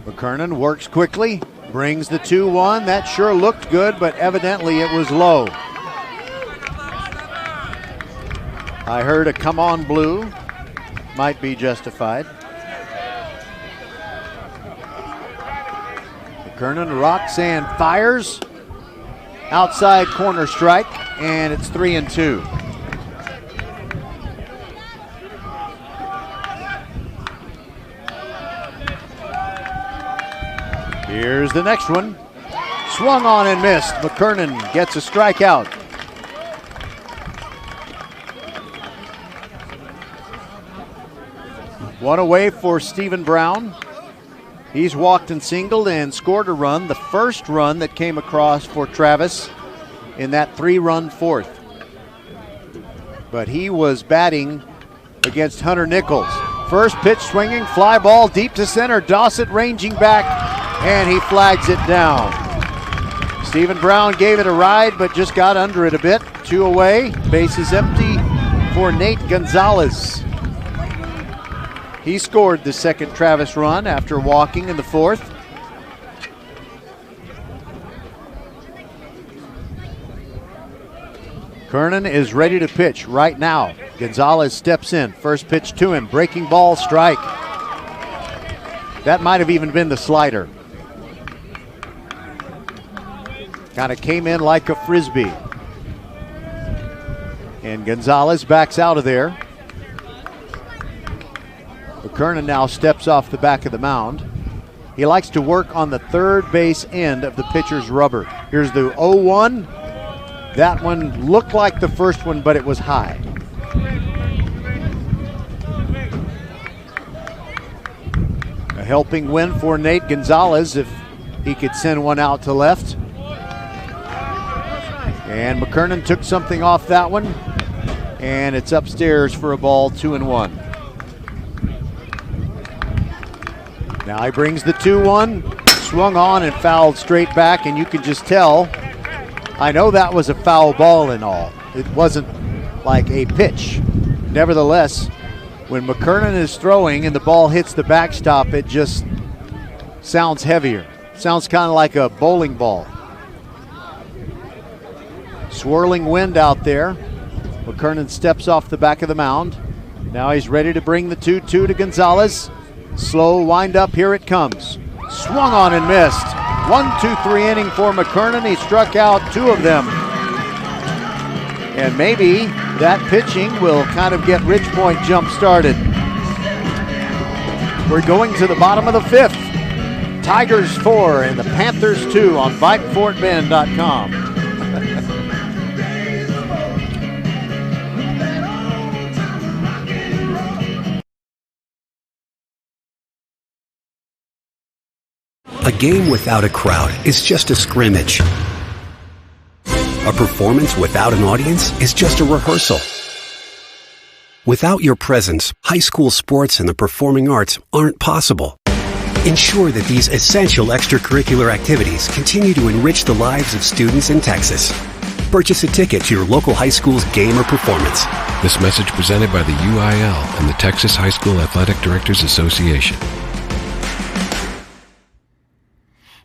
McKernan works quickly, brings the 2-1. That sure looked good, but evidently it was low. I heard a come on blue. Might be justified. McKernan rocks and fires. Outside corner strike, and it's 3-2. Here's the next one. Swung on and missed. McKernan gets a strikeout. One away for Stephen Brown. He's walked and singled and scored a run, the first run that came across for Travis in that 3-run fourth. But he was batting against Hunter Nichols. First pitch swinging, fly ball deep to center. Dossett ranging back, and he flags it down. Stephen Brown gave it a ride, but just got under it a bit. 2 away, bases empty for Nate Gonzalez. He scored the second Travis run after walking in the fourth. Kernan is ready to pitch right now. Gonzalez steps in. First pitch to him. Breaking ball, strike. That might have even been the slider. Kind of came in like a frisbee. And Gonzalez backs out of there. Kernan now steps off the back of the mound. He likes to work on the third base end of the pitcher's rubber. Here's the 0-1. That one looked like the first one, but it was high. A helping win for Nate Gonzalez if he could send one out to left. And McKernan took something off that one, and it's upstairs for a ball, 2-1. Now he brings the 2-1, swung on and fouled straight back, and you can just tell, I know that was a foul ball and all. It wasn't like a pitch. Nevertheless, when McKernan is throwing and the ball hits the backstop, it just sounds heavier. Sounds kind of like a bowling ball. Swirling wind out there. McKernan steps off the back of the mound. Now he's ready to bring the 2-2 to Gonzalez. Slow wind up, here it comes. Swung on and missed. 1-2-3 inning for McKernan. He struck out 2 of them. And maybe that pitching will kind of get Ridge Point jump started. We're going to the bottom of the 5th. Tigers 4 and the Panthers 2 on VypeFortBend.com. A game without a crowd is just a scrimmage. A performance without an audience is just a rehearsal. Without your presence, high school sports and the performing arts aren't possible. Ensure that these essential extracurricular activities continue to enrich the lives of students in Texas. Purchase a ticket to your local high school's game or performance. This message presented by the UIL and the Texas High School Athletic Directors Association.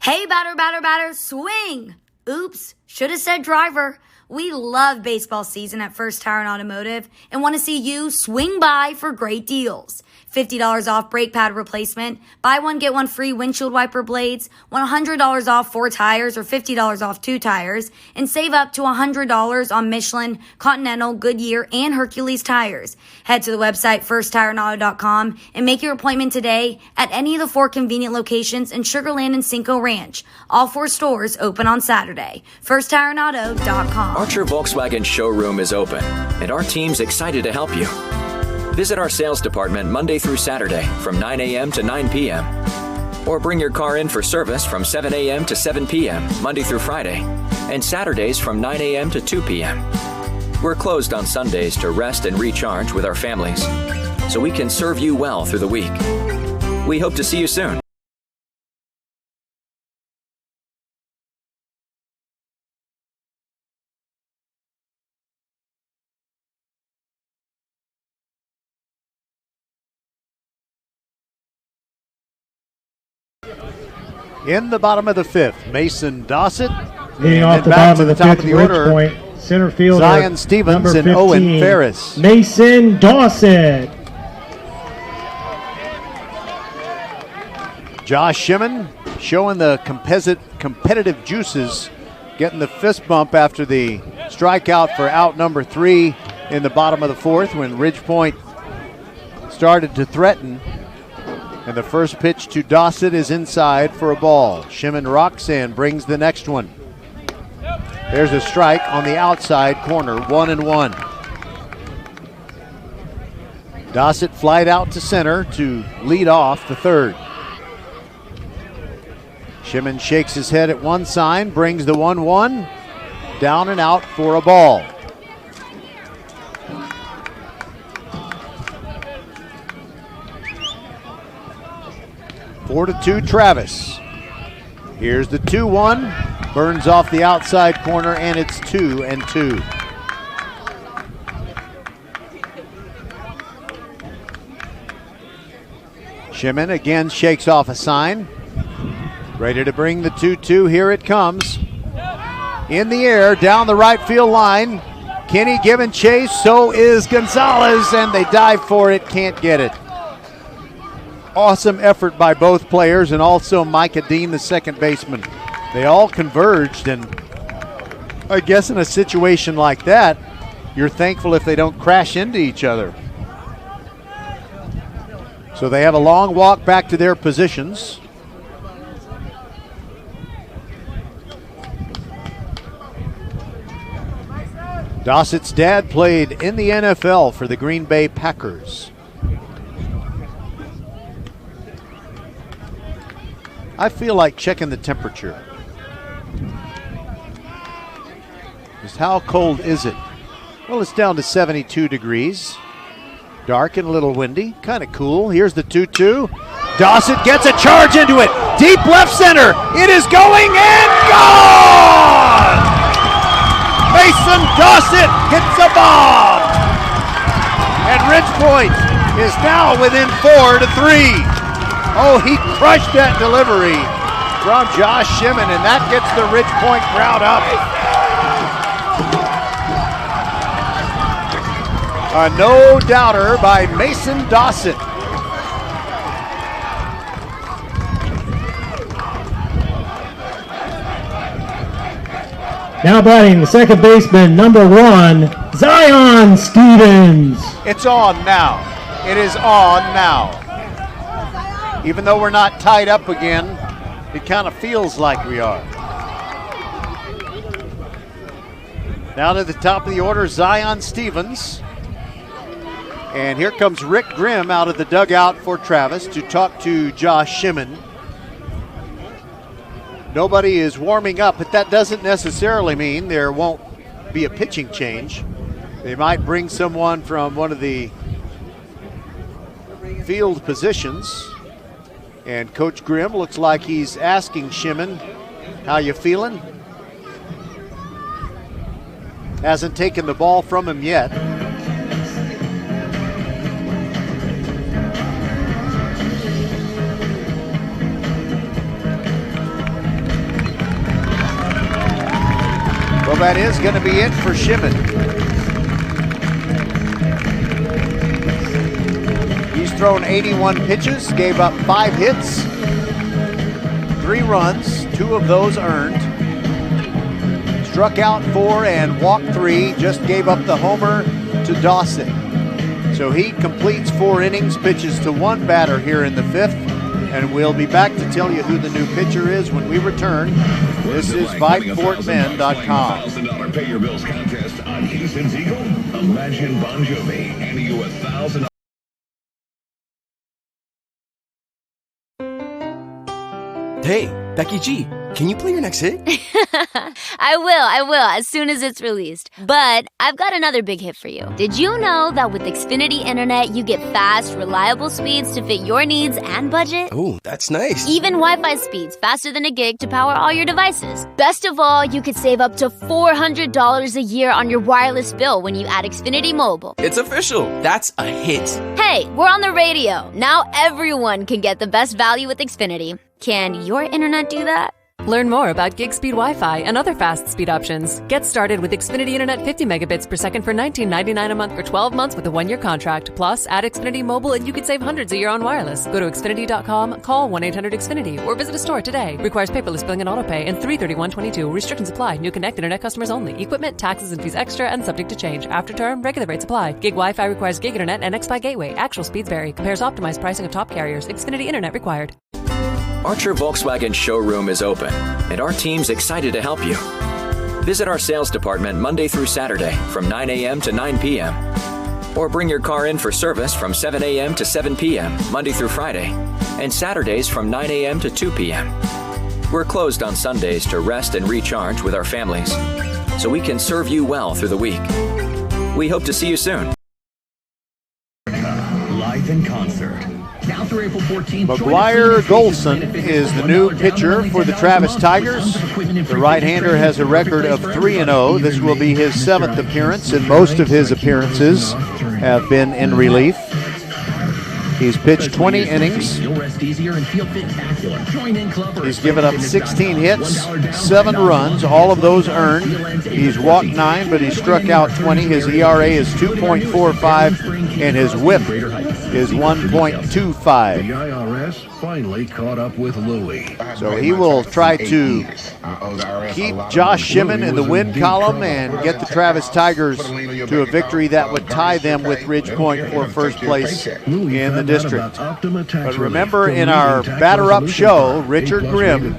Hey, batter, swing! Oops, should have said driver. We love baseball season at First Tire and Automotive and want to see you swing by for great deals. $50 off brake pad replacement, buy one, get one free windshield wiper blades, $100 off 4 tires or $50 off 2 tires, and save up to $100 on Michelin, Continental, Goodyear, and Hercules tires. Head to the website firsttireandauto.com and make your appointment today at any of the 4 convenient locations in Sugar Land and Cinco Ranch. All 4 stores open on Saturday. firsttireandauto.com. Archer Volkswagen showroom is open, and our team's excited to help you. Visit our sales department Monday through Saturday from 9 a.m. to 9 p.m. Or bring your car in for service from 7 a.m. to 7 p.m. Monday through Friday, and Saturdays from 9 a.m. to 2 p.m. We're closed on Sundays to rest and recharge with our families, so we can serve you well through the week. We hope to see you soon. In the bottom of the 5th, Mason Dossett. Leading off the bottom of the 5th, Ridge Point, center fielder, Zion Stevens number 15, and Owen Ferris. Mason Dossett. Josh Shimon showing the competitive juices, getting the fist bump after the strikeout for out number 3 in the bottom of the 4th when Ridge Point started to threaten. And the first pitch to Dossett is inside for a ball. Shimon rocks and brings the next one. There's a strike on the outside corner, 1-1. Dossett flied out to center to lead off the third. Shimon shakes his head at one sign, brings the 1-1, down and out for a ball. Four to 2 Travis. Here's the 2-1, burns off the outside corner, and it's 2-2. Shimon again shakes off a sign. Ready to bring the 2-2. Here it comes. In the air, down the right field line. Kenny giving chase, so is Gonzalez, and they dive for it, can't get it. Awesome effort by both players, and also Micah Dean, the second baseman. They all converged, and I guess in a situation like that, you're thankful if they don't crash into each other. So they have a long walk back to their positions. Dossett's dad played in the NFL for the Green Bay Packers. I feel like checking the temperature. Just how cold is it? Well, it's down to 72 degrees. Dark and a little windy, kind of cool. Here's the 2-2. Dossett gets a charge into it. Deep left center. It is going and gone! Mason Dossett hits a bomb. And Ridgepoint is now within 4-3. Oh, he crushed that delivery from Josh Shimon, and that gets the Ridgepoint crowd up. A no-doubter by Mason Dossett. Now batting the second baseman, number 1, Zion Stevens. It's on now. It is on now. Even though we're not tied up again, it kind of feels like we are. Now to the top of the order, Zion Stevens. And here comes Rick Grimm out of the dugout for Travis to talk to Josh Shimon. Nobody is warming up, but that doesn't necessarily mean there won't be a pitching change. They might bring someone from one of the field positions. And Coach Grimm looks like he's asking Shimon, how you feeling? Hasn't taken the ball from him yet. Well, that is going to be it for Shimon. He's thrown 81 pitches, gave up 5 hits, 3 runs, 2 of those earned. Struck out 4 and walked 3, just gave up the homer to Dossett. So he completes 4 innings, pitches to 1 batter here in the 5th, and we'll be back to tell you who the new pitcher is when we return. This is VypeFortBend.com. $1,000 Pay Your Bills contest on Houston's Eagle. Imagine Bon Jovi handing you $1,000. Hey, Becky G, can you play your next hit? I will, as soon as it's released. But I've got another big hit for you. Did you know that with Xfinity Internet, you get fast, reliable speeds to fit your needs and budget? Oh, that's nice. Even Wi-Fi speeds faster than a gig to power all your devices. Best of all, you could save up to $400 a year on your wireless bill when you add Xfinity Mobile. It's official. That's a hit. Hey, we're on the radio. Now everyone can get the best value with Xfinity. Can your internet do that? Learn more about gig speed Wi-Fi and other fast speed options. Get started with Xfinity Internet 50 megabits per second for $19.99 a month for 12 months with a 1-year contract. Plus, add Xfinity Mobile and you could save hundreds a year on wireless. Go to Xfinity.com, call 1-800-XFINITY, or visit a store today. Requires paperless billing and autopay and 3/31/22. Restrictions apply. New Connect Internet customers only. Equipment, taxes, and fees extra and subject to change. After term, regular rates apply. Gig Wi-Fi requires gig internet and XFi gateway. Actual speeds vary. Compares optimized pricing of top carriers. Xfinity Internet required. Archer Volkswagen showroom is open, and our team's excited to help you. Visit our sales department Monday through Saturday from 9 a.m. to 9 p.m. Or bring your car in for service from 7 a.m. to 7 p.m. Monday through Friday, and Saturdays from 9 a.m. to 2 p.m. We're closed on Sundays to rest and recharge with our families, so we can serve you well through the week. We hope to see you soon. Live in concert. Now through April 14th, McGuire Golson is the new pitcher for the Travis Tigers. The right-hander has a record of 3-0. This will be his 7th appearance, and most of his appearances have been in relief. He's pitched 20 innings. He's given up 16 hits, 7 runs, all of those earned. He's walked 9, but he struck out 20. His ERA is 2.45, and his WHIP is 1.25. The IRS finally caught up with Louie. So he will try to keep Josh Shimon in the win column and get the Travis Tigers to a victory that would tie them with Ridgepoint for first place in the district. But remember, in our batter-up show, Richard Grimm,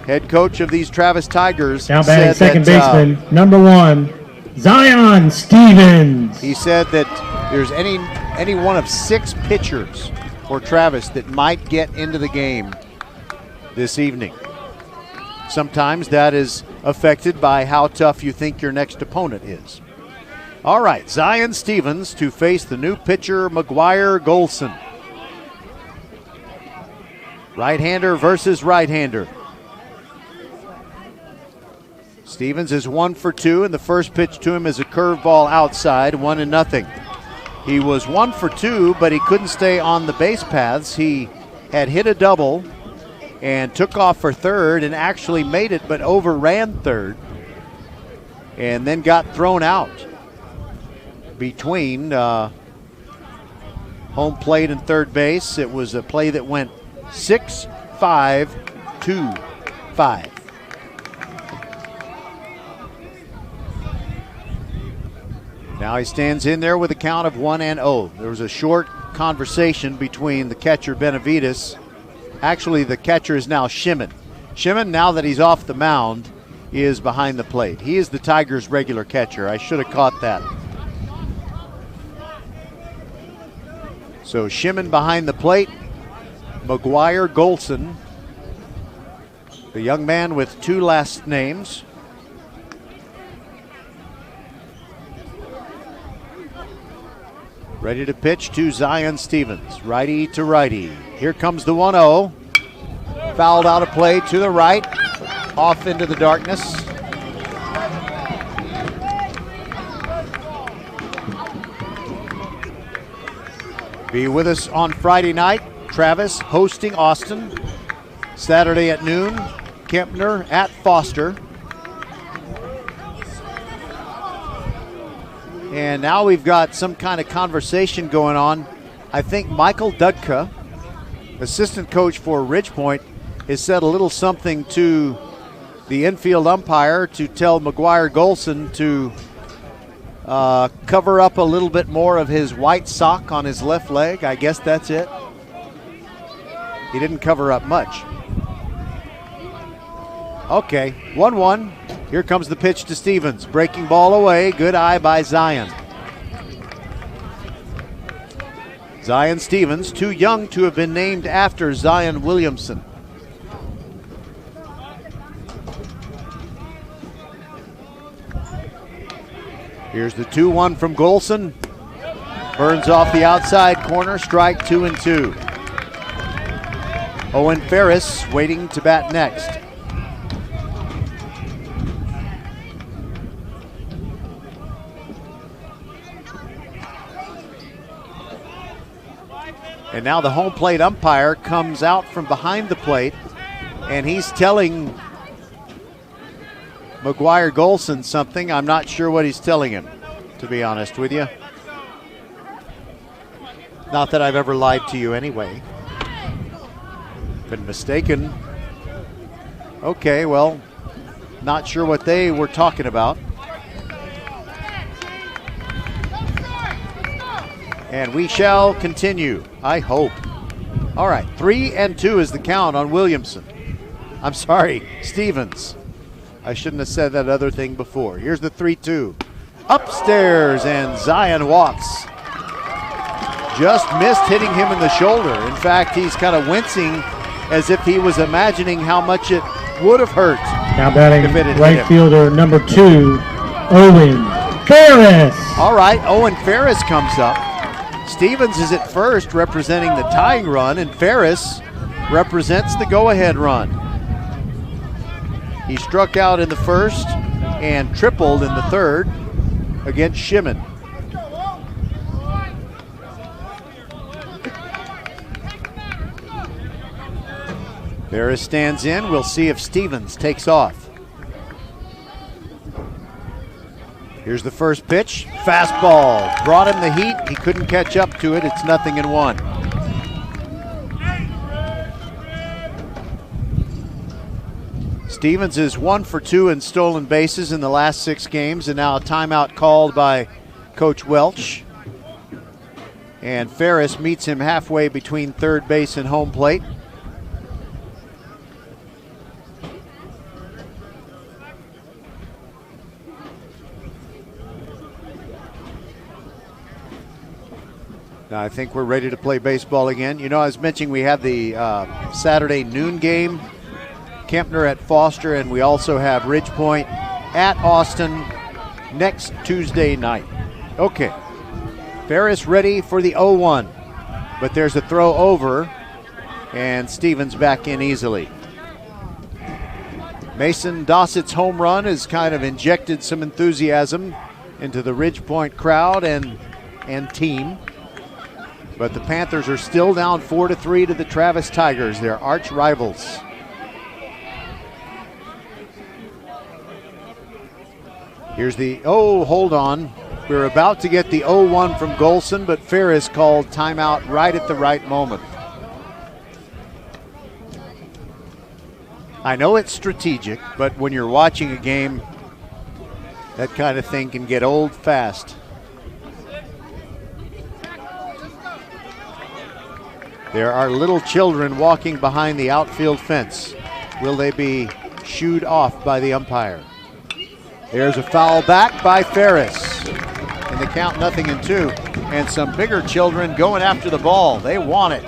head coach of these Travis Tigers, now batting second baseman, number 1, Zion Stevens. He said that there's any one of 6 pitchers for Travis that might get into the game this evening. Sometimes that is affected by how tough you think your next opponent is. All right, Zion Stevens to face the new pitcher, McGuire Golson. Right-hander versus right-hander. Stevens is 1 for 2, and the first pitch to him is a curveball outside, 1-0. He was 1 for 2, but he couldn't stay on the base paths. He had hit a double and took off for third and actually made it, but overran third and then got thrown out between home plate and third base. It was a play that went 6-5-2-5. Now he stands in there with a count of 1-0. There was a short conversation between the catcher, Benavides. Actually, the catcher is now Shimon. Shimon, now that he's off the mound, is behind the plate. He is the Tigers' regular catcher. I should have caught that. So Shimon behind the plate. McGuire Golson, the young man with 2 last names. Ready to pitch to Zion Stevens, righty to righty. Here comes the 1-0. Fouled out of play to the right, off into the darkness. Be with us on Friday night. Travis hosting Austin. Saturday at noon, Kempner at Foster. And now we've got some kind of conversation going on. I think Michael Dudka, assistant coach for Ridgepoint, has said a little something to the infield umpire to tell McGuire Golson to cover up a little bit more of his white sock on his left leg. I guess that's it. He didn't cover up much. Okay, 1-1. Here comes the pitch to Stevens. Breaking ball away. Good eye by Zion. Zion Stevens, too young to have been named after Zion Williamson. Here's the 2-1 from Golson. Burns off the outside corner. Strike 2-2. Owen Ferris waiting to bat next. And now the home plate umpire comes out from behind the plate and he's telling McGuire Golson something. I'm not sure what he's telling him, to be honest with you. Not that I've ever lied to you anyway. Been mistaken. Okay, well, not sure what they were talking about. And we shall continue, I hope. All right, 3-2 is the count on Williamson. I'm sorry, Stevens. I shouldn't have said that other thing before. Here's the 3-2. Upstairs, and Zion walks. Just missed hitting him in the shoulder. In fact, he's kind of wincing as if he was imagining how much it would have hurt. Now batting right fielder number 2, Owen Ferris. All right, Owen Ferris comes up. Stevens is at first representing the tying run, and Ferris represents the go-ahead run. He struck out in the first and tripled in the third against Shimon. Ferris stands in. We'll see if Stevens takes off. Here's the first pitch. Fastball. Brought him the heat. He couldn't catch up to it. It's 0-1. Stevens is 1 for 2 in stolen bases in the last 6 games, and now a timeout called by Coach Welch. And Ferris meets him halfway between third base and home plate. Now I think we're ready to play baseball again. You know, I was mentioning we have the Saturday noon game, Kempner at Foster, and we also have Ridge Point at Austin next Tuesday night. Okay, Ferris ready for the 0-1, but there's a throw over, and Stevens back in easily. Mason Dossett's home run has kind of injected some enthusiasm into the Ridge Point crowd and team. But the Panthers are still down 4-3 to the Travis Tigers, their arch rivals. Here's the, hold on. We're about to get the 0-1 from Golson, but Ferris called timeout right at the right moment. I know it's strategic, but when you're watching a game, that kind of thing can get old fast. There are little children walking behind the outfield fence. Will they be shooed off by the umpire? There's a foul back by Ferris. And the count 0-2. And some bigger children going after the ball. They want it.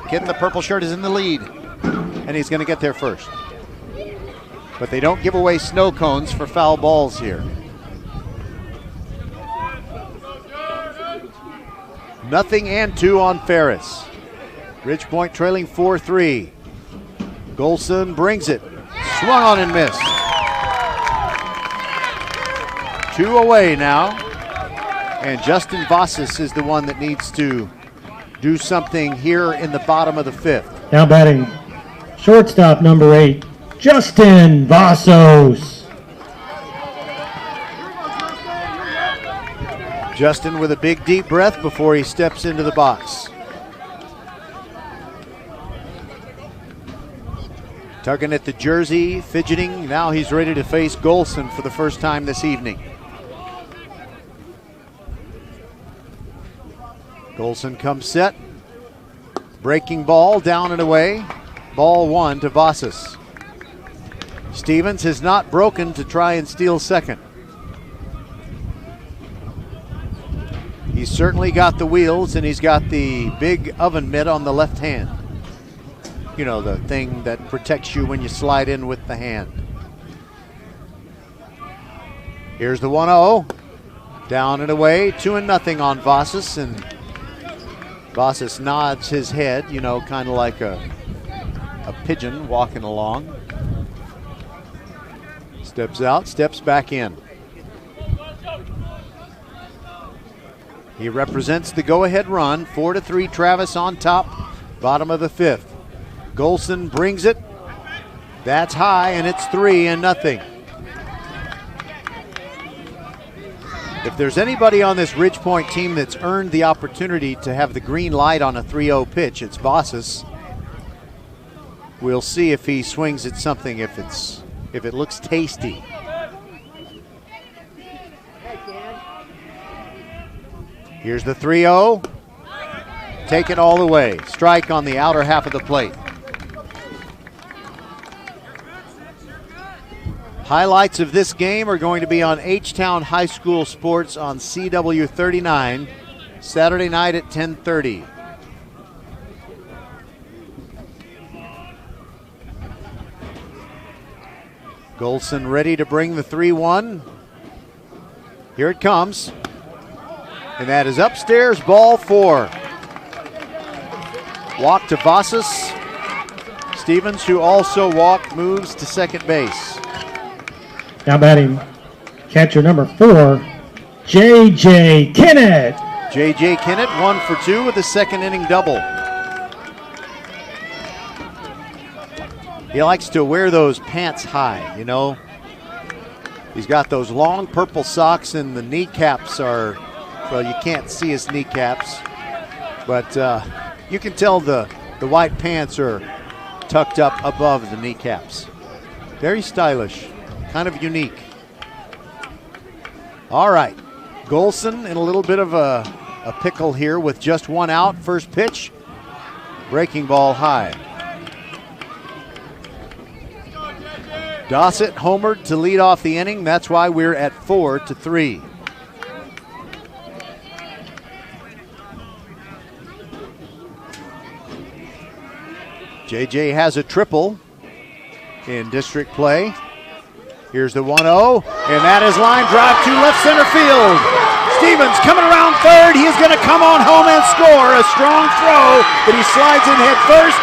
Kid in the purple shirt is in the lead. And he's going to get there first. But they don't give away snow cones for foul balls here. 0-2 on Ferris. Ridge Point trailing 4-3. Golson brings it. Swung on and missed. 2 away now. And Justin Vassis is the one that needs to do something here in the bottom of the 5th. Now batting shortstop number 8, Justin Vassos. Justin with a big deep breath before he steps into the box. Tugging at the jersey, fidgeting. Now he's ready to face Golson for the first time this evening. Golson comes set. Breaking ball, down and away. Ball 1 to Vassis. Stevens has not broken to try and steal second. He's certainly got the wheels, and he's got the big oven mitt on the left hand. You know, the thing that protects you when you slide in with the hand. Here's the 1-0. Down and away, 2-0 on Vassis, and Vassis nods his head, you know, kind of like a pigeon walking along. Steps out, steps back in. He represents the go-ahead run. 4-3 Travis on top, bottom of the 5th. Golson brings it. That's high, and it's 3-0. If there's anybody on this Ridge Point team that's earned the opportunity to have the green light on a 3-0 pitch, it's Vossas. We'll see if he swings at something, if it looks tasty. Here's the 3-0. Take it all the way. Strike on the outer half of the plate. Highlights of this game are going to be on H-Town High School Sports on CW 39, Saturday night at 10:30. Golson ready to bring the 3-1. Here it comes. And that is upstairs, ball 4. Walk to Vossas. Stevens, who also walked, moves to second base. Now batting, catcher number 4, J.J. Kennett. J.J. Kennett, 1 for 2 with a second inning double. He likes to wear those pants high, you know. He's got those long purple socks, and the kneecaps are, well, you can't see his kneecaps, but you can tell the white pants are tucked up above the kneecaps. Very stylish, kind of unique. All right, Golson in a little bit of a pickle here with just 1 out. First pitch, breaking ball high. Dossett homered to lead off the inning. That's why we're at 4-3. JJ has a triple in district play. Here's the 1-0, and that is line drive to left center field. Stevens coming around third. He is going to come on home and score. A strong throw, but he slides in head first.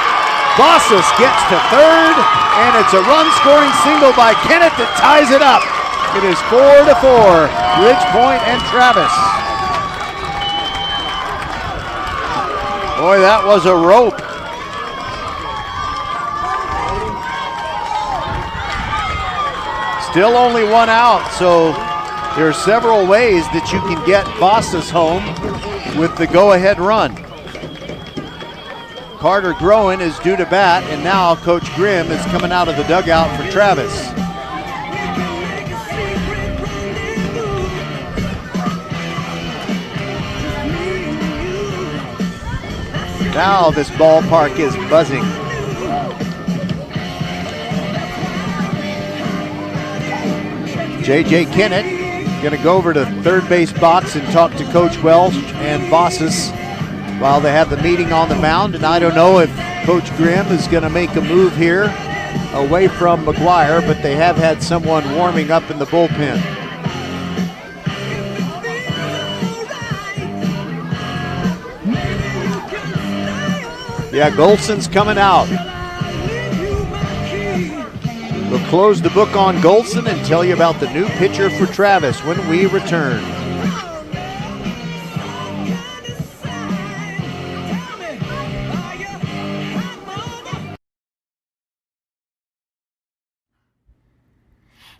Vossas gets to third, and it's a run-scoring single by Kennett that ties it up. It is 4-4, Ridge Point and Travis. Boy, that was a rope. Still only 1 out, so there are several ways that you can get Vossas home with the go-ahead run. Carter Groen is due to bat, and now Coach Grimm is coming out of the dugout for Travis. Now this ballpark is buzzing. J.J. Kennett going to go over to third base box and talk to Coach Welsh and Vossas while they have the meeting on the mound. And I don't know if Coach Grimm is going to make a move here away from McGuire, but they have had someone warming up in the bullpen. Yeah, Golson's coming out. We'll close the book on Golson and tell you about the new pitcher for Travis when we return.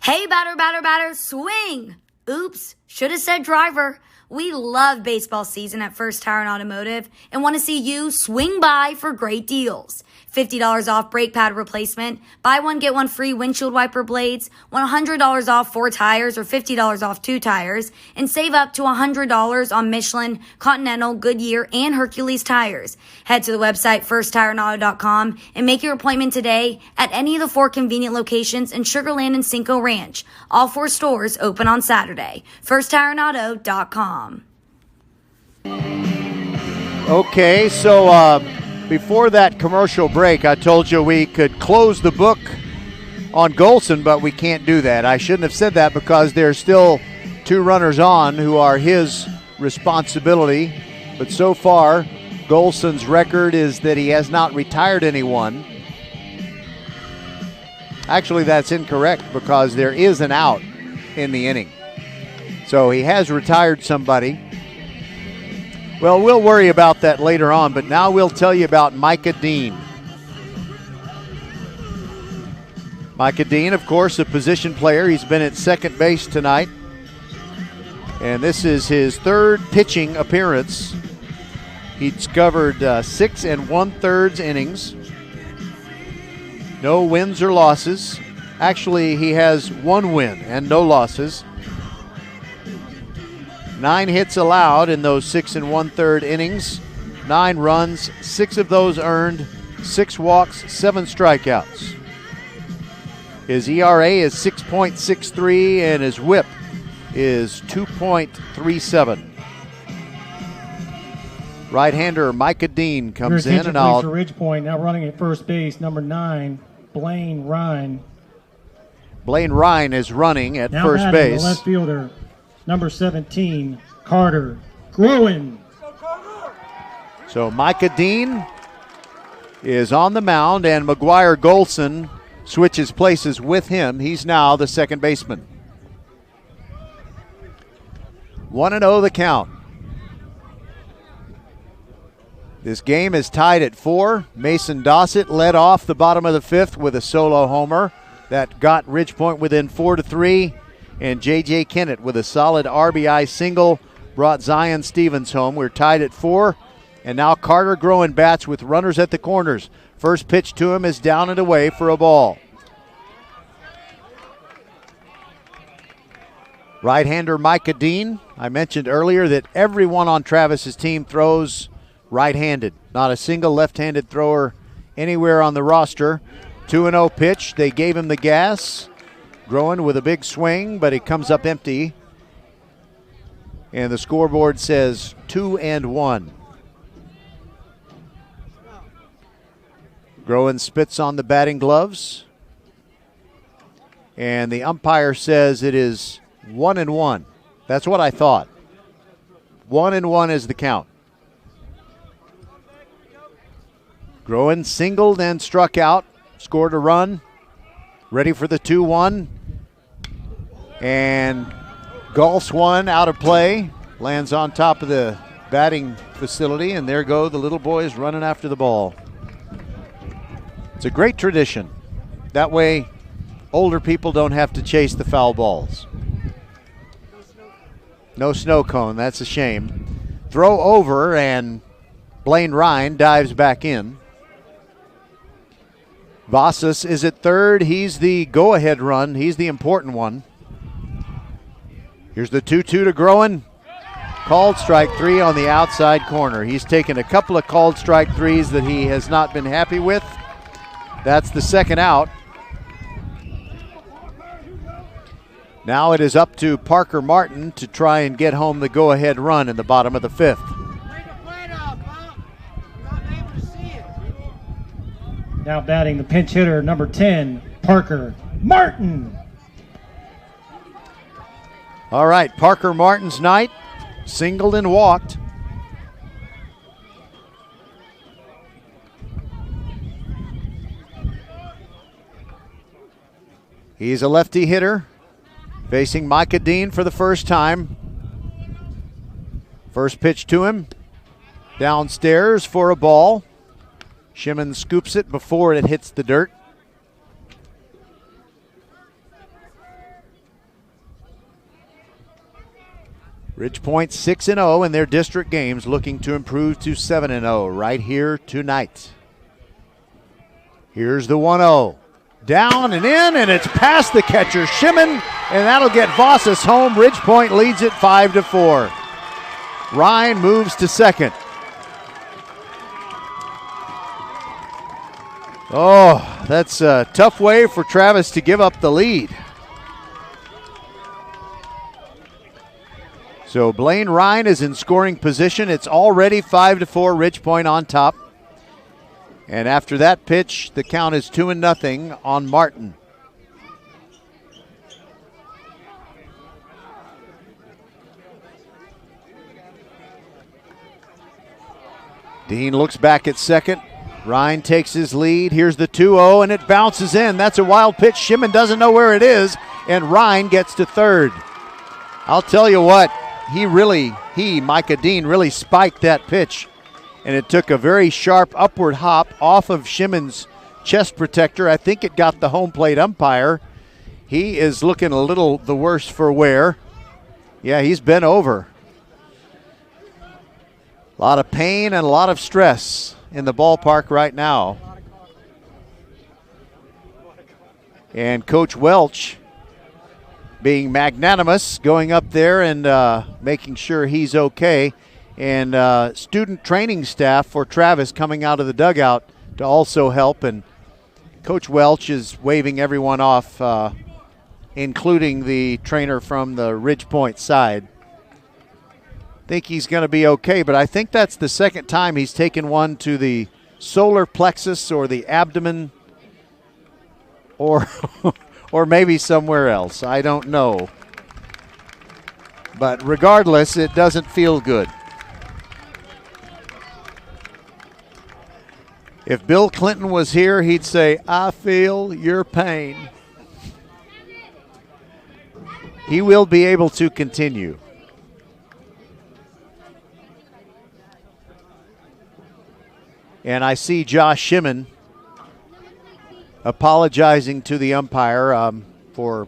Hey, batter, swing! Oops, should have said driver. We love baseball season at First Tire and Automotive and want to see you swing by for great deals. $50 off brake pad replacement, buy one, get one free windshield wiper blades, $100 off 4 tires or $50 off 2 tires, and save up to $100 on Michelin, Continental, Goodyear, and Hercules tires. Head to the website firsttireandauto.com and make your appointment today at any of the 4 convenient locations in Sugar Land and Cinco Ranch. All 4 stores open on Saturday. firsttireandauto.com. Okay, so before that commercial break, I told you we could close the book on Golson, but we can't do that. I shouldn't have said that because there's still 2 runners on who are his responsibility. But so far, Golson's record is that he has not retired anyone. Actually, that's incorrect because there is an out in the inning. So he has retired somebody. Well, we'll worry about that later on, but now we'll tell you about Micah Dean. Micah Dean, of course, a position player. He's been at second base tonight. And this is his third pitching appearance. He's covered 6 1/3 innings. No wins or losses. Actually, he has 1 win and no losses. 9 hits allowed in those 6 1/3 innings. 9 runs, 6 of those earned, 6 walks, 7 strikeouts. His ERA is 6.63 and his WHIP is 2.37. Right-hander Micah Dean comes in and out. For Ridgepoint, now running at first base, number 9, Blaine Ryan. Blaine Ryan is running at now first base. The left fielder, number 17, Carter Gruen. So Micah Dean is on the mound, and McGuire Golson switches places with him. He's now the second baseman. 1-0 the count. This game is tied at 4. Mason Dossett led off the bottom of the 5th with a solo homer that got Ridgepoint within 4-3, and J.J. Kennett with a solid RBI single brought Zion Stevens home. We're tied at 4, and now Carter Gruen bats with runners at the corners. First pitch to him is down and away for a ball. Right-hander Micah Dean. I mentioned earlier that everyone on Travis's team throws right-handed. Not a single left-handed thrower anywhere on the roster. 2-0 pitch. They gave him the gas. Gruen with a big swing, but he comes up empty. And the scoreboard says 2-1. Gruen spits on the batting gloves. And the umpire says it is 1-1. That's what I thought. 1-1 is the count. Gruen singled and struck out, scored a run, ready for the 2-1. And golfs one out of play, lands on top of the batting facility, and there go the little boys running after the ball. It's a great tradition. That way, older people don't have to chase the foul balls. No snow cone, that's a shame. Throw over, and Blaine Ryan dives back in. Vasas is at third. He's the go-ahead run. He's the important one. Here's the 2-2 to Gruen. Called strike 3 on the outside corner. He's taken a couple of called strike 3s that he has not been happy with. That's the second out. Now it is up to Parker Martin to try and get home the go-ahead run in the bottom of the 5th. Now batting the pinch hitter, number 10, Parker Martin. All right, Parker Martin's night. Singled and walked. He's a lefty hitter, facing Micah Dean for the first time. First pitch to him, downstairs for a ball. Shimon scoops it before it hits the dirt. Ridgepoint 6-0 in their district games, looking to improve to 7-0 right here tonight. Here's the 1-0. Down and in, and it's past the catcher, Shimon, and that'll get Vasas home. Ridgepoint leads it 5-4. Ryan moves to second. Oh, that's a tough way for Travis to give up the lead. So Blaine Ryan is in scoring position. It's already 5-4, Ridgepoint on top. And after that pitch, the count is 2-0 on Martin. Dean looks back at second. Ryan takes his lead. Here's the 2-0, and it bounces in. That's a wild pitch. Shimon doesn't know where it is, and Ryan gets to third. I'll tell you what, Micah Dean, really spiked that pitch, and it took a very sharp upward hop off of Shimon's chest protector. I think it got the home plate umpire. He is looking a little the worse for wear. Yeah, he's bent over. A lot of pain and a lot of stress in the ballpark right now. And Coach Welch being magnanimous, going up there and making sure he's okay. And student training staff for Travis coming out of the dugout to also help. And Coach Welch is waving everyone off, including the trainer from the Ridge Point side. Think he's going to be okay, but I think that's the second time he's taken one to the solar plexus or the abdomen or or maybe somewhere else. I don't know. But regardless, it doesn't feel good. If Bill Clinton was here, he'd say, "I feel your pain." He will be able to continue. And I see Josh Shimon apologizing to the umpire for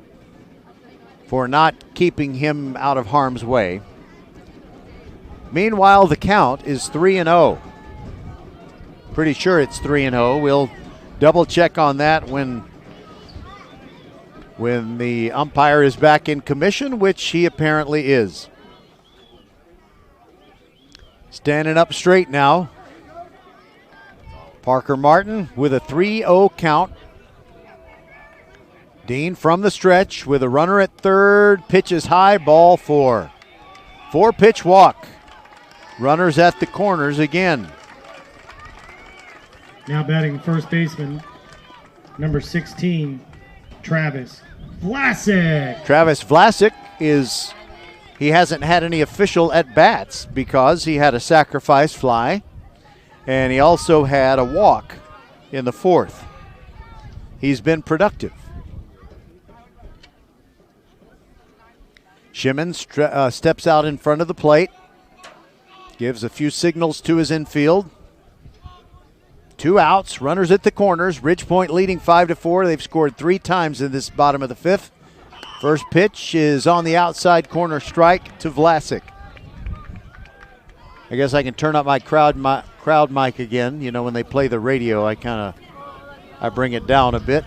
not keeping him out of harm's way. Meanwhile, the count is 3-0. Pretty sure it's 3-0. We'll double check on that when the umpire is back in commission, which he apparently is. Standing up straight now. Parker Martin with a 3-0 count. Dean from the stretch with a runner at third. Pitches high, ball 4. 4-pitch walk. Runners at the corners again. Now batting first baseman, number 16, Travis Vlasic. Travis Vlasic he hasn't had any official at-bats because he had a sacrifice fly. And he also had a walk in the 4th. He's been productive. Shimon steps out in front of the plate. Gives a few signals to his infield. 2 outs, runners at the corners. Ridge Point leading 5-4. They've scored 3 times in this bottom of the 5th. First pitch is on the outside corner, strike to Vlasic. I guess I can turn up my crowd mic again. You know, when they play the radio, I bring it down a bit.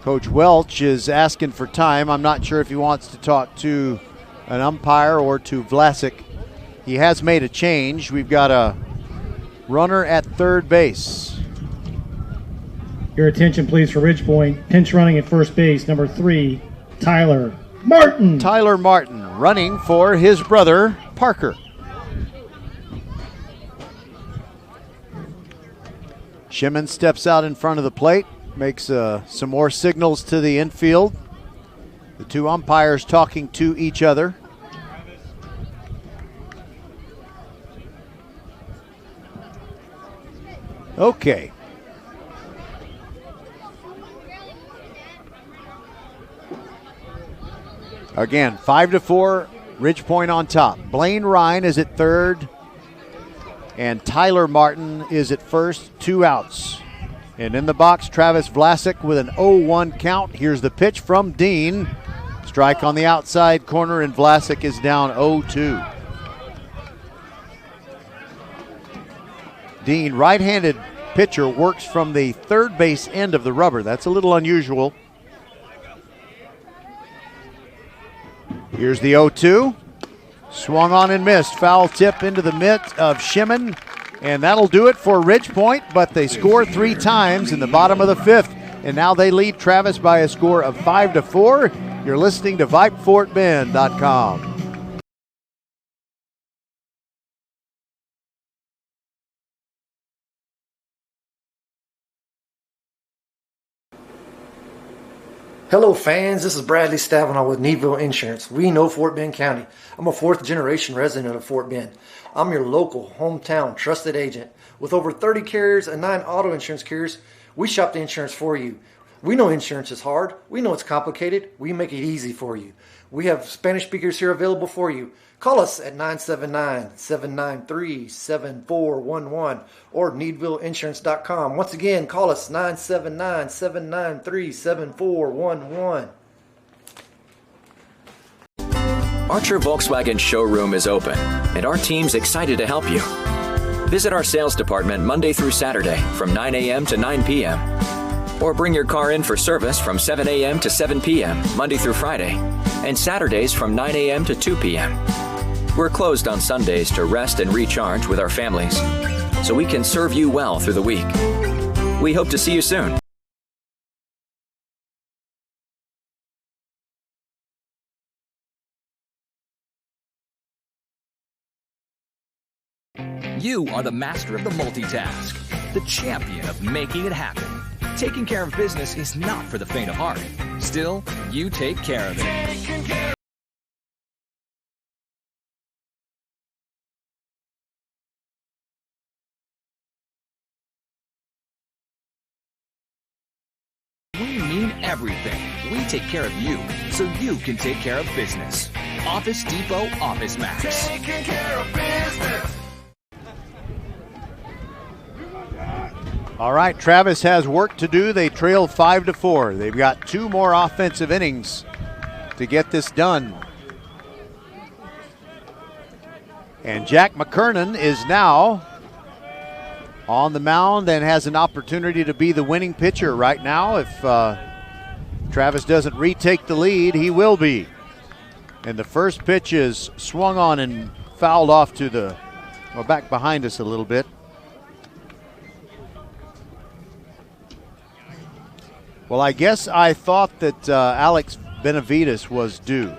Coach Welch is asking for time. I'm not sure if he wants to talk to an umpire or to Vlasic. He has made a change. We've got a runner at third base. Your attention, please, for Ridge Point. Pinch running at first base, number 3, Tyler Martin. Tyler Martin running for his brother, Parker. Shimon steps out in front of the plate, makes some more signals to the infield. The 2 umpires talking to each other. Okay. Again, 5-4, Ridge Point on top. Blaine Ryan is at third, and Tyler Martin is at first, 2 outs. And in the box, Travis Vlasic with an 0-1 count. Here's the pitch from Dean. Strike on the outside corner, and Vlasic is down 0-2. Dean, right-handed pitcher, works from the third base end of the rubber. That's a little unusual. Here's the 0-2. Swung on and missed. Foul tip into the mitt of Shimon. And that'll do it for Ridge Point, but they score 3 times in the bottom of the 5th. And now they lead Travis by a score of 5-4. You're listening to VypeFortBend.com. Hello fans, this is Bradley Stavanaugh with Needville Insurance. We know Fort Bend County. I'm a 4th generation resident of Fort Bend. I'm your local, hometown, trusted agent. With over 30 carriers and 9 auto insurance carriers, we shop the insurance for you. We know insurance is hard. We know it's complicated. We make it easy for you. We have Spanish speakers here available for you. Call us at 979-793-7411 or needvilleinsurance.com. Once again, call us 979-793-7411. Archer Volkswagen showroom is open, and our team's excited to help you. Visit our sales department Monday through Saturday from 9 a.m. to 9 p.m. Or bring your car in for service from 7 a.m. to 7 p.m. Monday through Friday, and Saturdays from 9 a.m. to 2 p.m. We're closed on Sundays to rest and recharge with our families, so we can serve you well through the week. We hope to see you soon. You are the master of the multitask, the champion of making it happen. Taking care of business is not for the faint of heart. Still, you take care of it. We mean everything. We take care of you, so you can take care of business. Office Depot Office Max. Taking care of business. All right, Travis has work to do. They trail 5-4. They've got 2 more offensive innings to get this done. And Jack McKernan is now on the mound and has an opportunity to be the winning pitcher right now. If Travis doesn't retake the lead, he will be. And the first pitch is swung on and fouled off to the, well, back behind us a little bit. Well, I guess I thought that Alex Benavides was due.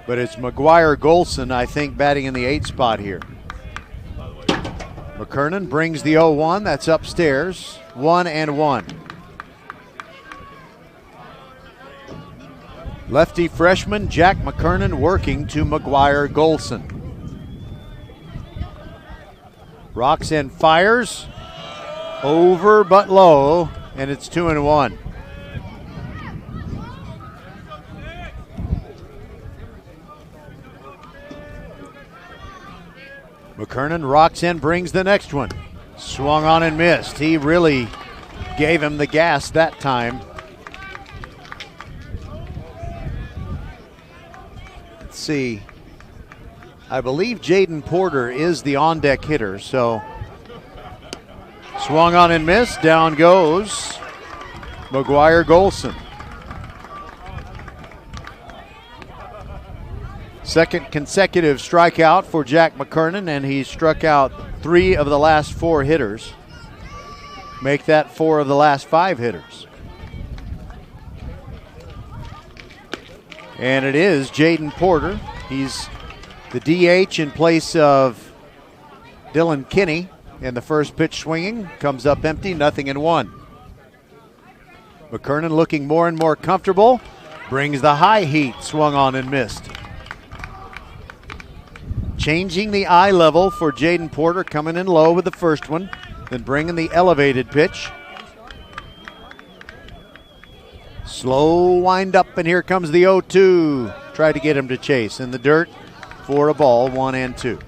But it's McGuire Golson, I think, batting in the 8th spot here. McKernan brings the 0-1. That's upstairs. 1-1. Lefty freshman Jack McKernan working to McGuire Golson. Rocks and fires. Over but low. And it's 2-1. McKernan rocks in, brings the next one. Swung on and missed. He really gave him the gas that time. Let's see. I believe Jaden Porter is the on-deck hitter, so swung on and missed. Down goes McGuire Golson. Second consecutive strikeout for Jack McKernan, and he struck out 3 of the last 4 hitters. Make that 4 of the last 5 hitters. And it is Jaden Porter. He's the DH in place of Dylan Kinney. And the first pitch swinging comes up empty, 0-1. McKernan looking more and more comfortable. Brings the high heat, swung on and missed. Changing the eye level for Jaden Porter, coming in low with the first one, then bringing the elevated pitch. Slow wind up, and here comes the 0-2. Tried to get him to chase in the dirt for a ball, 1-2.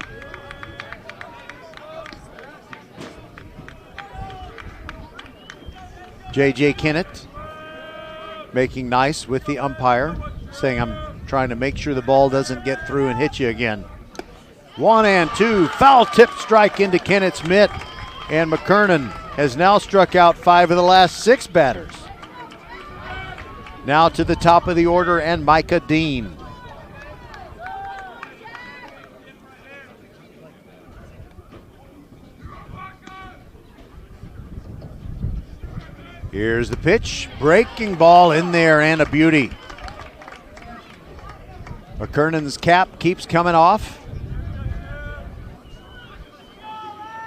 J.J. Kennett making nice with the umpire, saying I'm trying to make sure the ball doesn't get through and hit you again. 1-2, foul tip strike into Kennett's mitt, and McKernan has now struck out 5 of the last 6 batters. Now to the top of the order, and Micah Dean. Here's the pitch, breaking ball in there, and a beauty. McKernan's cap keeps coming off.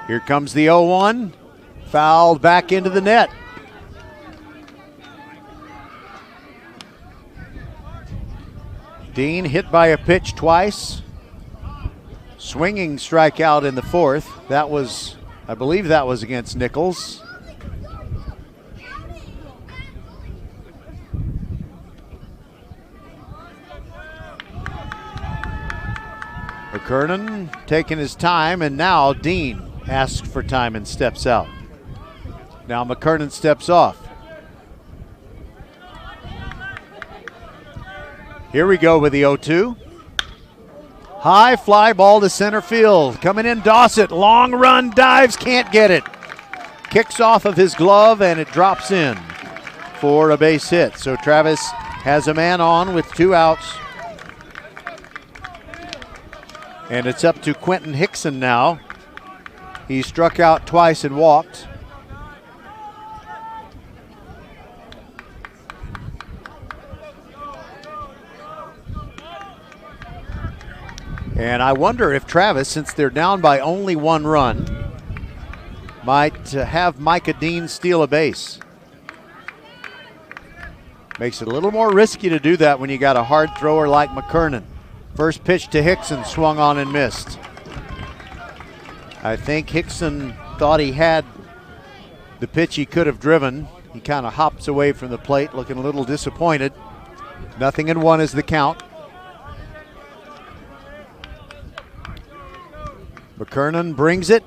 Here comes the 0-1, fouled back into the net. Dean hit by a pitch twice. Swinging strikeout in the 4th. That was, I believe that was against Nichols. McKernan taking his time, and now Dean asks for time and steps out. Now McKernan steps off. Here we go with the 0-2. High fly ball to center field. Coming in Dossett. Long run, dives, can't get it. Kicks off of his glove and it drops in for a base hit. So Travis has a man on with 2 outs. And it's up to Quentin Hickson now. He struck out twice and walked. And I wonder if Travis, since they're down by only 1 run, might have Micah Dean steal a base. Makes it a little more risky to do that when you got a hard thrower like McKernan. First pitch to Hickson, swung on and missed. I think Hickson thought he had the pitch he could have driven. He kind of hops away from the plate, looking a little disappointed. 0-1 is the count. McKernan brings it.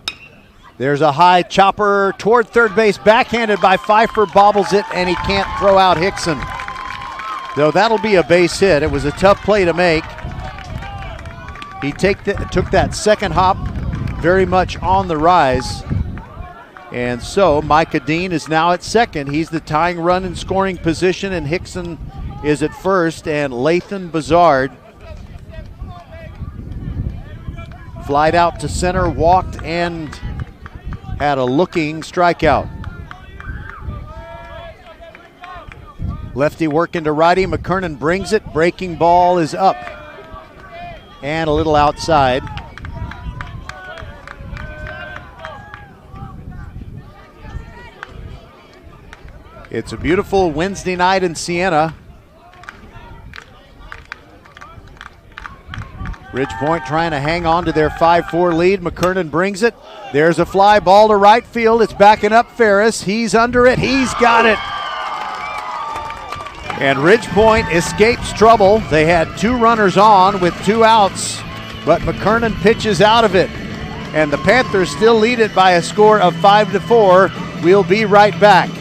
There's a high chopper toward third base, backhanded by Pfeiffer, bobbles it, and he can't throw out Hickson. Though that'll be a base hit. It was a tough play to make. He took that second hop very much on the rise. And so Micah Dean is now at second. He's the tying run in scoring position, and Hickson is at first, and Lathan Bazard flied out to center, walked, and had a looking strikeout. Lefty working to righty. McKernan brings it. Breaking ball is up and a little outside. It's a beautiful Wednesday night in Siena. Ridgepoint trying to hang on to their 5-4 lead. McKernan brings it. There's a fly ball to right field. It's backing up Ferris. He's under it. He's got it. And Ridgepoint escapes trouble. They had 2 runners on with 2 outs, but McKernan pitches out of it. And the Panthers still lead it by a score of 5-4. We'll be right back.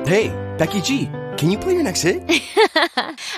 Hey, Becky G, can you play your next hit?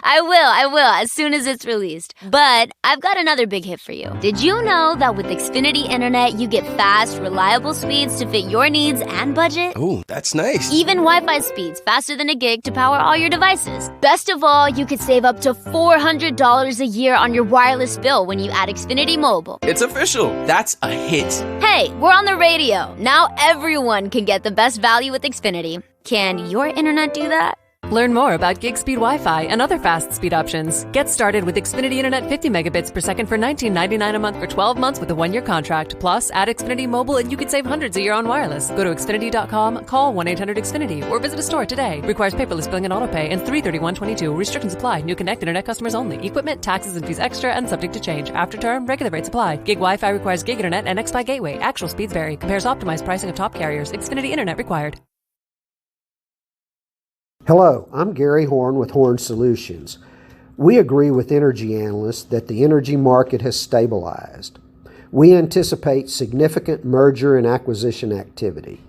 I will, as soon as it's released. But I've got another big hit for you. Did you know that with Xfinity Internet, you get fast, reliable speeds to fit your needs and budget? Oh, that's nice. Even Wi-Fi speeds faster than a gig to power all your devices. Best of all, you could save up to $400 a year on your wireless bill when you add Xfinity Mobile. It's official. That's a hit. Hey, we're on the radio. Now everyone can get the best value with Xfinity. Can your internet do that? Learn more about gig speed Wi-Fi and other fast speed options. Get started with Xfinity Internet 50 megabits per second for $19.99 a month for 12 months with a 1-year contract. Plus, add Xfinity Mobile and you could save hundreds a year on wireless. Go to Xfinity.com, call 1-800-XFINITY, or visit a store today. Requires paperless billing and autopay and 3/31/22. Restrictions apply. New Connect Internet customers only. Equipment, taxes, and fees extra and subject to change. After term, regular rates apply. Gig Wi-Fi requires gig internet and XFi gateway. Actual speeds vary. Compares optimized pricing of top carriers. Xfinity Internet required. Hello, I'm Gary Horn with Horn Solutions. We agree with energy analysts that the energy market has stabilized. We anticipate significant merger and acquisition activity.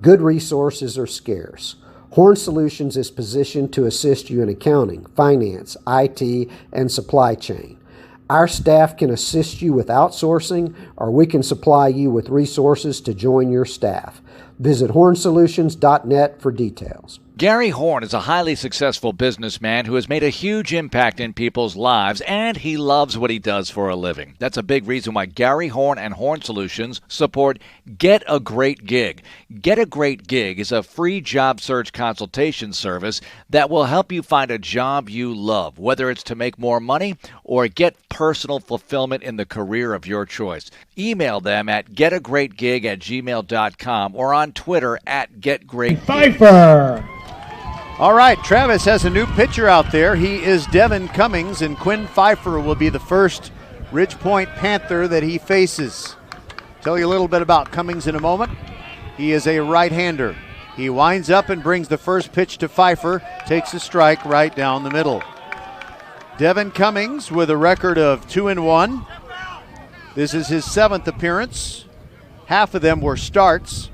Good resources are scarce. Horn Solutions is positioned to assist you in accounting, finance, IT, and supply chain. Our staff can assist you with outsourcing, or we can supply you with resources to join your staff. Visit hornsolutions.net for details. Gary Horn is a highly successful businessman who has made a huge impact in people's lives, and he loves what he does for a living. That's a big reason why Gary Horn and Horn Solutions support Get a Great Gig. Get a Great Gig is a free job search consultation service that will help you find a job you love, whether it's to make more money or get personal fulfillment in the career of your choice. Email them at getagreatgig@gmail.com or on Twitter at getgreatgig. Pfeiffer! All right, Travis has a new pitcher out there. He is Devin Cummings, and Quinn Pfeiffer will be the first Ridgepoint Panther that he faces. Tell you a little bit about Cummings in a moment. He is a right-hander. He winds up and brings the first pitch to Pfeiffer, takes a strike right down the middle. Devin Cummings with a record of 2-1. This is his 7th appearance. Half of them were starts.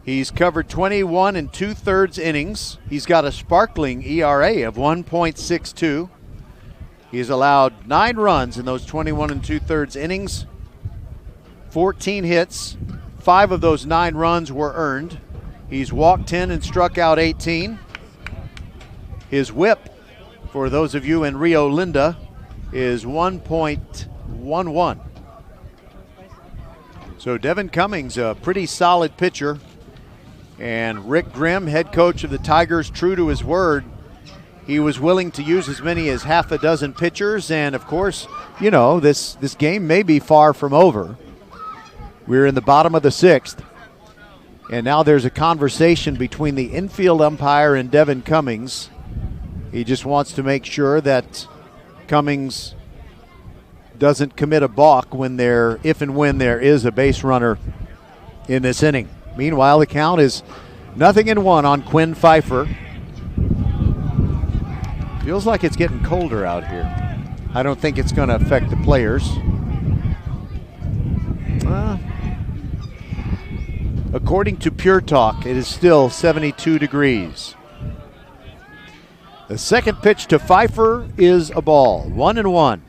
He's covered 21 2/3 innings. He's got a sparkling ERA of 1.62. He's allowed 9 runs in those 21 2/3 innings, 14 hits. 5 of those 9 runs were earned. He's walked 10 and struck out 18. His whip, for those of you in Rio Linda, is 1.11. So Devin Cummings, a pretty solid pitcher. And Rick Grimm, head coach of the Tigers, true to his word, he was willing to use as many as half a dozen pitchers. And of course, you know, this game may be far from over. We're in the bottom of the 6th. And now there's a conversation between the infield umpire and Devin Cummings. He just wants to make sure that Cummings doesn't commit a balk if and when there is a base runner in this inning. Meanwhile, the count is 0-1 on Quinn Pfeiffer. Feels like it's getting colder out here. I don't think it's going to affect the players. According to Pure Talk, it is still 72 degrees. The second pitch to Pfeiffer is a ball, 1-1.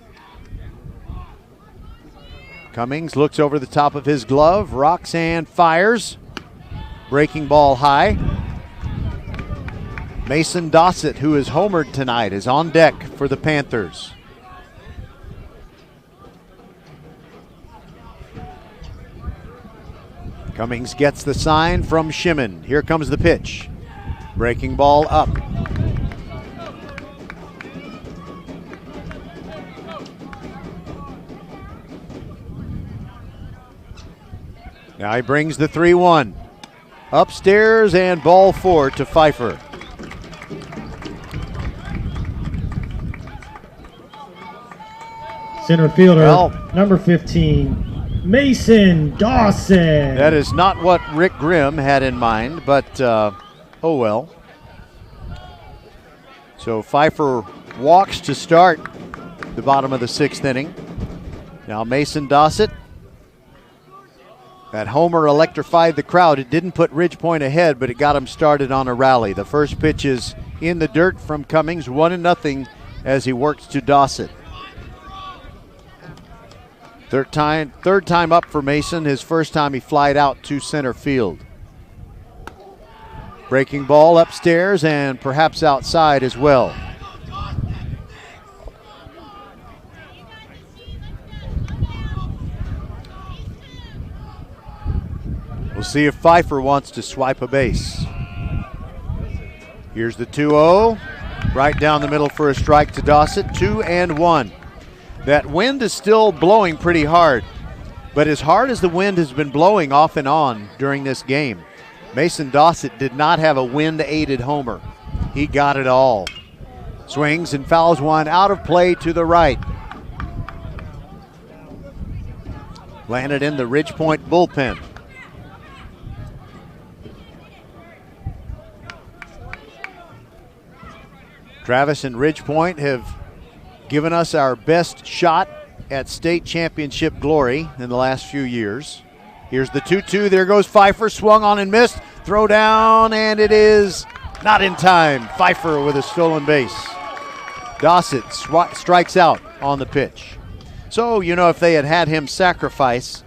Cummings looks over the top of his glove, rocks and fires. Breaking ball high. Mason Dossett, who is homered tonight, is on deck for the Panthers. Cummings gets the sign from Shimon. Here comes the pitch. Breaking ball up. Now he brings the 3-1. Upstairs and ball 4 to Pfeiffer. Center fielder, number 15. Mason Dawson. That is not what Rick Grimm had in mind, but oh well. So Pfeiffer walks to start the bottom of the 6th inning. Now Mason Dossett. That homer electrified the crowd. It didn't put Ridgepoint ahead, but it got him started on a rally. The first pitch is in the dirt from Cummings, 1-0 as he works to Dossett. Third time up for Mason. His first time he flied out to center field. Breaking ball upstairs and perhaps outside as well. We'll see if Pfeiffer wants to swipe a base. Here's the 2-0. Right down the middle for a strike to Dossett. 2-1. That wind is still blowing pretty hard. But as hard as the wind has been blowing off and on during this game, Mason Dossett did not have a wind-aided homer. He got it all. Swings and fouls one out of play to the right. Landed in the Ridgepoint bullpen. Travis and Ridgepoint have given us our best shot at state championship glory in the last few years. Here's the 2-2. There goes Pfeiffer. Swung on and missed. Throw down, and it is not in time. Pfeiffer with a stolen base. Dossett strikes out on the pitch. So, you know, if they had him sacrifice,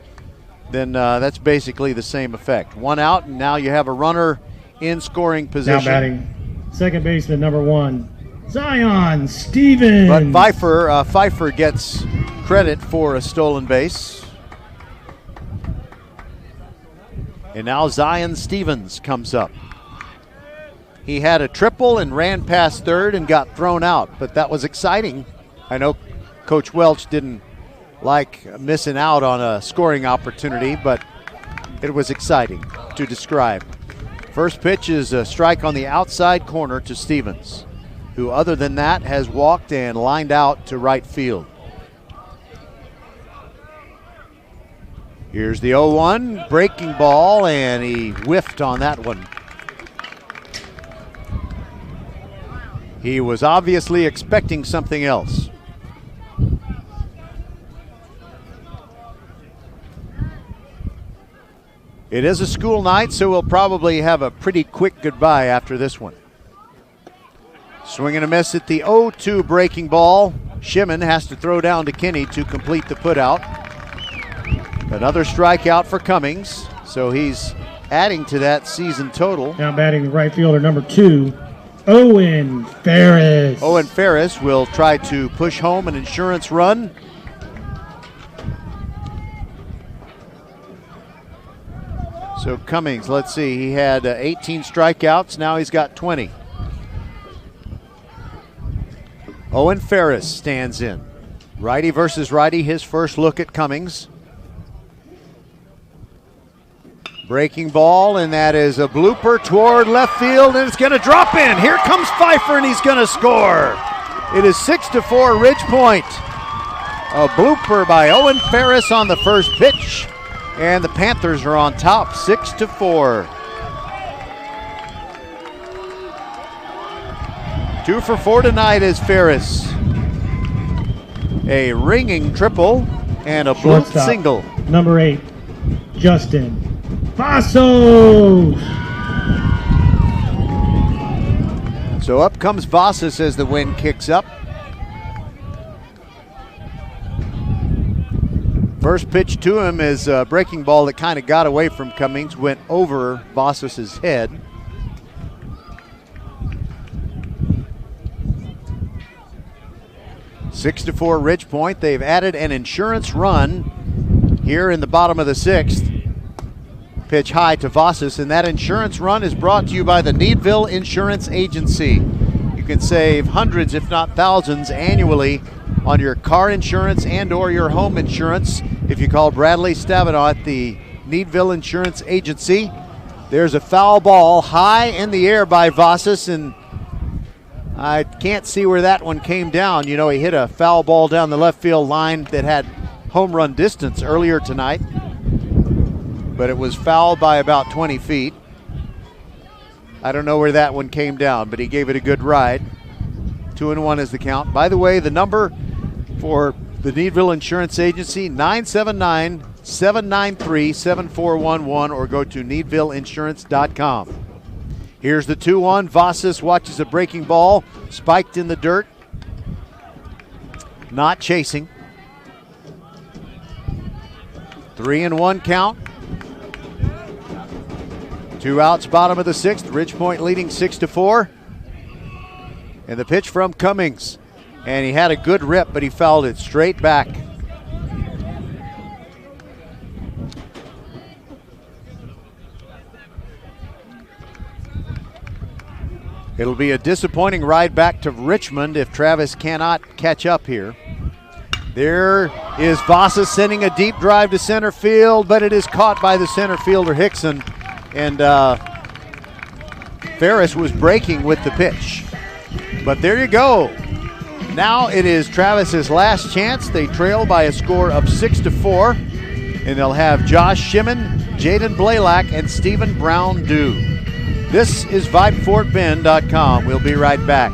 then that's basically the same effect. One out, and now you have a runner in scoring position. Now batting, second baseman, number 1. Zion Stevens. But Pfeiffer gets credit for a stolen base. And now Zion Stevens comes up. He had a triple and ran past third and got thrown out, but that was exciting. I know Coach Welch didn't like missing out on a scoring opportunity, but it was exciting to describe. First pitch is a strike on the outside corner to Stevens, who other than that has walked and lined out to right field. Here's the 0-1 breaking ball, and he whiffed on that one. He was obviously expecting something else. It is a school night, so we'll probably have a pretty quick goodbye after this one. Swing and a miss at the 0-2 breaking ball. Shimon has to throw down to Kinney to complete the putout. Another strikeout for Cummings, so he's adding to that season total. Now batting the right fielder, number 2, Owen Ferris. Owen Ferris will try to push home an insurance run. So Cummings, let's see, he had 18 strikeouts, now he's got 20. Owen Ferris stands in. Righty versus righty, his first look at Cummings. Breaking ball, and that is a blooper toward left field, and it's going to drop in. Here comes Pfeiffer, and he's going to score. It is 6-4 Ridge Point. A blooper by Owen Ferris on the first pitch, and the Panthers are on top, 6-4. 2 for 4 tonight is Ferris. A ringing triple and a bloop single. Number 8, Justin Vassos. So up comes Vassos as the wind kicks up. First pitch to him is a breaking ball that kind of got away from Cummings, went over Vassos' head. Six to 4 Ridge Point. They've added an insurance run here in the bottom of the 6th. Pitch high to Vassos, and that insurance run is brought to you by the Needville Insurance Agency. You can save hundreds, if not thousands, annually on your car insurance and or your home insurance if you call Bradley Stavino at the Needville Insurance Agency. There's a foul ball high in the air by Vassos, and I can't see where that one came down. You know, he hit a foul ball down the left field line that had home run distance earlier tonight, but it was fouled by about 20 feet. I don't know where that one came down, but he gave it a good ride. 2-1 is the count. By the way, the number for the Needville Insurance Agency, 979-793-7411, or go to needvilleinsurance.com. Here's the 2-1. Vassos watches a breaking ball, spiked in the dirt. Not chasing. 3-1 count. 2 outs, bottom of the 6th. Ridge Point leading 6-4. And the pitch from Cummings. And he had a good rip, but he fouled it straight back. It'll be a disappointing ride back to Richmond if Travis cannot catch up here. There is Vassos sending a deep drive to center field, but it is caught by the center fielder Hickson. And Ferris was breaking with the pitch. But there you go. Now it is Travis's last chance. They trail by a score of 6-4. And they'll have Josh Shimon, Jaden Blaylock, and Stephen Brown due. This is VypeFortBend.com. We'll be right back.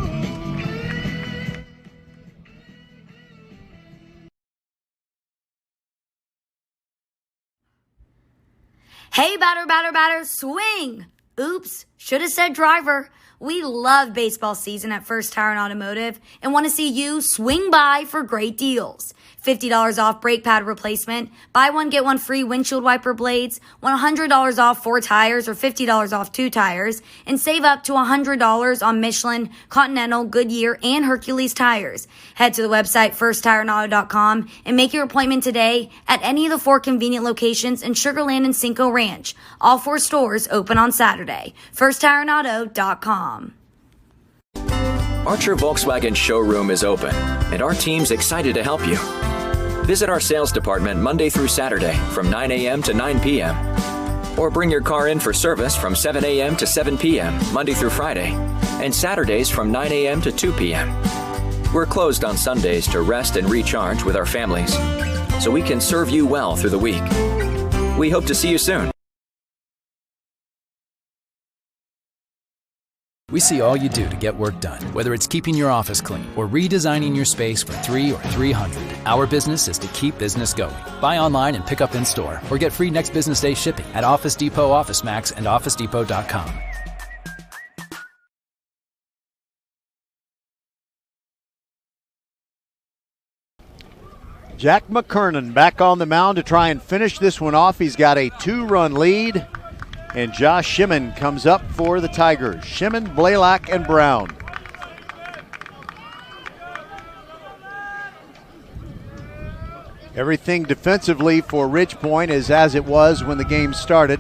Hey, batter, swing! Oops, should have said driver. We love baseball season at First Tire and Automotive and want to see you swing by for great deals. $50 off brake pad replacement, buy one, get one free windshield wiper blades, $100 off 4 tires or $50 off 2 tires, and save up to $100 on Michelin, Continental, Goodyear, and Hercules tires. Head to the website firsttireandauto.com and make your appointment today at any of the 4 convenient locations in Sugar Land and Cinco Ranch. All 4 stores open on Saturday. firsttireandauto.com. Archer Volkswagen showroom is open, and our team's excited to help you. Visit our sales department Monday through Saturday from 9 a.m. to 9 p.m. Or bring your car in for service from 7 a.m. to 7 p.m. Monday through Friday, and Saturdays from 9 a.m. to 2 p.m. We're closed on Sundays to rest and recharge with our families, so we can serve you well through the week. We hope to see you soon. We see all you do to get work done, whether it's keeping your office clean or redesigning your space for 3 or 300. Our business is to keep business going. Buy online and pick up in store, or get free next business day shipping at Office Depot, Office Max, and OfficeDepot.com. Jack McKernan back on the mound to try and finish this one off. He's got a 2-run lead. And Josh Shimon comes up for the Tigers. Shimon, Blaylock, and Brown. Everything defensively for Ridgepoint is as it was when the game started.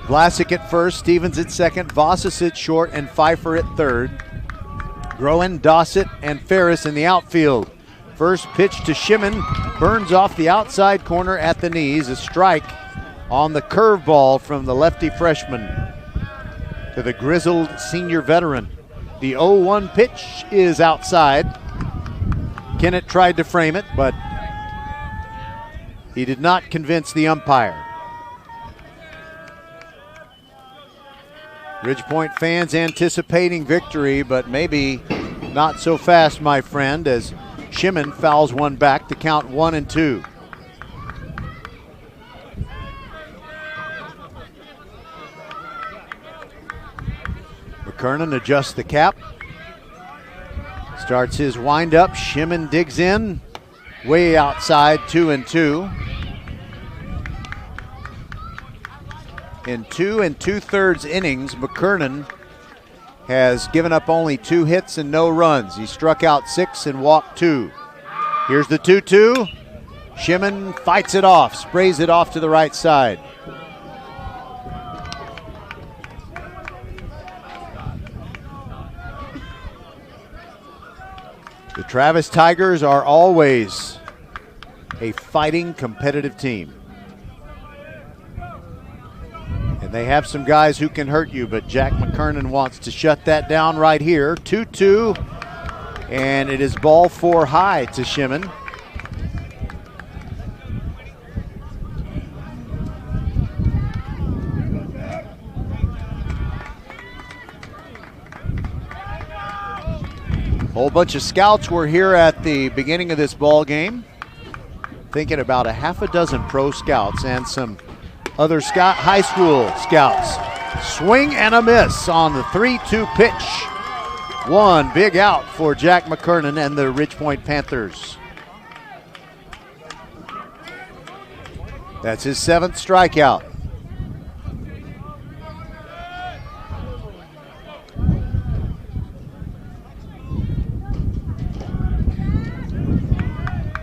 Vlasic at first, Stevens at second, Vossas at short, and Pfeiffer at third. Groen, Dossett, and Ferris in the outfield. First pitch to Shimon, burns off the outside corner at the knees. A strike on the curveball from the lefty freshman to the grizzled senior veteran. The 0-1 pitch is outside. Kennett tried to frame it, but he did not convince the umpire. Ridgepoint fans anticipating victory, but maybe not so fast, my friend, as Shimon fouls one back to count 1-2. McKernan adjusts the cap. Starts his windup. Shimon digs in. Way outside, 2-2. In 2 2/3 innings, McKernan has given up only 2 hits and no runs. He struck out 6 and walked 2. Here's the 2-2. Shimon fights it off, sprays it off to the right side. The Travis Tigers are always a fighting, competitive team. And they have some guys who can hurt you, but Jack McKernan wants to shut that down right here. 2-2, and it is ball 4 high to Shimon. Whole bunch of scouts were here at the beginning of this ball game. Thinking about a half a dozen pro scouts and some other high school scouts. Swing and a miss on the 3-2 pitch. One big out for Jack McKernan and the Ridgepoint Panthers. That's his 7th strikeout.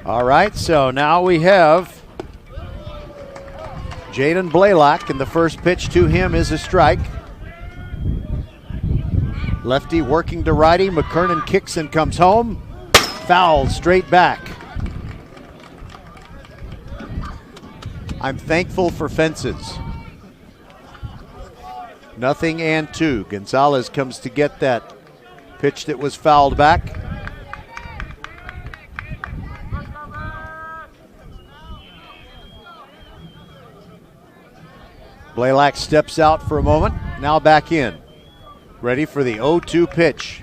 All right, so now we have Jaden Blaylock, and the first pitch to him is a strike. Lefty working to righty. McKernan kicks and comes home. Foul straight back. I'm thankful for fences. 0-2. Gonzalez comes to get that pitch that was fouled back. Blaylock steps out for a moment, now back in. Ready for the 0-2 pitch.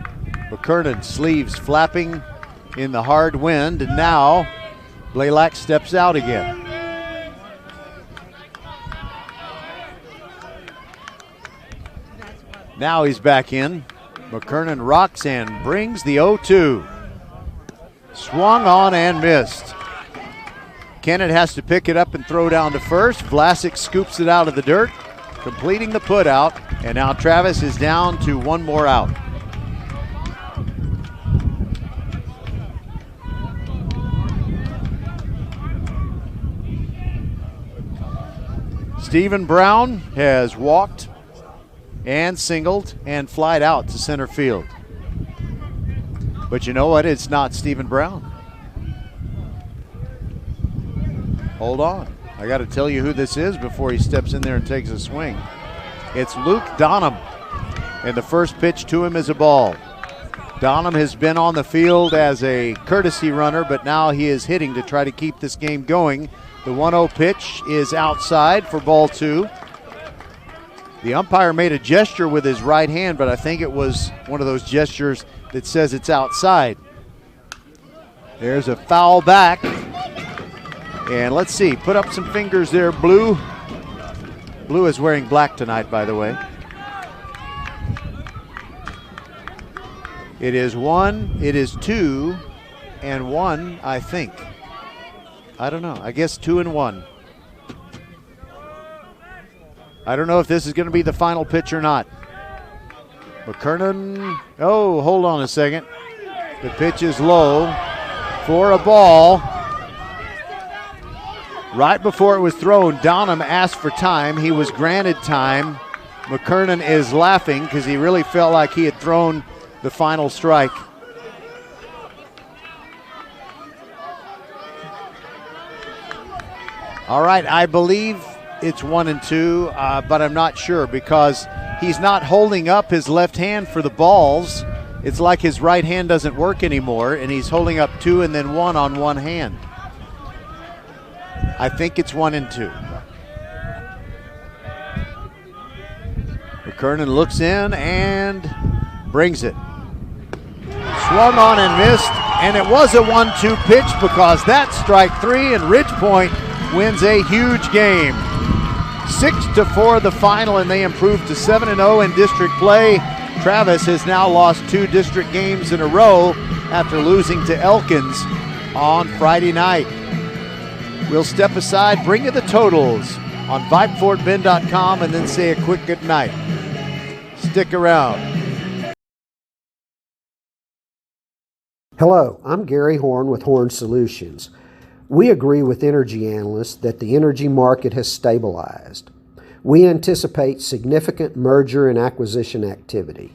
McKernan, sleeves flapping in the hard wind, and now Blaylock steps out again. Now he's back in. McKernan rocks and brings the 0-2. Swung on and missed. Kennett has to pick it up and throw down to first. Vlasic scoops it out of the dirt, completing the put out, and now Travis is down to one more out. Stephen Brown has walked and singled and flied out to center field. But you know what? It's not Stephen Brown. Hold on. I got to tell you who this is before he steps in there and takes a swing. It's Luke Donham. And the first pitch to him is a ball. Donham has been on the field as a courtesy runner, but now he is hitting to try to keep this game going. The 1-0 pitch is outside for ball 2. The umpire made a gesture with his right hand, but I think it was one of those gestures that says it's outside. There's a foul back. And let's see, put up some fingers there, Blue. Blue is wearing black tonight, by the way. It is 1, it is 2, and 1, I think. I don't know, I guess 2 and 1. I don't know if this is going to be the final pitch or not. McKernan, oh, hold on a second. The pitch is low for a ball. Right before it was thrown, Donham asked for time. He was granted time. McKernan is laughing because he really felt like he had thrown the final strike. All right, I believe it's 1 and 2, but I'm not sure because he's not holding up his left hand for the balls. It's like his right hand doesn't work anymore, and he's holding up 2 and then 1 on one hand. I think it's 1 and 2. McKernan looks in and brings it. Swung on and missed, and it was a 1-2 pitch because that's strike 3, and Ridgepoint wins a huge game. 6-4 the final, and they improve to 7-0 in district play. Travis has now lost 2 district games in a row after losing to Elkins on Friday night. We'll step aside, bring you the totals on VypeFortBend.com, and then say a quick good night. Stick around. Hello, I'm Gary Horn with Horn Solutions. We agree with energy analysts that the energy market has stabilized. We anticipate significant merger and acquisition activity.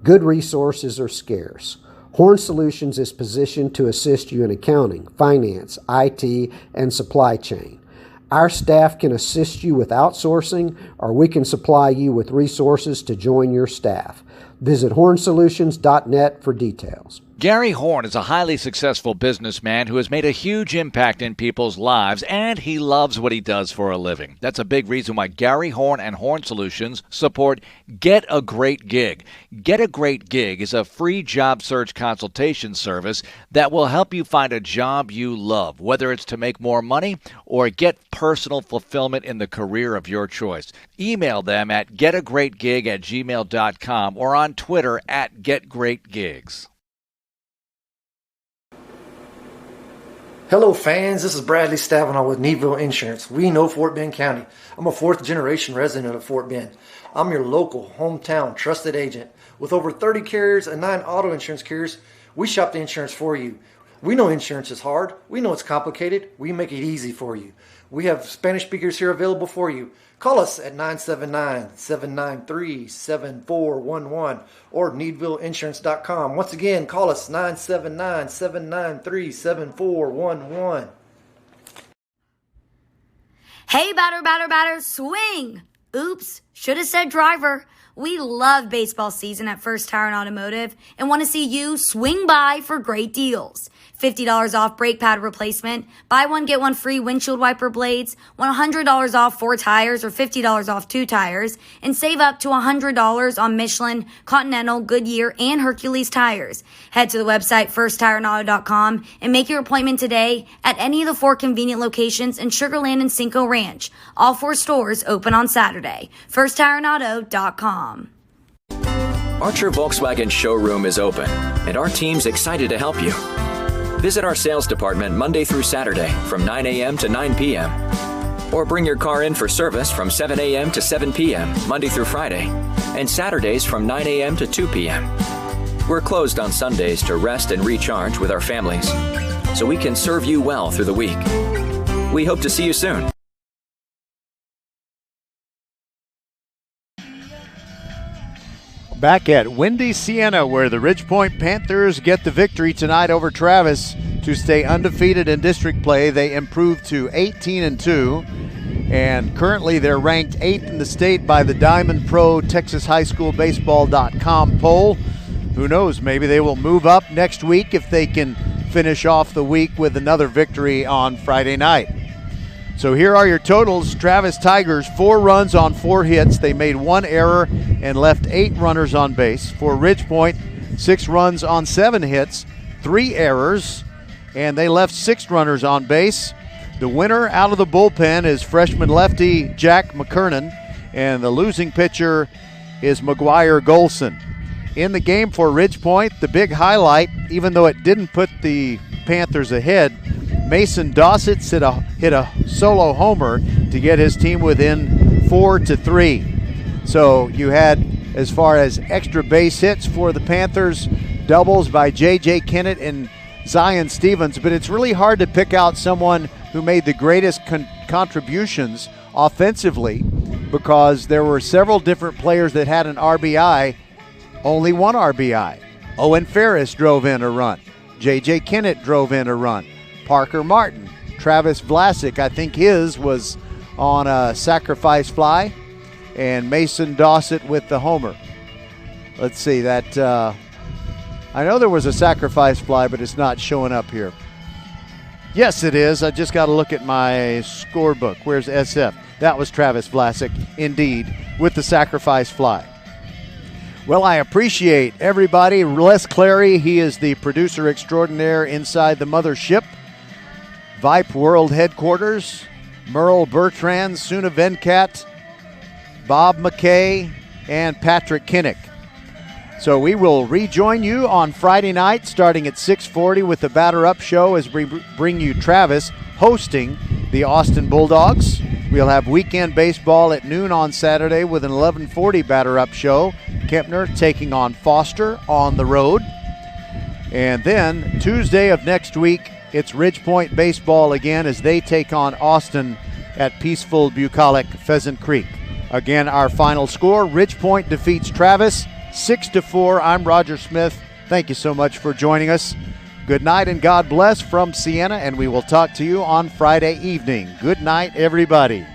Good resources are scarce. Horn Solutions is positioned to assist you in accounting, finance, IT, and supply chain. Our staff can assist you with outsourcing, or we can supply you with resources to join your staff. Visit hornsolutions.net for details. Gary Horn is a highly successful businessman who has made a huge impact in people's lives, and he loves what he does for a living. That's a big reason why Gary Horn and Horn Solutions support Get a Great Gig. Get a Great Gig is a free job search consultation service that will help you find a job you love, whether it's to make more money or get personal fulfillment in the career of your choice. Email them at getagreatgig@gmail.com or on Twitter at getgreatgigs. Hello fans, this is Bradley Stavanaugh with Needville Insurance. We know Fort Bend County. I'm a 4th generation resident of Fort Bend. I'm your local, hometown, trusted agent. With over 30 carriers and 9 auto insurance carriers, we shop the insurance for you. We know insurance is hard. We know it's complicated. We make it easy for you. We have Spanish speakers here available for you. Call us at 979-793-7411 or needvilleinsurance.com. Once again, call us 979-793-7411. Hey, batter, swing! Oops, should have said driver. We love baseball season at First Tire and Automotive and want to see you swing by for great deals. $50 off brake pad replacement, buy one, get one free windshield wiper blades, $100 off 4 tires or $50 off 2 tires, and save up to $100 on Michelin, Continental, Goodyear, and Hercules tires. Head to the website firsttireandauto.com and make your appointment today at any of the 4 convenient locations in Sugar Land and Cinco Ranch. All 4 stores open on Saturday. firsttireandauto.com. Archer Volkswagen showroom is open, and our team's excited to help you. Visit our sales department Monday through Saturday from 9 a.m. to 9 p.m. Or bring your car in for service from 7 a.m. to 7 p.m. Monday through Friday, and Saturdays from 9 a.m. to 2 p.m. We're closed on Sundays to rest and recharge with our families, so we can serve you well through the week. We hope to see you soon. Back at Windy Sienna, where the Ridgepoint Panthers get the victory tonight over Travis to stay undefeated in district play. They improved to 18-2, and currently they're ranked 8th in the state by the Diamond Pro Texas High School Baseball.com poll. who knows, maybe they will move up next week if they can finish off the week with another victory on Friday night. So here are your totals. Travis Tigers, 4 runs on 4 hits. They made 1 error and left 8 runners on base. For Ridgepoint, 6 runs on 7 hits, 3 errors, and they left 6 runners on base. The winner out of the bullpen is freshman lefty Jack McKernan, and the losing pitcher is McGuire Golson. In the game for Ridgepoint, the big highlight, even though it didn't put the Panthers ahead, Mason Dossett hit a solo homer to get his team within 4-3. So you had, as far as extra base hits for the Panthers, doubles by J.J. Kennett and Zion Stevens, but it's really hard to pick out someone who made the greatest contributions offensively because there were several different players that had an RBI, only 1 RBI. Owen Ferris drove in a run. J.J. Kennett drove in a run. Parker Martin, Travis Vlasic, I think his was on a sacrifice fly, and Mason Dossett with the homer. Let's see, that I know there was a sacrifice fly, but it's not showing up here. Yes, it is. I just got to look at my scorebook. Where's SF? That was Travis Vlasic, indeed, with the sacrifice fly. Well, I appreciate everybody. Les Clary, he is the producer extraordinaire inside the mothership. Vype World Headquarters, Merle Bertrand, Suna Venkat, Bob McKay, and Patrick Kinnick. So we will rejoin you on Friday night starting at 6:40 with the Batter Up Show as we bring you Travis hosting the Austin Bulldogs. We'll have weekend baseball at noon on Saturday with an 11:40 Batter Up Show. Kempner taking on Foster on the road. And then Tuesday of next week, it's Ridgepoint baseball again as they take on Austin at peaceful bucolic Pheasant Creek. Again, our final score, Ridgepoint defeats Travis 6-4. I'm Roger Smith. Thank you so much for joining us. Good night and God bless from Siena, and we will talk to you on Friday evening. Good night, everybody.